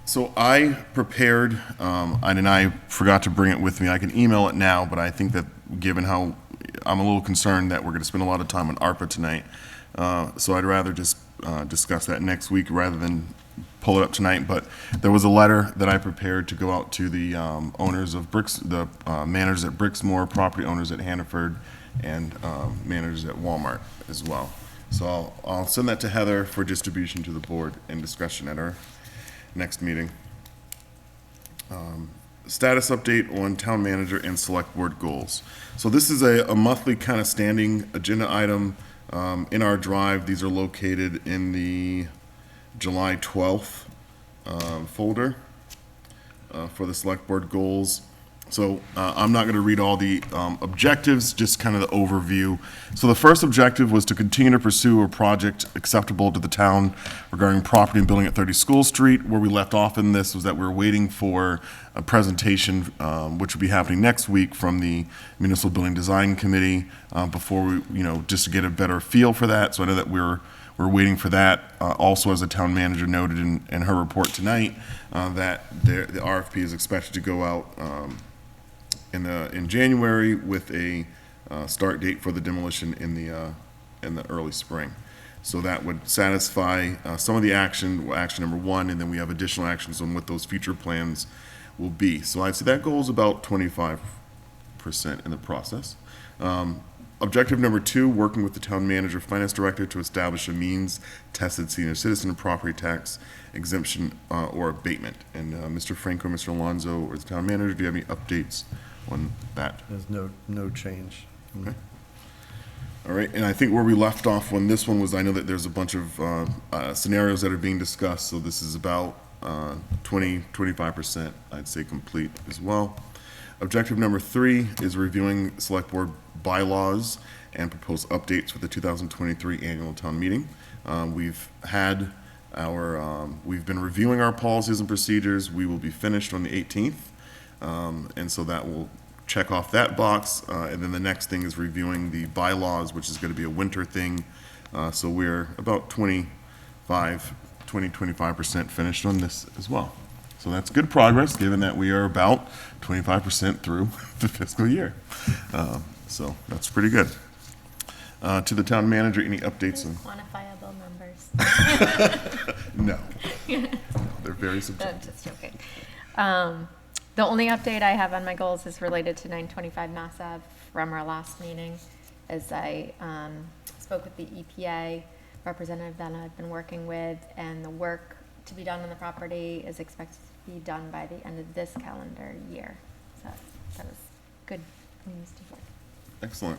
So I prepared, and I forgot to bring it with me. I can email it now, but I think that given how, I'm a little concerned that we're going to spend a lot of time on ARPA tonight. So I'd rather just discuss that next week rather than pull it up tonight. But there was a letter that I prepared to go out to the owners of the managers at Brixmore, property owners at Hannaford, and managers at Walmart as well. So I'll send that to Heather for distribution to the board and discussion at our next meeting. Status update on town manager and select board goals. So this is a monthly kind of standing agenda item in our drive. These are located in the July 12th folder for the select board goals. So I'm not going to read all the objectives, just kind of the overview. So the first objective was to continue to pursue a project acceptable to the town regarding property and building at 30 School Street. Where we left off in this was that we were waiting for a presentation, which will be happening next week from the Municipal Building Design Committee before we, you know, just to get a better feel for that. So I know that we're waiting for that. Also, as the town manager noted in her report tonight, that the RFP is expected to go out in January with a start date for the demolition in the early spring. So that would satisfy some of the action number one, and then we have additional actions on what those future plans will be. So I'd say that goal is about 25% in the process. Objective number two, working with the town manager, finance director to establish a means-tested senior citizen property tax exemption or abatement. And Mr. Franco, Mr. Alonso, or the town manager, do you have any updates on that? There's no change. Okay. All right, and I think where we left off on this one was, I know that there's a bunch of scenarios that are being discussed, so this is about 25%, I'd say, complete as well. Objective number three is reviewing select board bylaws and propose updates for the 2023 annual town meeting. We've been reviewing our policies and procedures. We will be finished on the 18th. And so that will check off that box. And then the next thing is reviewing the bylaws, which is going to be a winter thing. So we're about 25% finished on this as well. So that's good progress, given that we are about 25% through the fiscal year. So that's pretty good. To the town manager, any updates? Quantifiable numbers. No. No, they're very No, subjective. just joking. The only update I have on my goals is related to 925 Mass Ave from our last meeting, as I spoke with the EPA representative that I've been working with, and the work to be done on the property is expected to be done by the end of this calendar year. So that was good news to hear. Excellent.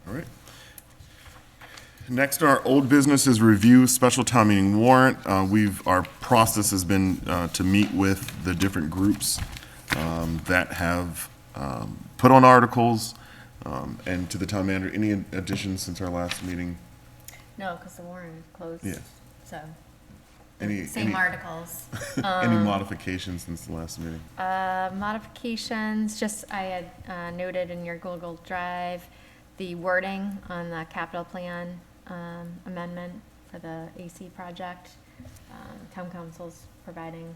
All right. Next, our old business is review special town meeting warrant. Our process has been to meet with the different groups that have put on articles, and to the town manager, any additions since our last meeting? No, because the warrant is closed. Yeah. So, Any- same any- articles. Any modifications since the last meeting? Modifications, just I had noted in your Google Drive, the wording on the capital plan amendment for the AC project. Town council's providing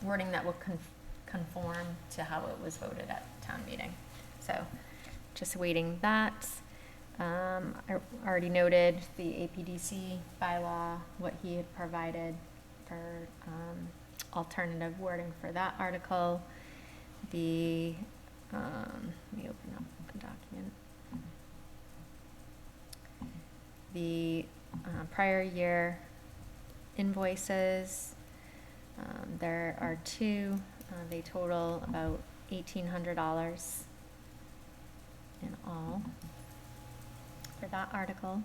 wording that will conform to how it was voted at town meeting. So just awaiting that. I already noted the APDC bylaw, what he had provided for alternative wording for that article. Let me open up the document. The prior year invoices, there are two. They total about $1,800 in all for that article.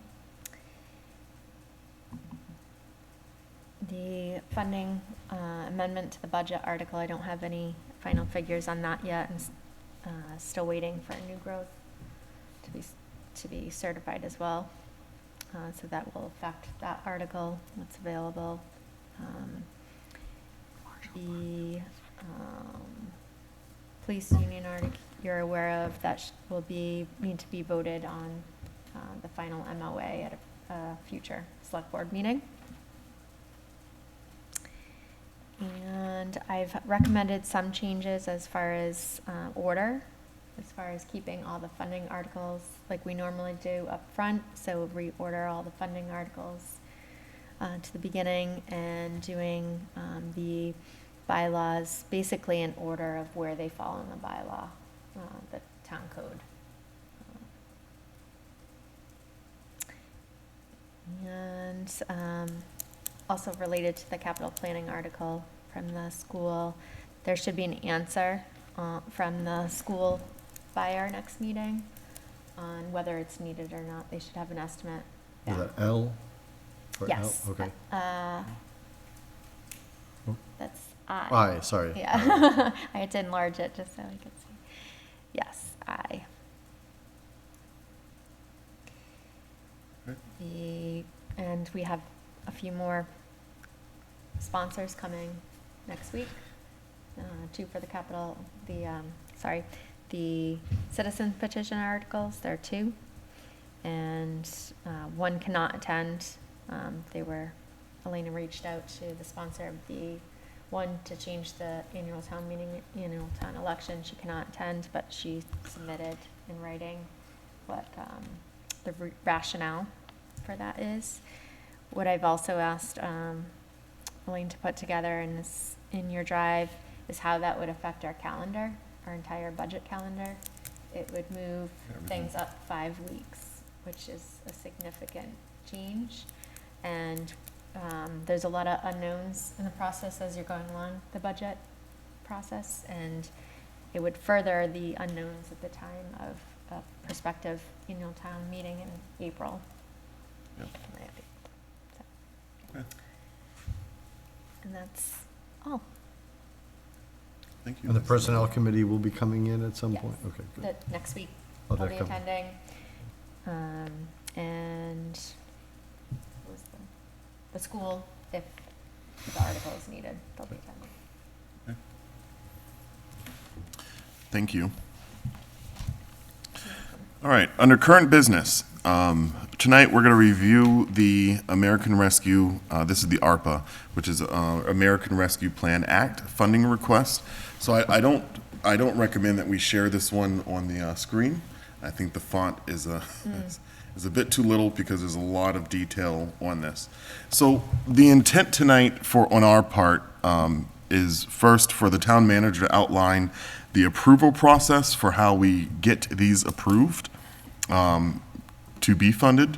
The funding amendment to the budget article, I don't have any final figures on that yet. I'm still waiting for new growth to be certified as well. So that will affect that article, what's available. The police union article you're aware of, that will need to be voted on the final MOA at a future select board meeting. And I've recommended some changes as far as order, as far as keeping all the funding articles like we normally do up front. So reorder all the funding articles to the beginning, and doing the bylaws basically in order of where they fall in the bylaw, the town code. And also related to the capital planning article from the school, there should be an answer from the school by our next meeting on whether it's needed or not. They should have an estimate. Is that L? or L? Yes. Okay. That's I. I, sorry. Yeah. I had to enlarge it just so I could see. Yes, I. And we have a few more sponsors coming next week. Two for the capital, the citizen petition articles, there are two. And one cannot attend. Elena reached out to the sponsor of the one to change the annual town election. She cannot attend, but she submitted in writing what the rationale for that is. What I've also asked Elaine to put together in your drive is how that would affect our calendar, our entire budget calendar. It would move things up 5 weeks, which is a significant change. And there's a lot of unknowns in the process as you're going along the budget process, and it would further the unknowns at the time of a prospective annual town meeting in April. Yep. So. Okay. And that's all. Thank you. And the personnel committee will be coming in at some Yes. point? Okay, good. The next week, Oh, I'll they're be coming. attending. And what was the school, if the article is needed, they'll be attending. Thank you. All right, under current business, tonight we're going to review the American Rescue, this is the ARPA, which is American Rescue Plan Act funding request. So I don't recommend that we share this one on the screen. I think the font is a bit too little because there's a lot of detail on this. So the intent tonight on our part is first for the town manager to outline the approval process for how we get these approved to be funded.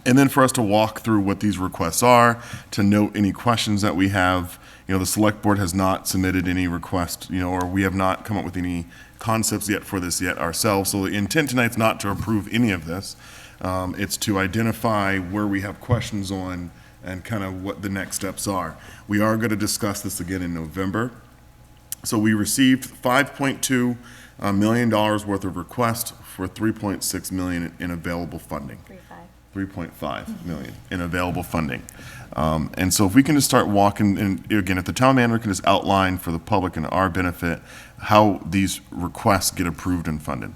And then for us to walk through what these requests are, to note any questions that we have. You know, the select board has not submitted any request, or we have not come up with any concepts yet for this yet ourselves. So the intent tonight is not to approve any of this. It's to identify where we have questions on and kind of what the next steps are. We are going to discuss this again in November. So we received $5.2 million worth of requests for $3.6 million in available funding. 3.5 million in available funding. And so if we can just start walking, and again, if the town manager can just outline for the public and our benefit how these requests get approved and funded.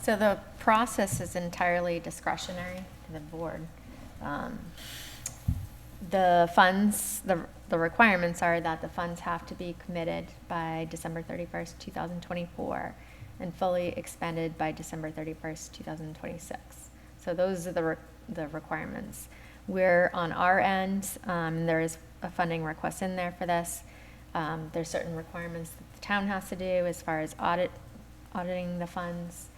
So the process is entirely discretionary to the board. The funds, the requirements are that the funds have to be committed by December 31st, 2024, and fully expended by December 31st, 2026. So those are the requirements. We're on our end, there is a funding request in there for this. There's certain requirements that the town has to do as far as auditing the funds.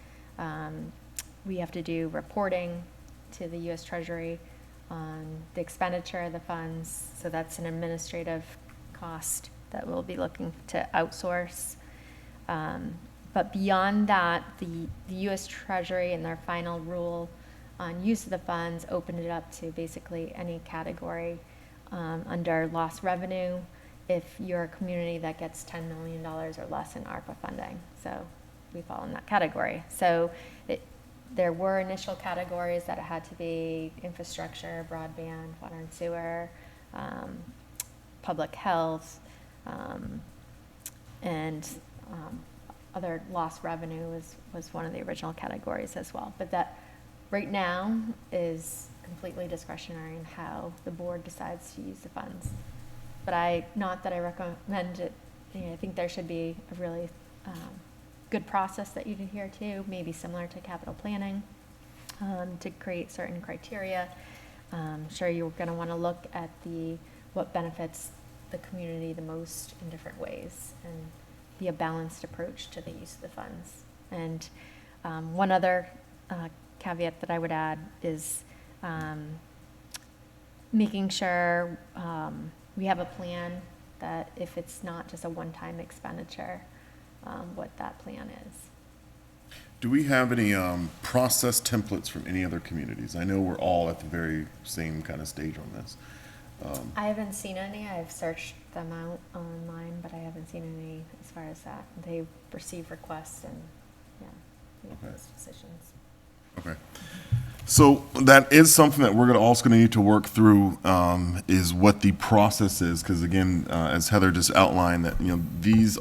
We have to do reporting to the U.S. Treasury on the expenditure of the funds. So that's an administrative cost that we'll be looking to outsource. But beyond that, the U.S. Treasury in their final rule on use of the funds opened it up to basically any category under lost revenue if you're a community that gets $10 million or less in ARPA funding. So we fall in that category. So there were initial categories that it had to be infrastructure, broadband, water and sewer, public health, and other lost revenue was one of the original categories as well. But that right now is completely discretionary in how the board decides to use the funds. But not that I recommend it, I think there should be a really good process that you'd adhere to, maybe similar to capital planning, to create certain criteria. Sure, you're going to want to look at what benefits the community the most in different ways and be a balanced approach to the use of the funds. And one other caveat that I would add is making sure we have a plan that if it's not just a one-time expenditure, what that plan is. Do we have any process templates from any other communities? I know we're all at the very same kind of stage on this. I haven't seen any. I've searched them out online, but I haven't seen any as far as that. They receive requests and, make those decisions. Okay. So that is something that we're also going to need to work through, is what the process is, because again, as Heather just outlined, that these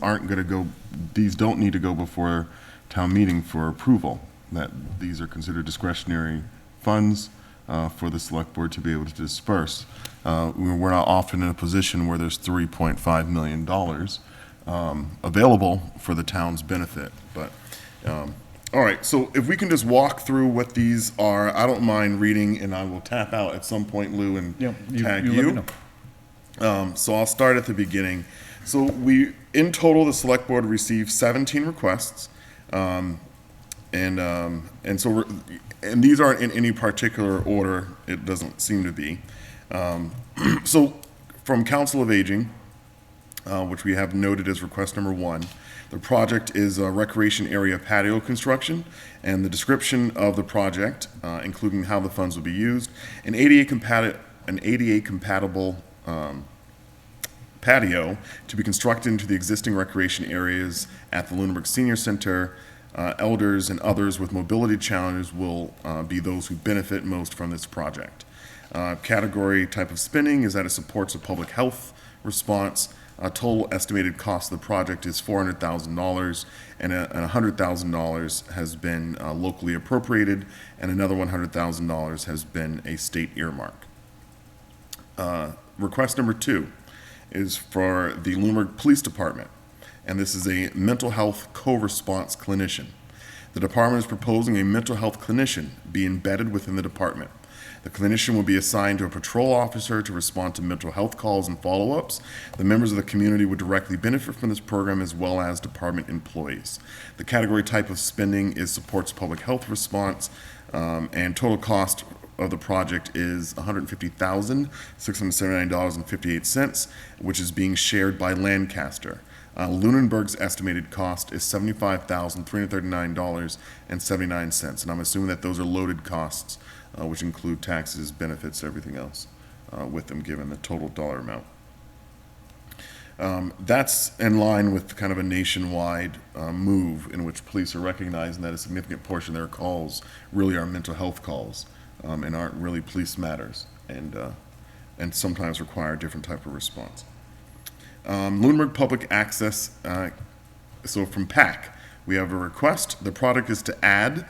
don't need to go before town meeting for approval. That these are considered discretionary funds for the select board to be able to disperse. We're not often in a position where there's $3.5 million available for the town's benefit, but. All right, so if we can just walk through what these are, I don't mind reading, and I will tap out at some point, Lou, and tag you. Let me know. So I'll start at the beginning. So in total, the select board received 17 requests, and these aren't in any particular order. It doesn't seem to be. So from Council of Aging, which we have noted as request number 1. The project is a recreation area patio construction, and the description of the project, including how the funds will be used, an ADA compatible patio to be constructed into the existing recreation areas at the Lunenburg Senior Center. Elders and others with mobility challenges will be those who benefit most from this project. Category type of spending is that it supports a public health response Total estimated cost of the project is $400,000, and $100,000 has been locally appropriated, and another $100,000 has been a state earmark. Request number 2 is for the Lunenburg Police Department, and this is a mental health co-response clinician. The department is proposing a mental health clinician be embedded within the department. The clinician will be assigned to a patrol officer to respond to mental health calls and follow-ups. The members of the community would directly benefit from this program as well as department employees. The category type of spending is supports public health response, and total cost of the project is $150,679.58, which is being shared by Lancaster. Lunenburg's estimated cost is $75,339.79, and I'm assuming that those are loaded costs, which include taxes, benefits, everything else with them, given the total dollar amount. That's in line with kind of a nationwide move in which police are recognizing that a significant portion of their calls really are mental health calls and aren't really police matters, and sometimes require a different type of response. Lunenburg Public Access, so from PAC, we have a request. The product is to add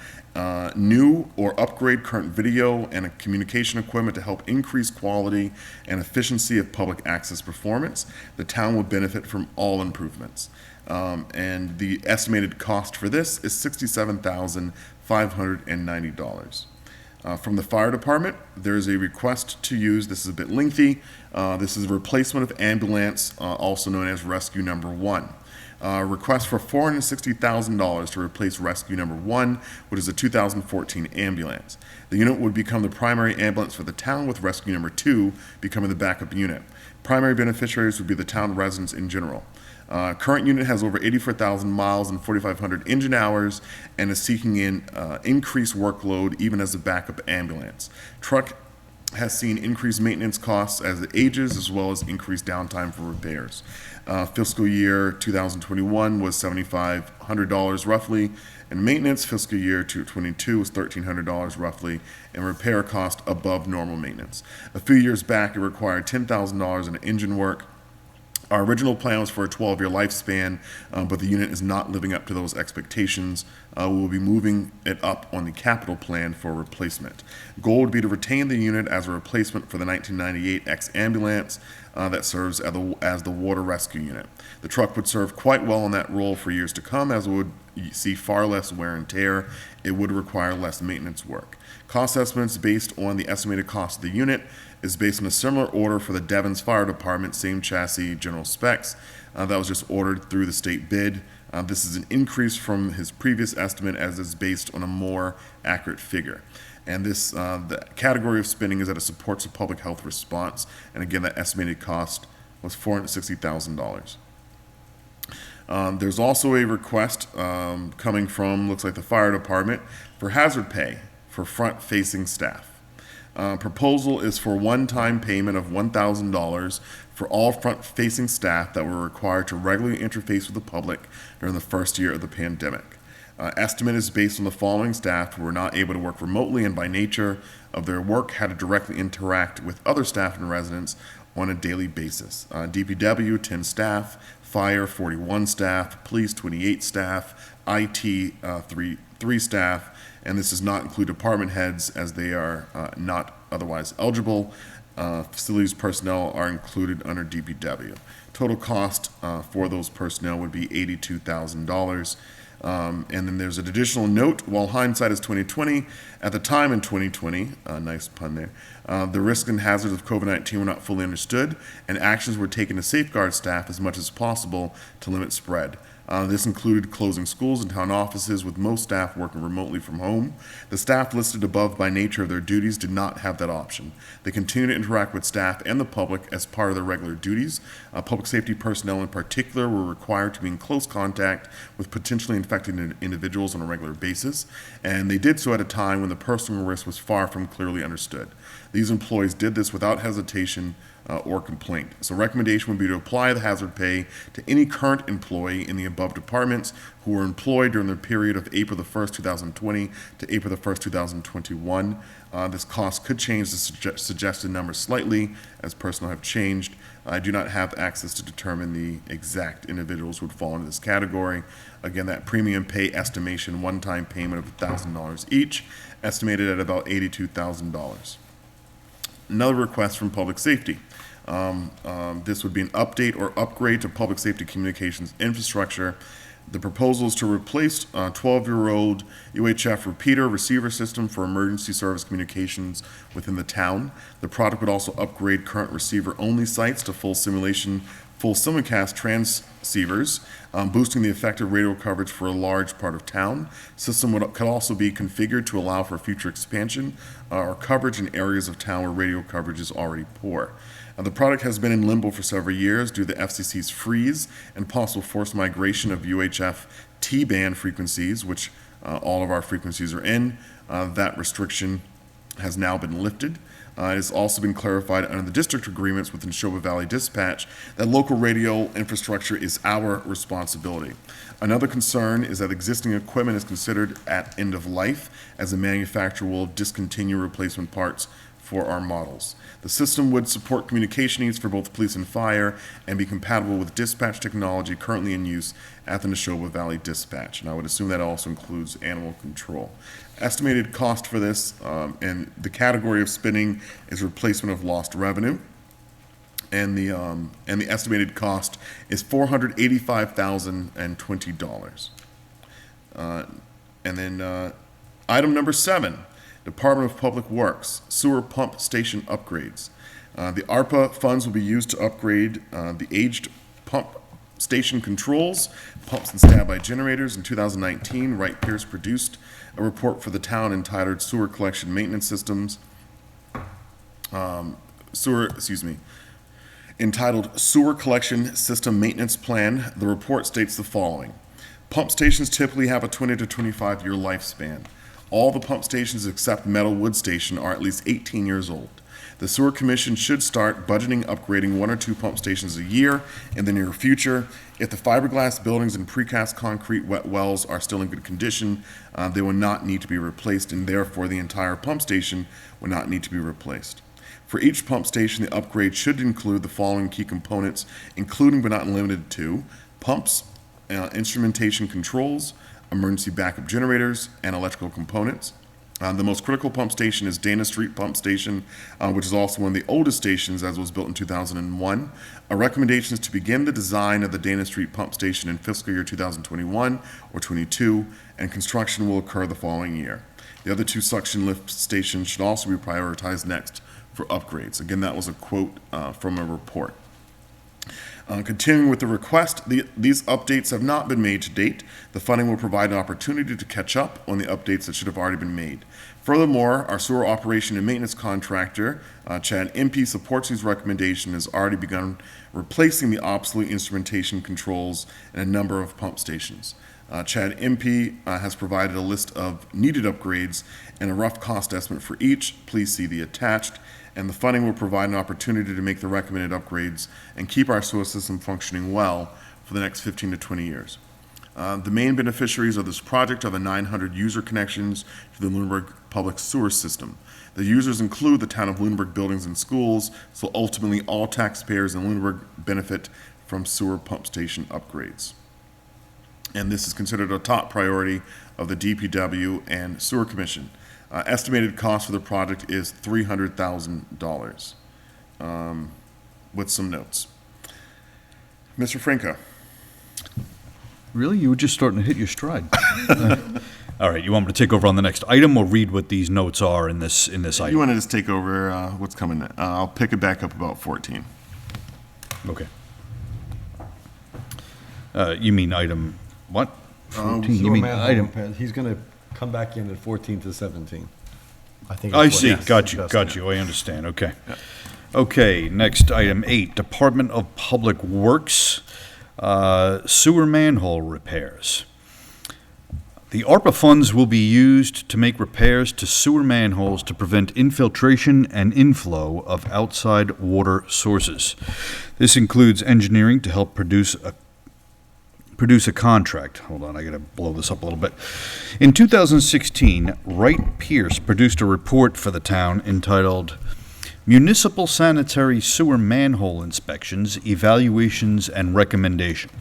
new or upgrade current video and communication equipment to help increase quality and efficiency of public access performance. The town will benefit from all improvements. And the estimated cost for this is $67,590. From the fire department, there is a request to use, this is a bit lengthy, this is a replacement of ambulance, also known as Rescue Number 1. Request for $460,000 to replace Rescue Number 1, which is a 2014 ambulance. The unit would become the primary ambulance for the town, with Rescue Number 2 becoming the backup unit. Primary beneficiaries would be the town residents in general. Current unit has over 84,000 miles and 4,500 engine hours and is seeking an increased workload even as a backup ambulance. Truck has seen increased maintenance costs as it ages, as well as increased downtime for repairs. Fiscal year 2021 was $7,500 roughly, and maintenance fiscal year 2022 was $1,300 roughly, and repair cost above normal maintenance. A few years back, it required $10,000 in engine work. Our original plan was for a 12-year lifespan, but the unit is not living up to those expectations. We will be moving it up on the capital plan for replacement. Goal would be to retain the unit as a replacement for the 1998 X-Ambulance that serves as the water rescue unit. The truck would serve quite well in that role for years to come, as it would see far less wear and tear. It would require less maintenance work. Cost estimates based on the estimated cost of the unit is based on a similar order for the Devens Fire Department, same chassis, general specs, that was just ordered through the state bid. This is an increase from his previous estimate, as is based on a more accurate figure. And this, the category of spending is that it supports a public health response, and again, that estimated cost was $460,000. There's also a request coming from, looks like the fire department, for hazard pay for front-facing staff. Proposal is for one-time payment of $1,000 for all front-facing staff that were required to regularly interface with the public during the first year of the pandemic. Estimate is based on the following staff who were not able to work remotely and by nature of their work had to directly interact with other staff and residents on a daily basis. DPW, 10 staff, fire, 41 staff, police, 28 staff, IT, 3 staff, and this does not include department heads as they are not otherwise eligible. Facilities personnel are included under DPW. Total cost for those personnel would be $82,000. And then there's an additional note, while hindsight is 2020, at the time in 2020, nice pun there, the risks and hazards of COVID-19 were not fully understood, and actions were taken to safeguard staff as much as possible to limit spread. This included closing schools and town offices, with most staff working remotely from home. The staff listed above by nature of their duties did not have that option. They continue to interact with staff and the public as part of their regular duties. Public safety personnel in particular were required to be in close contact with potentially infected individuals on a regular basis, and they did so at a time when the personal risk was far from clearly understood. These employees did this without hesitation or complaint. So recommendation would be to apply the hazard pay to any current employee in the above departments who were employed during the period of April the 1st, 2020 to April the 1st, 2021. This cost could change the suggested number slightly as personnel have changed. I do not have access to determine the exact individuals who would fall into this category. Again, that premium pay estimation, one-time payment of $1,000 each, estimated at about $82,000. Another request from public safety. This would be an update or upgrade to public safety communications infrastructure. The proposal is to replace 12-year-old UHF repeater receiver system for emergency service communications within the town. The product would also upgrade current receiver-only sites to full simulcast transceivers, boosting the effective radio coverage for a large part of town. System could also be configured to allow for future expansion or coverage in areas of town where radio coverage is already poor. The product has been in limbo for several years due to the FCC's freeze and possible forced migration of UHF T-band frequencies, which all of our frequencies are in. That restriction has now been lifted. It has also been clarified under the district agreements with Neshoba Valley Dispatch that local radio infrastructure is our responsibility. Another concern is that existing equipment is considered at end of life, as the manufacturer will discontinue replacement parts for our models. The system would support communication needs for both police and fire and be compatible with dispatch technology currently in use at the Neshoba Valley Dispatch. And I would assume that also includes animal control. Estimated cost for this, and the category of spending is replacement of lost revenue. And the estimated cost is $485,020. And then item number 7. Department of Public Works, sewer pump station upgrades. The ARPA funds will be used to upgrade the aged pump station controls, pumps and standby generators. In 2019, Wright Pierce produced a report for the town entitled Sewer Collection Maintenance Systems, entitled Sewer Collection System Maintenance Plan. The report states the following. Pump stations typically have a 20 to 25 year lifespan. All the pump stations except Metal Wood Station are at least 18 years old. The Sewer Commission should start budgeting upgrading 1 or 2 pump stations a year in the near future. If the fiberglass buildings and precast concrete wet wells are still in good condition, they will not need to be replaced, and therefore the entire pump station will not need to be replaced. For each pump station, the upgrade should include the following key components, including but not limited to pumps, instrumentation controls, emergency backup generators, and electrical components. The most critical pump station is Dana Street Pump Station, which is also one of the oldest stations as was built in 2001. A recommendation is to begin the design of the Dana Street Pump Station in fiscal year 2021 or 22, and construction will occur the following year. The other 2 suction lift stations should also be prioritized next for upgrades. Again, that was a quote from a report. Continuing with the request, these updates have not been made to date. The funding will provide an opportunity to catch up on the updates that should have already been made. Furthermore, our sewer operation and maintenance contractor, Chad Impey, supports these recommendations and has already begun replacing the obsolete instrumentation controls in a number of pump stations. Chad Impey has provided a list of needed upgrades and a rough cost estimate for each. Please see the attached. And the funding will provide an opportunity to make the recommended upgrades and keep our sewer system functioning well for the next 15 to 20 years. The main beneficiaries of this project are the 900 user connections to the Lunenburg public sewer system. The users include the town of Lunenburg buildings and schools, so ultimately all taxpayers in Lunenburg benefit from sewer pump station upgrades. And this is considered a top priority of the DPW and Sewer Commission. Estimated cost for the project is $300,000, with some notes. Mr. Franco. Really? You were just starting to hit your stride. All right, you want me to take over on the next item or read what these notes are in this item? You want to just take over what's coming next? I'll pick it back up about 14. Okay. You mean item what? 14? You mean item? He's going to come back in at 14 to 17. I think. I see. Got you. I understand. Okay. Yeah. Okay. Next item 8, Department of Public Works, sewer manhole repairs. The ARPA funds will be used to make repairs to sewer manholes to prevent infiltration and inflow of outside water sources. This includes engineering to help produce a contract. Hold on, I gotta blow this up a little bit. In 2016, Wright Pierce produced a report for the town entitled Municipal Sanitary Sewer Manhole Inspections, Evaluations, and Recommendation.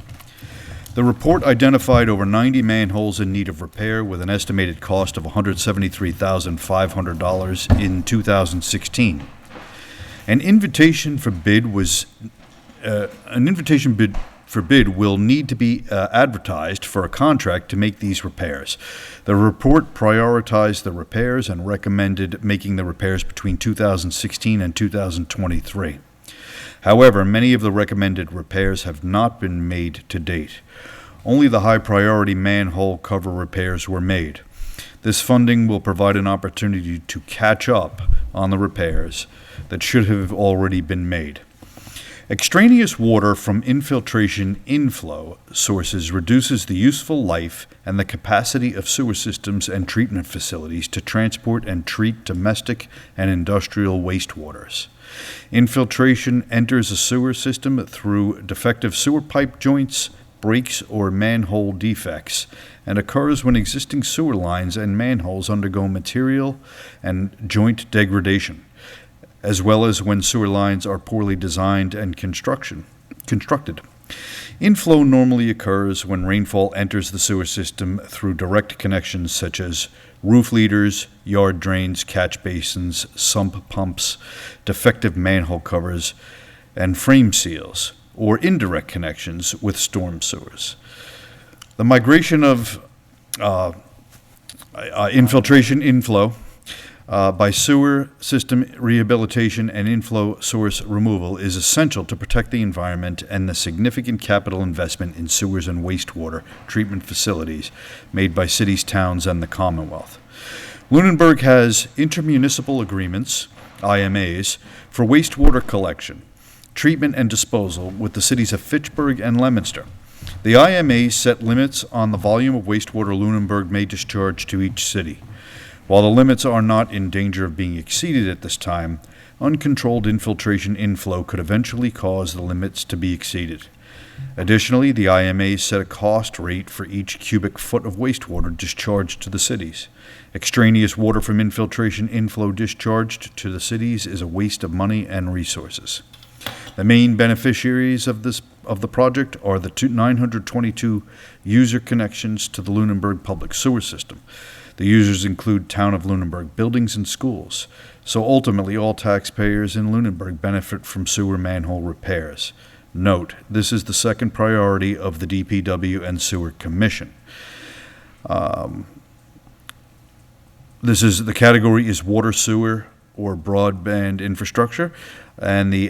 The report identified over 90 manholes in need of repair with an estimated cost of $173,500 in 2016. An invitation for bid will need to be advertised for a contract to make these repairs. The report prioritized the repairs and recommended making the repairs between 2016 and 2023. However, many of the recommended repairs have not been made to date. Only the high-priority manhole cover repairs were made. This funding will provide an opportunity to catch up on the repairs that should have already been made. Extraneous water from infiltration inflow sources reduces the useful life and the capacity of sewer systems and treatment facilities to transport and treat domestic and industrial wastewaters. Infiltration enters a sewer system through defective sewer pipe joints, breaks, or manhole defects, and occurs when existing sewer lines and manholes undergo material and joint degradation, as well as when sewer lines are poorly designed and constructed. Inflow normally occurs when rainfall enters the sewer system through direct connections such as roof leaders, yard drains, catch basins, sump pumps, defective manhole covers, and frame seals, or indirect connections with storm sewers. The migration of infiltration inflow by sewer system rehabilitation and inflow source removal is essential to protect the environment and the significant capital investment in sewers and wastewater treatment facilities made by cities, towns, and the Commonwealth. Lunenburg has intermunicipal agreements, IMAs, for wastewater collection, treatment, and disposal with the cities of Fitchburg and Leominster. The IMAs set limits on the volume of wastewater Lunenburg may discharge to each city. While the limits are not in danger of being exceeded at this time, uncontrolled infiltration inflow could eventually cause the limits to be exceeded. Additionally, the IMAs set a cost rate for each cubic foot of wastewater discharged to the cities. Extraneous water from infiltration inflow discharged to the cities is a waste of money and resources. The main beneficiaries of the project are the 922 user connections to the Lunenburg public sewer system. The users include Town of Lunenburg buildings and schools, so ultimately all taxpayers in Lunenburg benefit from sewer manhole repairs. Note, this is the second priority of the DPW and Sewer Commission. The category is water, sewer, or broadband infrastructure, and the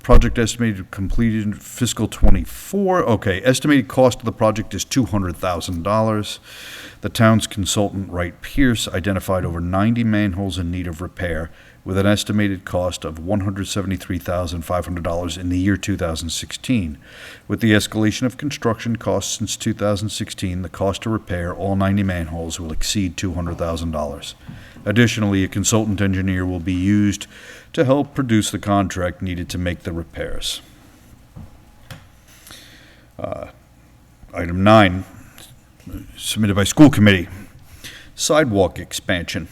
project estimated completed in fiscal '24. Okay, estimated cost of the project is $200,000. The town's consultant, Wright Pierce, identified over 90 manholes in need of repair with an estimated cost of $173,500 in the year 2016. With the escalation of construction costs since 2016, the cost to repair all 90 manholes will exceed $200,000. Additionally, a consultant engineer will be used to help produce the contract needed to make the repairs. Item 9, submitted by school committee, sidewalk expansion.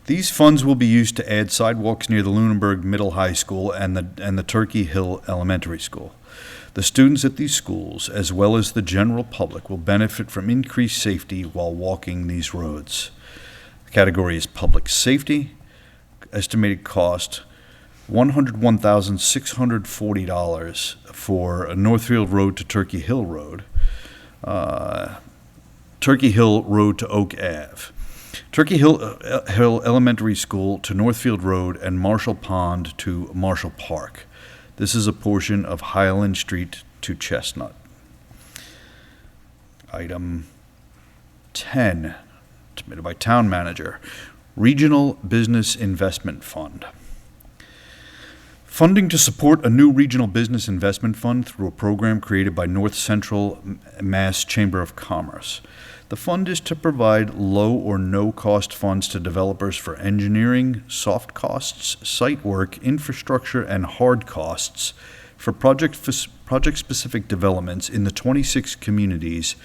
These funds will be used to add sidewalks near the Lunenburg Middle High School and the Turkey Hill Elementary School. The students at these schools, as well as the general public, will benefit from increased safety while walking these roads. The category is public safety. Estimated cost $101,640 for Northfield Road to Turkey Hill Road, Turkey Hill Road to Oak Ave, Turkey Hill Elementary School to Northfield Road, and Marshall Pond to Marshall Park. This is a portion of Highland Street to Chestnut. Item 10, submitted by Town Manager, Regional Business Investment Fund. Funding to support a new regional business investment fund through a program created by North Central Mass Chamber of Commerce. The fund is to provide low or no-cost funds to developers for engineering, soft costs, site work, infrastructure, and hard costs for project-specific developments in the 26 communities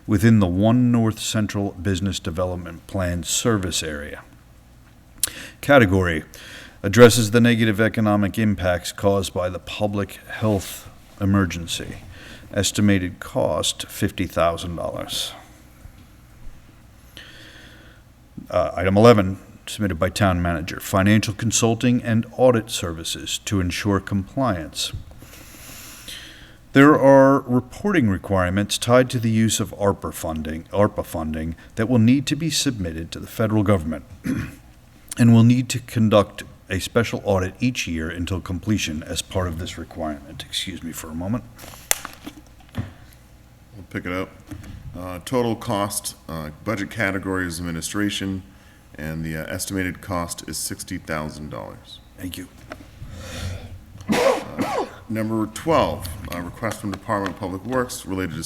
within the One North Central Business Development Plan service area. Category: addresses the negative economic impacts caused by the public health emergency. Estimated cost, $50,000. Item 11, submitted by Town Manager, financial consulting and audit services to ensure compliance. There are reporting requirements tied to the use of ARPA funding that will need to be submitted to the federal government and will need to conduct a special audit each year until completion as part of this requirement. Excuse me for a moment. We'll pick it up. Total cost, budget category is administration, and the estimated cost is $60,000. Thank you. Number 12, request from Department of Public Works related to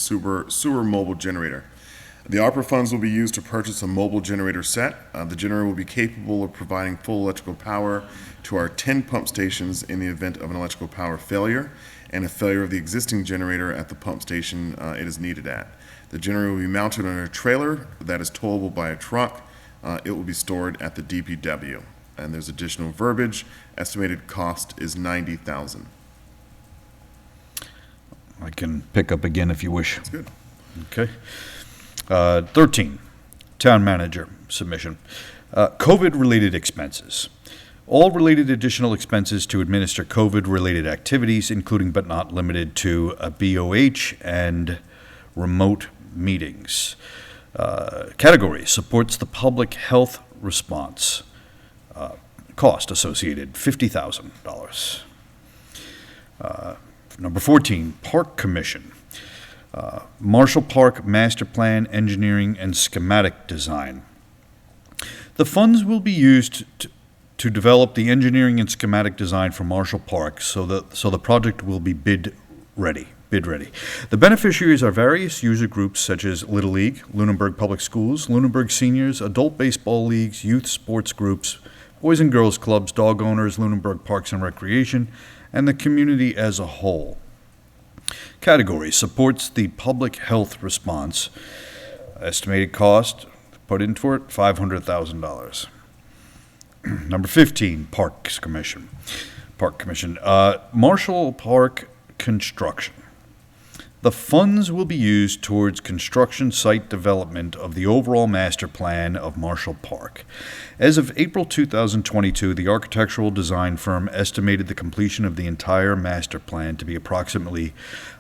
sewer mobile generator. The ARPA funds will be used to purchase a mobile generator set. The generator will be capable of providing full electrical power to our 10 pump stations in the event of an electrical power failure and a failure of the existing generator at the pump station it is needed at. The generator will be mounted on a trailer that is towable by a truck. It will be stored at the DPW. And there's additional verbiage. Estimated cost is $90,000. I can pick up again if you wish. That's good. Okay. 13, Town Manager submission. COVID-related expenses. All related additional expenses to administer COVID-related activities, including but not limited to a BOH and remote meetings. Category: supports the public health response. Cost associated, $50,000. Number 14, Park Commission. Marshall Park Master Plan Engineering and Schematic Design. The funds will be used to develop the engineering and schematic design for Marshall Park so the project will be bid ready. The beneficiaries are various user groups such as Little League, Lunenburg Public Schools, Lunenburg Seniors, adult baseball leagues, youth sports groups, boys and girls clubs, dog owners, Lunenburg Parks and Recreation, and the community as a whole. Category: supports the public health response. Estimated cost, put into it, $500,000. Number 15, Parks Commission. Marshall Park construction. The funds will be used towards construction site development of the overall master plan of Marshall Park. As of April 2022, the architectural design firm estimated the completion of the entire master plan to be approximately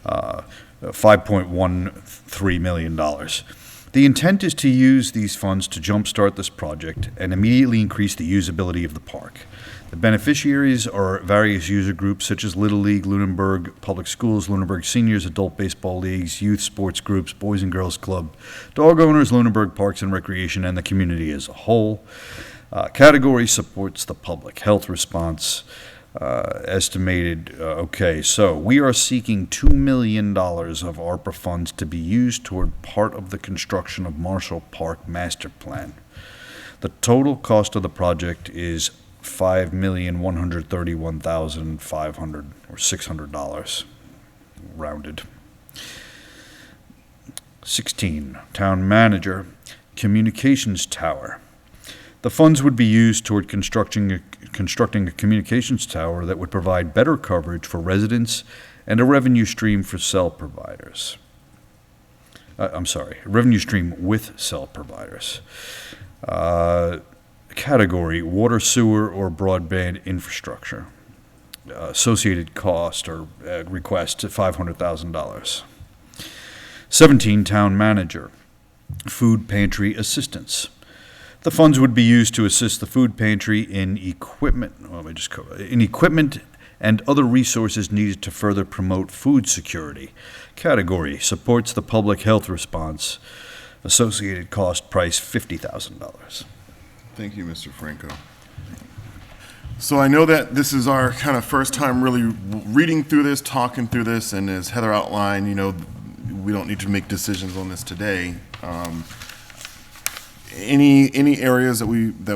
$5.13 million. The intent is to use these funds to jumpstart this project and immediately increase the usability of the park. The beneficiaries are various user groups such as Little League, Lunenburg Public Schools, Lunenburg Seniors, adult baseball leagues, youth sports groups, boys and girls club, dog owners, Lunenburg Parks and Recreation, and the community as a whole. Category: supports the public health response. Estimated, so we are seeking $2 million of ARPA funds to be used toward part of the construction of Marshall Park Master Plan. The total cost of the project is $5,131,500 or $600 rounded. 16, Town Manager, Communications Tower. The funds would be used toward constructing a communications tower that would provide better coverage for residents and a revenue stream for cell providers. A revenue stream with cell providers. Category: water, sewer, or broadband infrastructure. Associated cost or request $500,000. 17, Town Manager, Food Pantry Assistance. The funds would be used to assist the food pantry in equipment and other resources needed to further promote food security. Category: supports the public health response. Associated cost price $50,000. Thank you, Mr. Franco. So I know that this is our kind of first time really reading through this, talking through this, and as Heather outlined, we don't need to make decisions on this today. Any areas that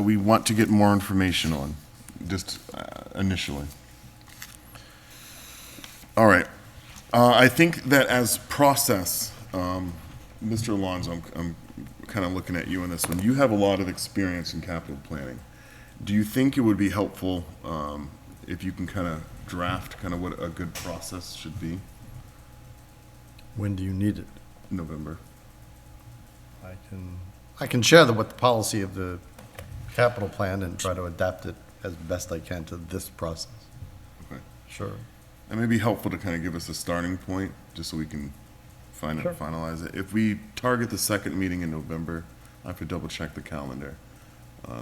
we want to get more information on, just initially? All right. I think that as process, Mr. Alonso, I'm kind of looking at you on this one. You have a lot of experience in capital planning. Do you think it would be helpful if you can kind of draft kind of what a good process should be? When do you need it? November. I can share what the policy of the capital plan and try to adapt it as best I can to this process. Okay. Sure. It may be helpful to kind of give us a starting point, just so we can Sure. finalize it. If we target the second meeting in November, I have to double check the calendar.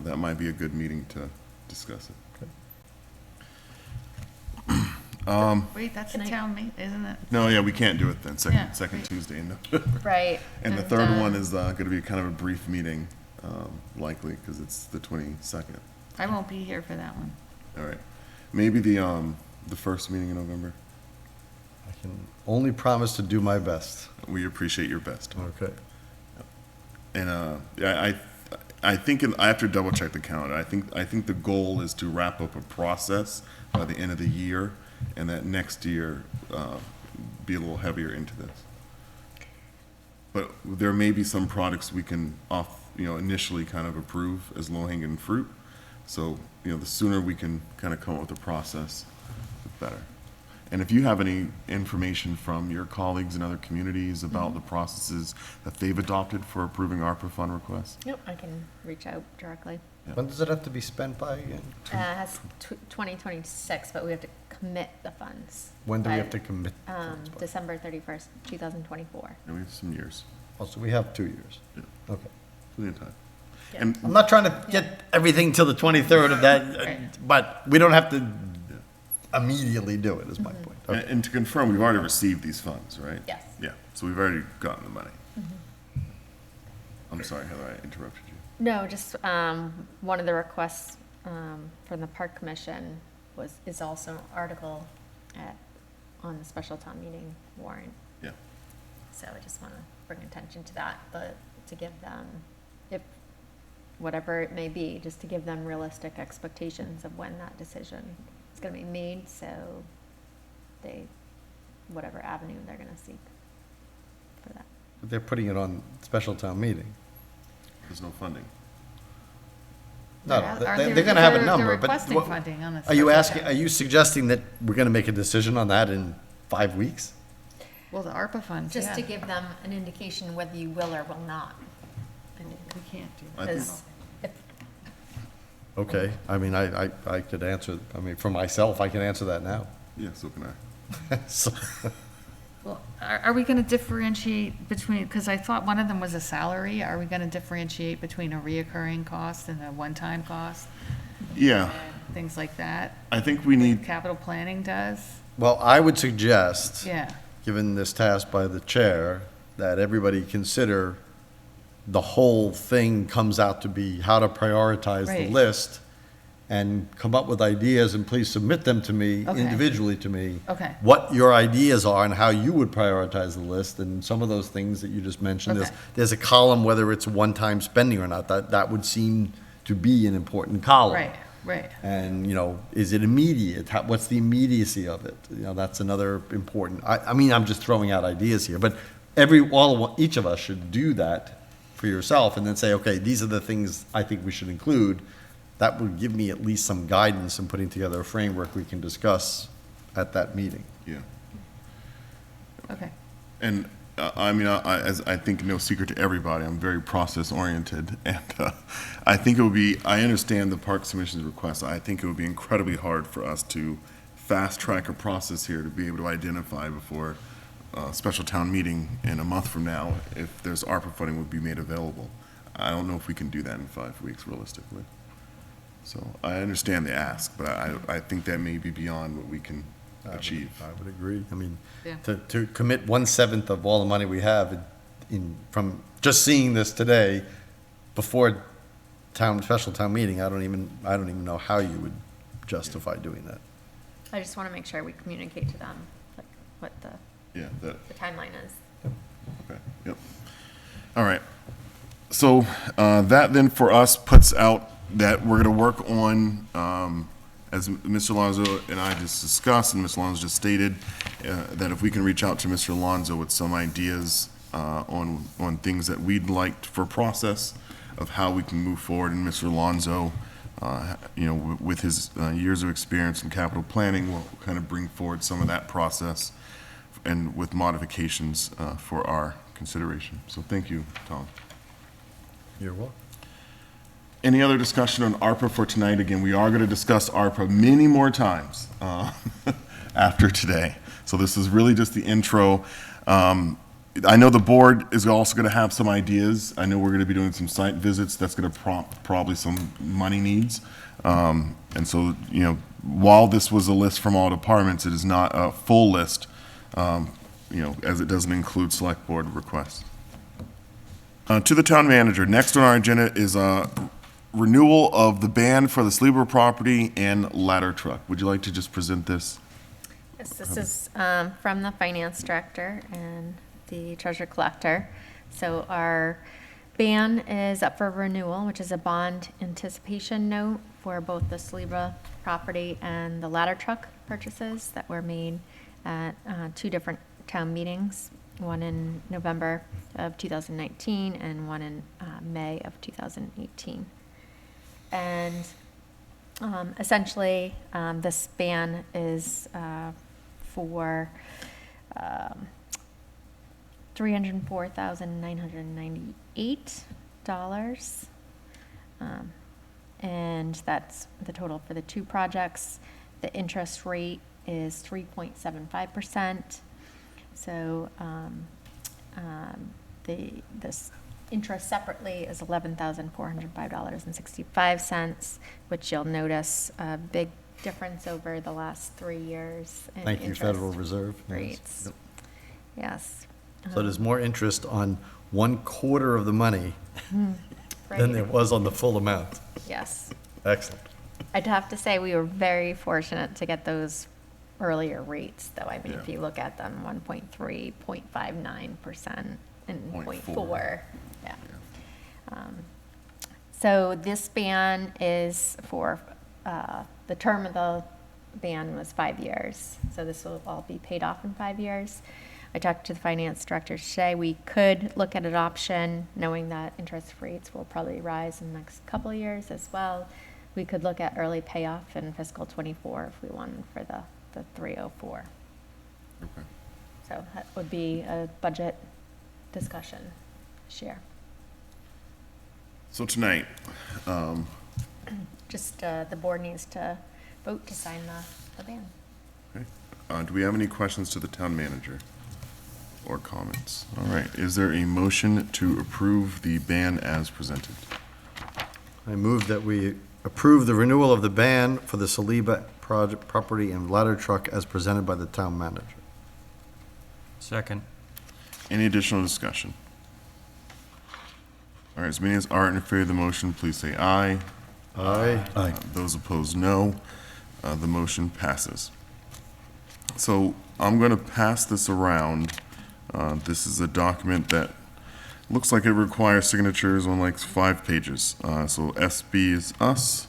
That might be a good meeting to discuss it. Wait, that's a town meeting, isn't it? No, yeah, we can't do it then, Yeah, second right. Tuesday in November. Right. And the third one is going to be kind of a brief meeting, likely, because it's the 22nd. I won't be here for that one. All right. Maybe the first meeting in November. I can only promise to do my best. We appreciate your best. Okay. And I think I have to double check the calendar. I think the goal is to wrap up a process by the end of the year, and that next year be a little heavier into this. But there may be some products we can initially kind of approve as low-hanging fruit. So the sooner we can kind of come up with a process, the better. And if you have any information from your colleagues in other communities about the processes that they've adopted for approving ARPA fund requests? Yep, I can reach out directly. When does it have to be spent by again? It has 2026, but we have to commit the funds. When do we by, have to commit? the funds by? December 31st, 2024. And we have some years. Oh, so we have 2 years. Yeah. Okay. Plenty of time. Yeah. And I'm not trying to get everything till the 23rd of that, Right. but we don't have to immediately do it, is my point. Okay. And to confirm, we've already received these funds, right? Yes. Yeah, so we've already gotten the money. I'm sorry, Heather, I interrupted you. No, just one of the requests from the Park Commission is also an article on the special town meeting warrant. Yeah. So I just want to bring attention to that, but to give them, if whatever it may be, just to give them realistic expectations of when that decision is going to be made, so whatever avenue they're going to seek for that. But they're putting it on special town meeting. There's no funding. No, They're they're gonna have a they're number, but requesting what- funding on the Are you special asking, town. are you suggesting that we're gonna make a decision on that in 5 weeks? Well, the ARPA funds, Just yeah. to give them an indication whether you will or will not. We can't do I that. think- Because if Okay, I mean, I could answer, I mean, for myself, I can answer that now. Yeah, so can I. So- Well, are we going to differentiate between, because I thought one of them was a salary, are we going to differentiate between a reoccurring cost and a one-time cost? Yeah, And things like that? I think we need, Capital planning does? Well, I would suggest, Yeah, given this task by the chair, that everybody consider the whole thing comes out to be how to prioritize the Right. list and come up with ideas, and please submit them to me, Okay. individually to me. Okay. What your ideas are and how you would prioritize the list, and some of those things that you just mentioned. Okay. There's a column, whether it's one-time spending or not, that would seem to be an important column. right, right. And, is it immediate? What's the immediacy of it? That's another important, I mean, I'm just throwing out ideas here, but each of us should do that for yourself and then say, okay, these are the things I think we should include. That would give me at least some guidance in putting together a framework we can discuss at that meeting. yeah. Okay. And I mean, as I think no secret to everybody, I'm very process-oriented, and I think it would be, I understand the Parks Commission's request. I think it would be incredibly hard for us to fast-track a process here to be able to identify before a special town meeting in a month from now if there's ARPA funding would be made available. I don't know if we can do that in 5 weeks realistically. So I understand the ask, but I think that may be beyond what we can achieve. I would agree. I mean, Yeah. to commit 1/7 of all the money we have from just seeing this today before special town meeting, I don't even know how you would justify doing that. I just want to make sure we communicate to them, like, what the Yeah, the timeline is. okay, yep. All right. So that then for us puts out that we're going to work on, as Mr. Alonso and I just discussed, and Mr. Alonso just stated, that if we can reach out to Mr. Alonso with some ideas on things that we'd like for process of how we can move forward, and Mr. Alonso, with his years of experience in capital planning, will kind of bring forward some of that process and with modifications for our consideration. So thank you, Tom. You're welcome. Any other discussion on ARPA for tonight? Again, we are going to discuss ARPA many more times after today. So this is really just the intro. I know the board is also going to have some ideas. I know we're going to be doing some site visits. That's going to prompt probably some money needs. And so, while this was a list from all departments, it is not a full list, as it doesn't include select board requests. To the town manager, next on our agenda is renewal of the ban for the Sleeper property and ladder truck. Would you like to just present this? Yes, this is from the finance director and the treasurer collector. So our ban is up for renewal, which is a bond anticipation note for both the Sleba property and the ladder truck purchases that were made at two different town meetings, one in November of 2019 and one in May of 2018. And essentially, this ban is for $304,998. And that's the total for the two projects. The interest rate is 3.75%. So this interest separately is $11,405.65, which you'll notice a big difference over the last 3 years in Thank you, interest Federal Reserve. Yes. rates. Yep. Yes. So there's more interest on 1/4 of the money than Right. there was on the full amount. Yes. Excellent. I'd have to say we were very fortunate to get those earlier rates, though. I mean, if Yeah. you look at them, 1.3, 0.59%, and 0.4. 0.4. Yeah. So this ban is for, the term of the ban was 5 years. So this will all be paid off in 5 years. I talked to the finance director today. We could look at an option, knowing that interest rates will probably rise in the next couple of years as well. We could look at early payoff in fiscal '24 if we wanted for the 304. Okay. So that would be a budget discussion this year. So tonight, Just the board needs to vote to sign the ban. okay, do we have any questions to the town manager or comments? All right, is there a motion to approve the ban as presented? I move that we approve the renewal of the ban for the Saliba project property and ladder truck as presented by the town manager. Second. Any additional discussion? All right, as many as are in favor of the motion, please say aye. Aye. Aye. Those opposed, no. The motion passes. So I'm going to pass this around. This is a document that looks like it requires signatures on like 5 pages. So SB is us.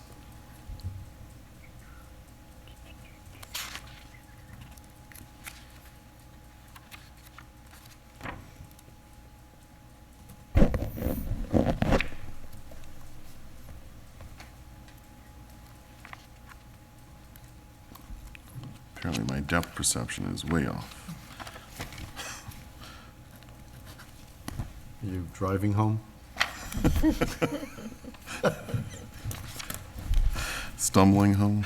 Apparently my depth perception is way off. Are you driving home? Stumbling home.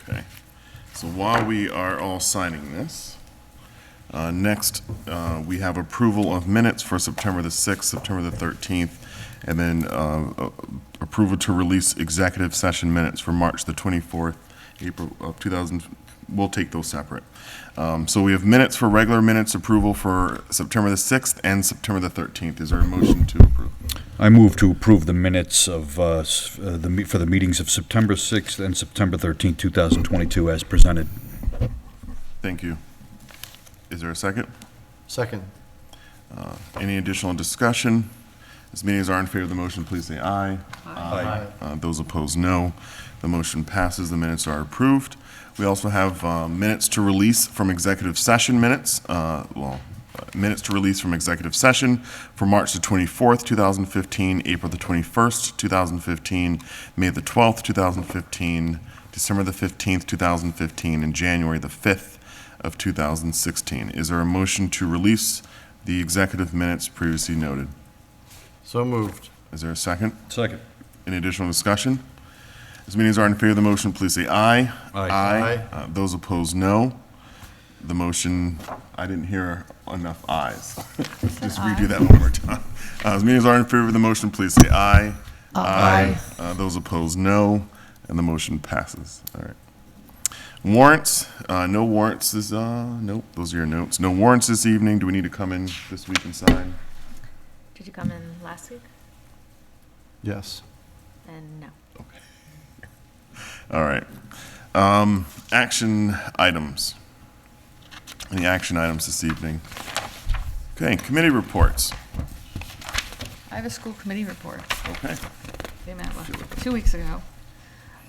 Okay, so while we are all signing this, next we have approval of minutes for September the 6th, September the 13th, and then approval to release executive session minutes for March the 24th, April of we'll take those separate. So we have minutes for regular minutes approval for September the 6th and September the 13th. Is there a motion to approve? I move to approve the minutes of, for the meetings of September 6th and September 13th, 2022 as presented. Thank you. Is there a second? Second. Any additional discussion? As many as are in favor of the motion, please say aye. Aye. Those opposed, no. The motion passes. The minutes are approved. We also have minutes to release from executive session minutes. Minutes to release from executive session for March the 24th, 2015, April the 21st, 2015, May the 12th, 2015, December the 15th, 2015, and January the 5th of 2016. Is there a motion to release the executive minutes previously noted? So moved. Is there a second? Second. Any additional discussion? As many as are in favor of the motion, please say aye. Aye. Those opposed, no. The motion, I didn't hear enough ayes. Just redo that one more time. As many as are in favor of the motion, please say aye. Aye. Those opposed, no. And the motion passes. All right. Warrants, no warrants this, nope, those are your notes. No warrants this evening. Do we need to come in this week and sign? Did you come in last week? Yes. And no. All right. Action items. Any action items this evening? Okay, committee reports. I have a school committee report. Okay. They met 2 weeks ago,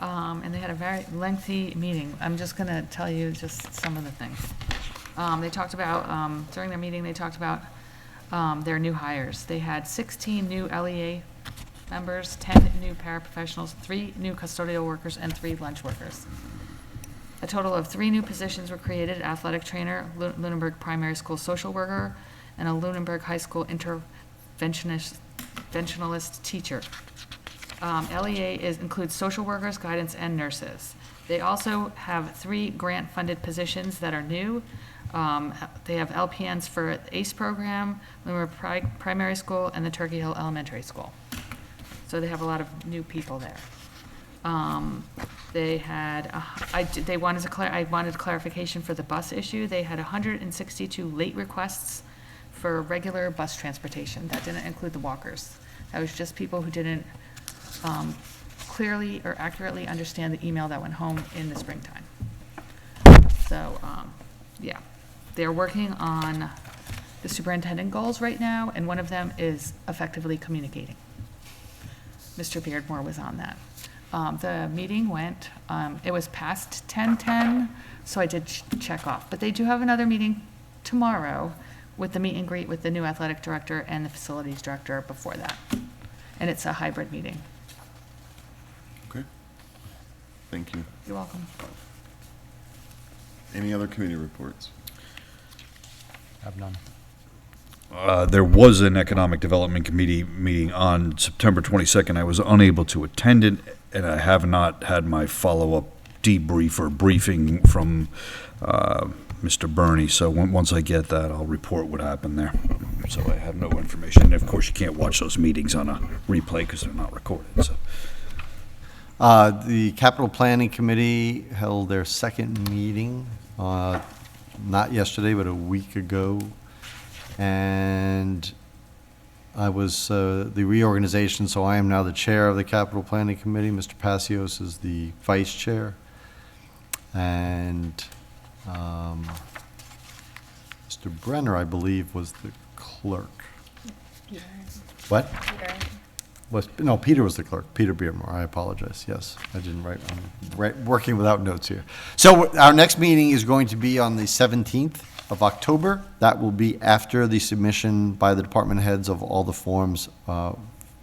and they had a very lengthy meeting. I'm just going to tell you just some of the things. They talked about, during their meeting, they talked about their new hires. They had 16 new LEA members, 10 new paraprofessionals, 3 new custodial workers, and 3 lunch workers. A total of 3 new positions were created: athletic trainer, Lunenburg Primary School social worker, and a Lunenburg High School interventionist teacher. LEA includes social workers, guidance, and nurses. They also have 3 grant-funded positions that are new. They have LPNs for the ACE program, Lunenburg Primary School, and the Turkey Hill Elementary School. So they have a lot of new people there. They had, I wanted clarification for the bus issue. They had 162 late requests for regular bus transportation. That didn't include the walkers. That was just people who didn't clearly or accurately understand the email that went home in the springtime. So, yeah. They're working on the superintendent goals right now, and one of them is effectively communicating. Mr. Beardmore was on that. The meeting went, it was past 10:10, so I did check off. But they do have another meeting tomorrow with the meet and greet with the new athletic director and the facilities director before that. And it's a hybrid meeting. Okay. Thank you. You're welcome. Any other committee reports? Have none. There was an Economic Development Committee meeting on September 22nd. I was unable to attend it, and I have not had my follow-up debrief or briefing from Mr. Burney. So once I get that, I'll report what happened there. So I have no information. And of course, you can't watch those meetings on a replay because they're not recorded. So. The Capital Planning Committee held their second meeting, not yesterday, but a week ago. And I was the reorganization, so I am now the chair of the Capital Planning Committee. Mr. Passios is the vice chair. And Mr. Brenner, I believe, was the clerk. Peter. What? Peter. Peter was the clerk. Peter Beardmore. I apologize. Yes, I didn't write. I'm working without notes here. So our next meeting is going to be on the 17th of October. That will be after the submission by the department heads of all the forms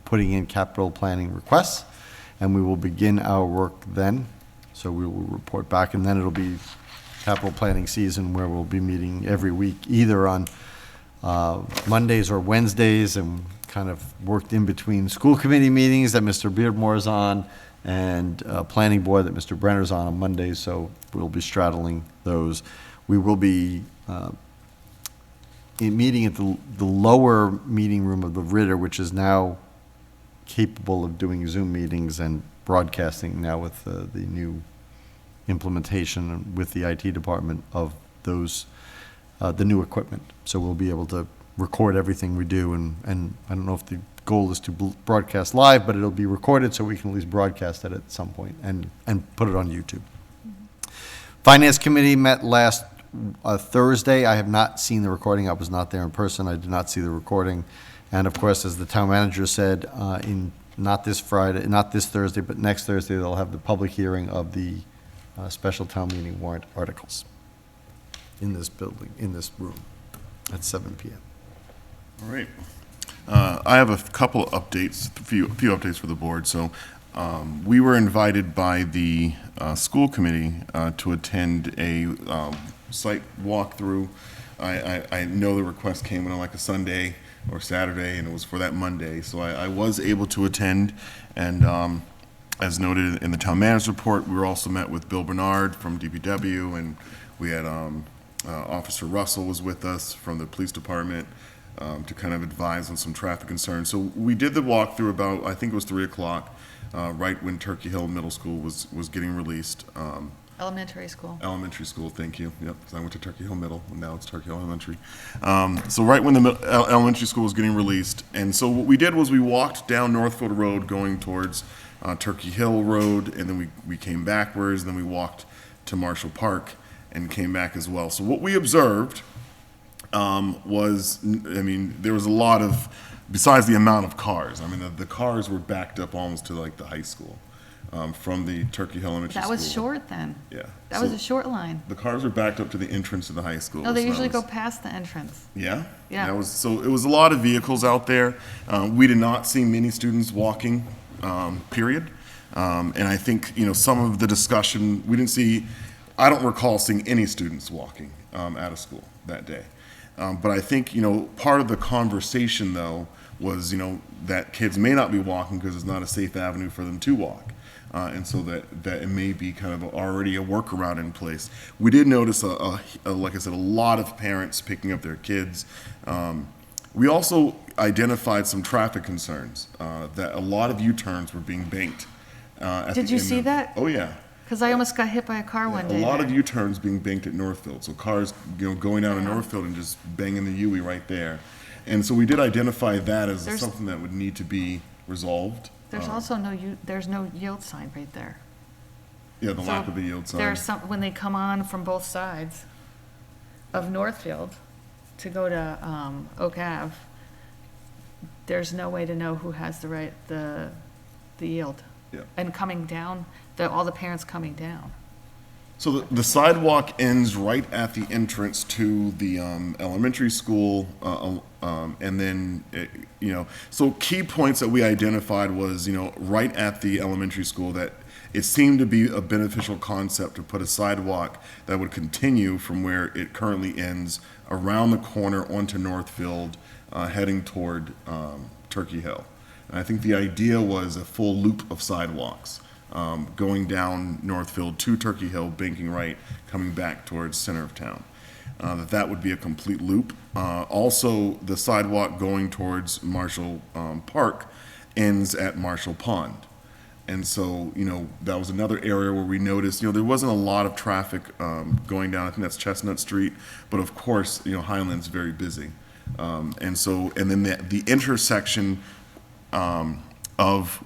putting in capital planning requests, and we will begin our work then. So we will report back, and then it'll be capital planning season where we'll be meeting every week, either on Mondays or Wednesdays, and kind of worked in between school committee meetings that Mr. Beardmore is on and planning board that Mr. Brenner's on Mondays, so we'll be straddling those. We will be in meeting at the lower meeting room of the Ritter, which is now capable of doing Zoom meetings and broadcasting now with the new implementation with the IT department of those, the new equipment. So we'll be able to record everything we do, and I don't know if the goal is to broadcast live, but it'll be recorded so we can at least broadcast it at some point and put it on YouTube. Finance Committee met last Thursday. I have not seen the recording. I was not there in person. I did not see the recording. And of course, as the town manager said, not this Thursday, but next Thursday, they'll have the public hearing of the special town meeting warrant articles in this building, in this room, at 7 p.m. All right. I have a couple of updates, a few updates for the board. So we were invited by the school committee to attend a site walkthrough. I know the request came in on like a Sunday or Saturday, and it was for that Monday. So I was able to attend, and as noted in the town manager's report, we were also met with Bill Bernard from DPW, and we had Officer Russell was with us from the police department to kind of advise on some traffic concerns. So we did the walkthrough about, I think it was 3 o'clock, right when Turkey Hill Middle School was getting released. Elementary school. Elementary school, thank you. Yep, because I went to Turkey Hill Middle, and now it's Turkey Hill Elementary. So right when the elementary school was getting released, and so what we did was we walked down Northfield Road going towards Turkey Hill Road, and then we came backwards, and then we walked to Marshall Park and came back as well. So what we observed was, I mean, there was a lot of, besides the amount of cars, I mean, the cars were backed up almost to like the high school. From the Turkey Hill Elementary School. That was short then. Yeah. That was a short line. The cars were backed up to the entrance of the high school. No, they so usually that was- go past the entrance. Yeah? Yeah. So it was a lot of vehicles out there. We did not see many students walking, period. And I think, some of the discussion, I don't recall seeing any students walking out of school that day. But I think, part of the conversation, though, was, that kids may not be walking because it's not a safe avenue for them to walk. And so that it may be kind of already a workaround in place. We did notice, like I said, a lot of parents picking up their kids. We also identified some traffic concerns, that a lot of U-turns were being banked. Did you see that? Oh, yeah. Because I almost got hit by a car one day. A lot there. of U-turns being banked at Northfield. So cars, going down to Northfield and just banging the UE right there. And so we did identify that as something that would need to be resolved. There's also there's no yield sign right there. Yeah, the lack of a yield sign. There's when they come on from both sides of Northfield to go to Oak Ave, there's no way to know who has the yield. Yeah. And coming down, all the parents coming down. So the sidewalk ends right at the entrance to the elementary school, and then, so key points that we identified was, right at the elementary school, that it seemed to be a beneficial concept to put a sidewalk that would continue from where it currently ends around the corner onto Northfield, heading toward Turkey Hill. And I think the idea was a full loop of sidewalks. Going down Northfield to Turkey Hill, banking right, coming back towards center of town. That would be a complete loop. Also, the sidewalk going towards Marshall Park ends at Marshall Pond. And so, that was another area where we noticed, there wasn't a lot of traffic going down. I think that's Chestnut Street. But of course, Highland's very busy. And then the intersection of,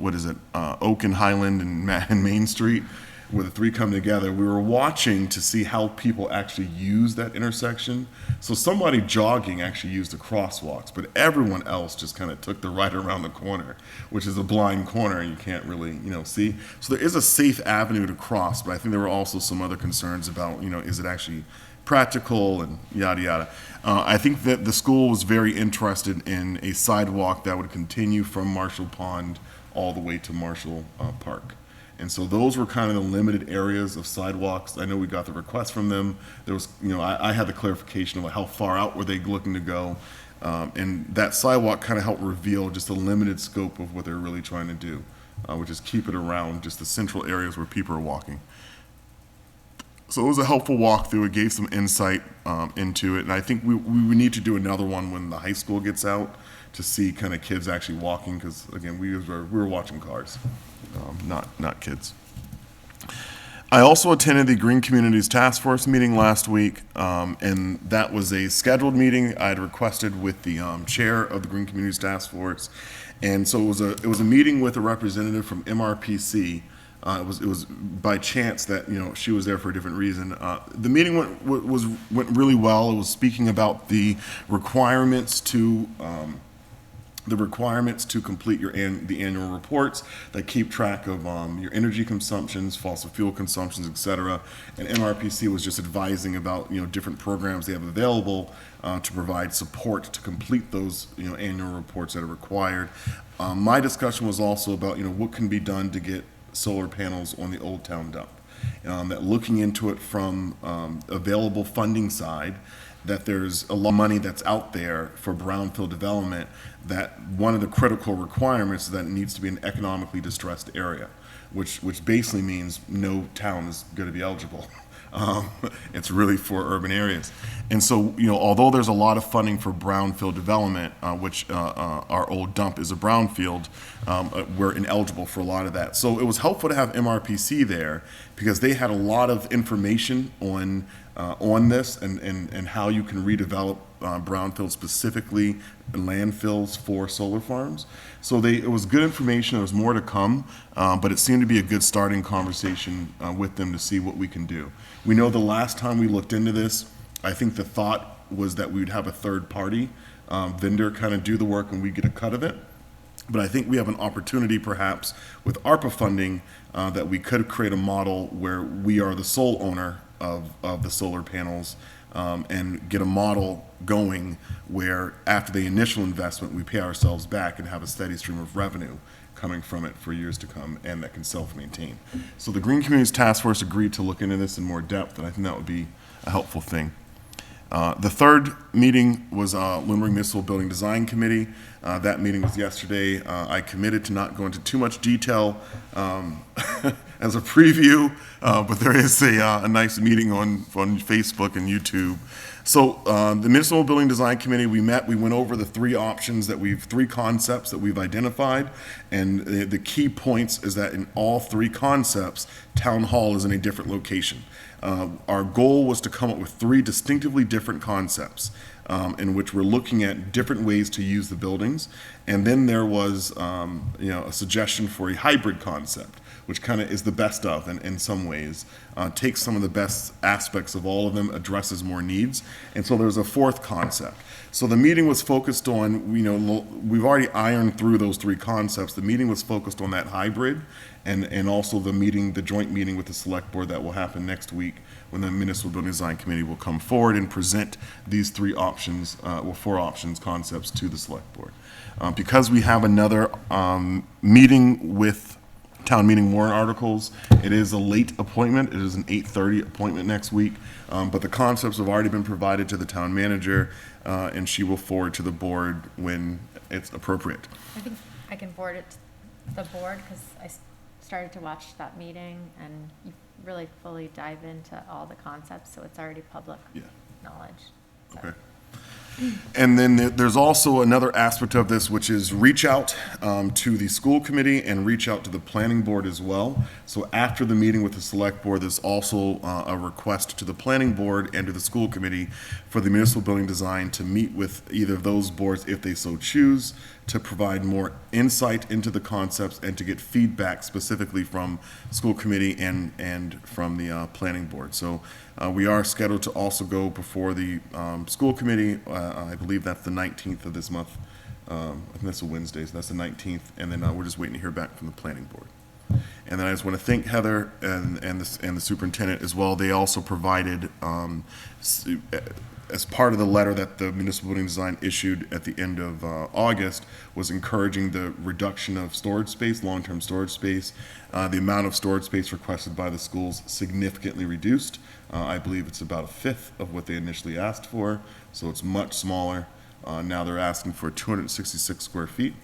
Oak and Highland and Main Street, where the three come together, we were watching to see how people actually use that intersection. So somebody jogging actually used the crosswalks, but everyone else just kind of took the right around the corner, which is a blind corner and you can't really, see. So there is a safe avenue to cross, but I think there were also some other concerns about, is it actually practical and yada yada. I think that the school was very interested in a sidewalk that would continue from Marshall Pond all the way to Marshall Park. And so those were kind of the limited areas of sidewalks. I know we got the request from them. There was, I had the clarification of how far out were they looking to go. And that sidewalk kind of helped reveal just a limited scope of what they're really trying to do, which is keep it around just the central areas where people are walking. So it was a helpful walkthrough. It gave some insight into it. And I think we need to do another one when the high school gets out to see kind of kids actually walking, because, again, we were watching cars, not kids. I also attended the Green Communities Task Force meeting last week, and that was a scheduled meeting I had requested with the chair of the Green Communities Task Force. And so it was a meeting with a representative from MRPC. It was by chance that, she was there for a different reason. The meeting went really well. It was speaking about the requirements to complete the annual reports that keep track of your energy consumptions, fossil fuel consumptions, et cetera. And MRPC was just advising about different programs they have available to provide support to complete those annual reports that are required. My discussion was also about what can be done to get solar panels on the Old Town Dump. That looking into it from available funding side, that there's a lot of money that's out there for brownfield development, that one of the critical requirements is that it needs to be an economically distressed area, which basically means no town is going to be eligible. It's really for urban areas. And so, although there's a lot of funding for brownfield development, which our old dump is a brownfield, we're ineligible for a lot of that. So it was helpful to have MRPC there because they had a lot of information on this and how you can redevelop brownfields, specifically landfills for solar farms. So it was good information. There was more to come, but it seemed to be a good starting conversation with them to see what we can do. We know the last time we looked into this, I think the thought was that we would have a third party vendor kind of do the work and we get a cut of it. But I think we have an opportunity perhaps with ARPA funding that we could create a model where we are the sole owner of the solar panels and get a model going where after the initial investment, we pay ourselves back and have a steady stream of revenue coming from it for years to come, and that can self-maintain. So the Green Communities Task Force agreed to look into this in more depth, and I think that would be a helpful thing. The third meeting was Lunenburg Municipal Building Design Committee. That meeting was yesterday. I committed to not go into too much detail as a preview, but there is a nice meeting on Facebook and YouTube. So the Municipal Building Design Committee, we went over the three concepts that we've identified, and the key points is that in all three concepts, Town Hall is in a different location. Our goal was to come up with three distinctively different concepts in which we're looking at different ways to use the buildings. And then there was a suggestion for a hybrid concept, which kind of is the best of in some ways, takes some of the best aspects of all of them, addresses more needs. And so there's a fourth concept. So the meeting was focused on, we've already ironed through those three concepts. The meeting was focused on that hybrid and also the joint meeting with the select board that will happen next week when the Municipal Building Design Committee will come forward and present these four options concepts to the select board. Because we have another meeting with town meeting warrant articles, it is a late appointment. It is an 8:30 appointment next week, but the concepts have already been provided to the town manager, and she will forward to the board when it's appropriate. I think I can forward it to the board because I started to watch that meeting and you really fully dive into all the concepts, so it's already public knowledge. So. Okay. And then there's also another aspect of this, which is reach out to the school committee and reach out to the planning board as well. So after the meeting with the select board, there's also a request to the planning board and to the school committee for the municipal building design to meet with either of those boards if they so choose, to provide more insight into the concepts and to get feedback specifically from school committee and from the planning board. So we are scheduled to also go before the school committee. I believe that's the 19th of this month. I think that's a Wednesday, so that's the 19th. And then we're just waiting to hear back from the planning board. And then I just want to thank Heather and the superintendent as well. They also provided, as part of the letter that the municipal building design issued at the end of August, was encouraging the reduction of storage space, long-term storage space. The amount of storage space requested by the schools significantly reduced. I believe it's about a fifth of what they initially asked for, so it's much smaller. Now they're asking for 266 square feet,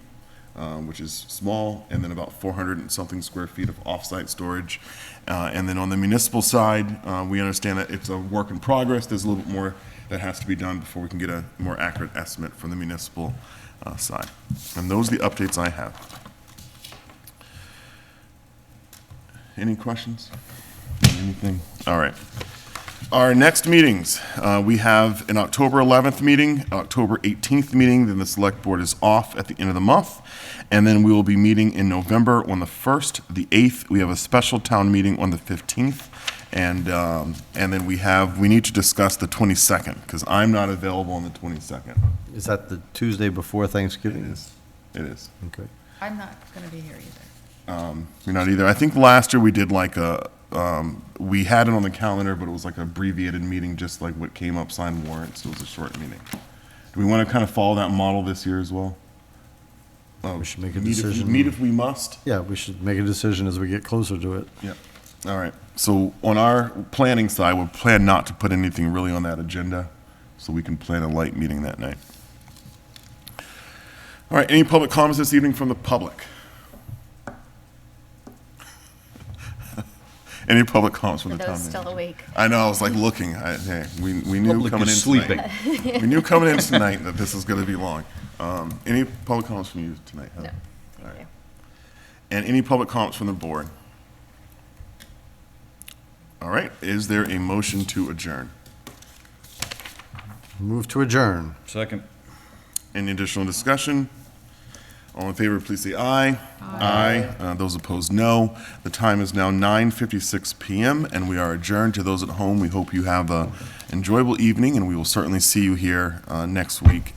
which is small, and then about 400 and something square feet of off-site storage. And then on the municipal side, we understand that it's a work in progress. There's a little bit more that has to be done before we can get a more accurate estimate from the municipal side. And those are the updates I have. Any questions? Anything? All right. Our next meetings, we have an October 11th meeting, October 18th meeting, then the select board is off at the end of the month. And then we will be meeting in November on the 1st, the 8th. We have a special town meeting on the 15th. And then we need to discuss the 22nd, because I'm not available on the 22nd. Is that the Tuesday before Thanksgiving? It is. Okay. I'm not going to be here either. You're not either. I think last year we did like we had it on the calendar, but it was like an abbreviated meeting, just like what came up, signed warrants. So it was a short meeting. Do we want to kind of follow that model this year as well? We should make a Meet if- decision. Meet if we must? Yeah, we should make a decision as we get closer to it. Yeah. All right. So on our planning side, we'll plan not to put anything really on that agenda, so we can plan a light meeting that night. All right, any public comments this evening from the public? Any public comments from For the town those still manager? awake. I know, I was like looking, hey, we knew Public coming in is tonight. We knew coming in tonight that this was gonna be long. Any public comments from you tonight, Heather? No. All right. And any public comments from the board? All right, is there a motion to adjourn? Move to adjourn. Second. Any additional discussion? All in favor, please say aye. Aye. Those opposed, no. The time is now 9:56 PM, and we are adjourned. To those at home, we hope you have an enjoyable evening, and we will certainly see you here next week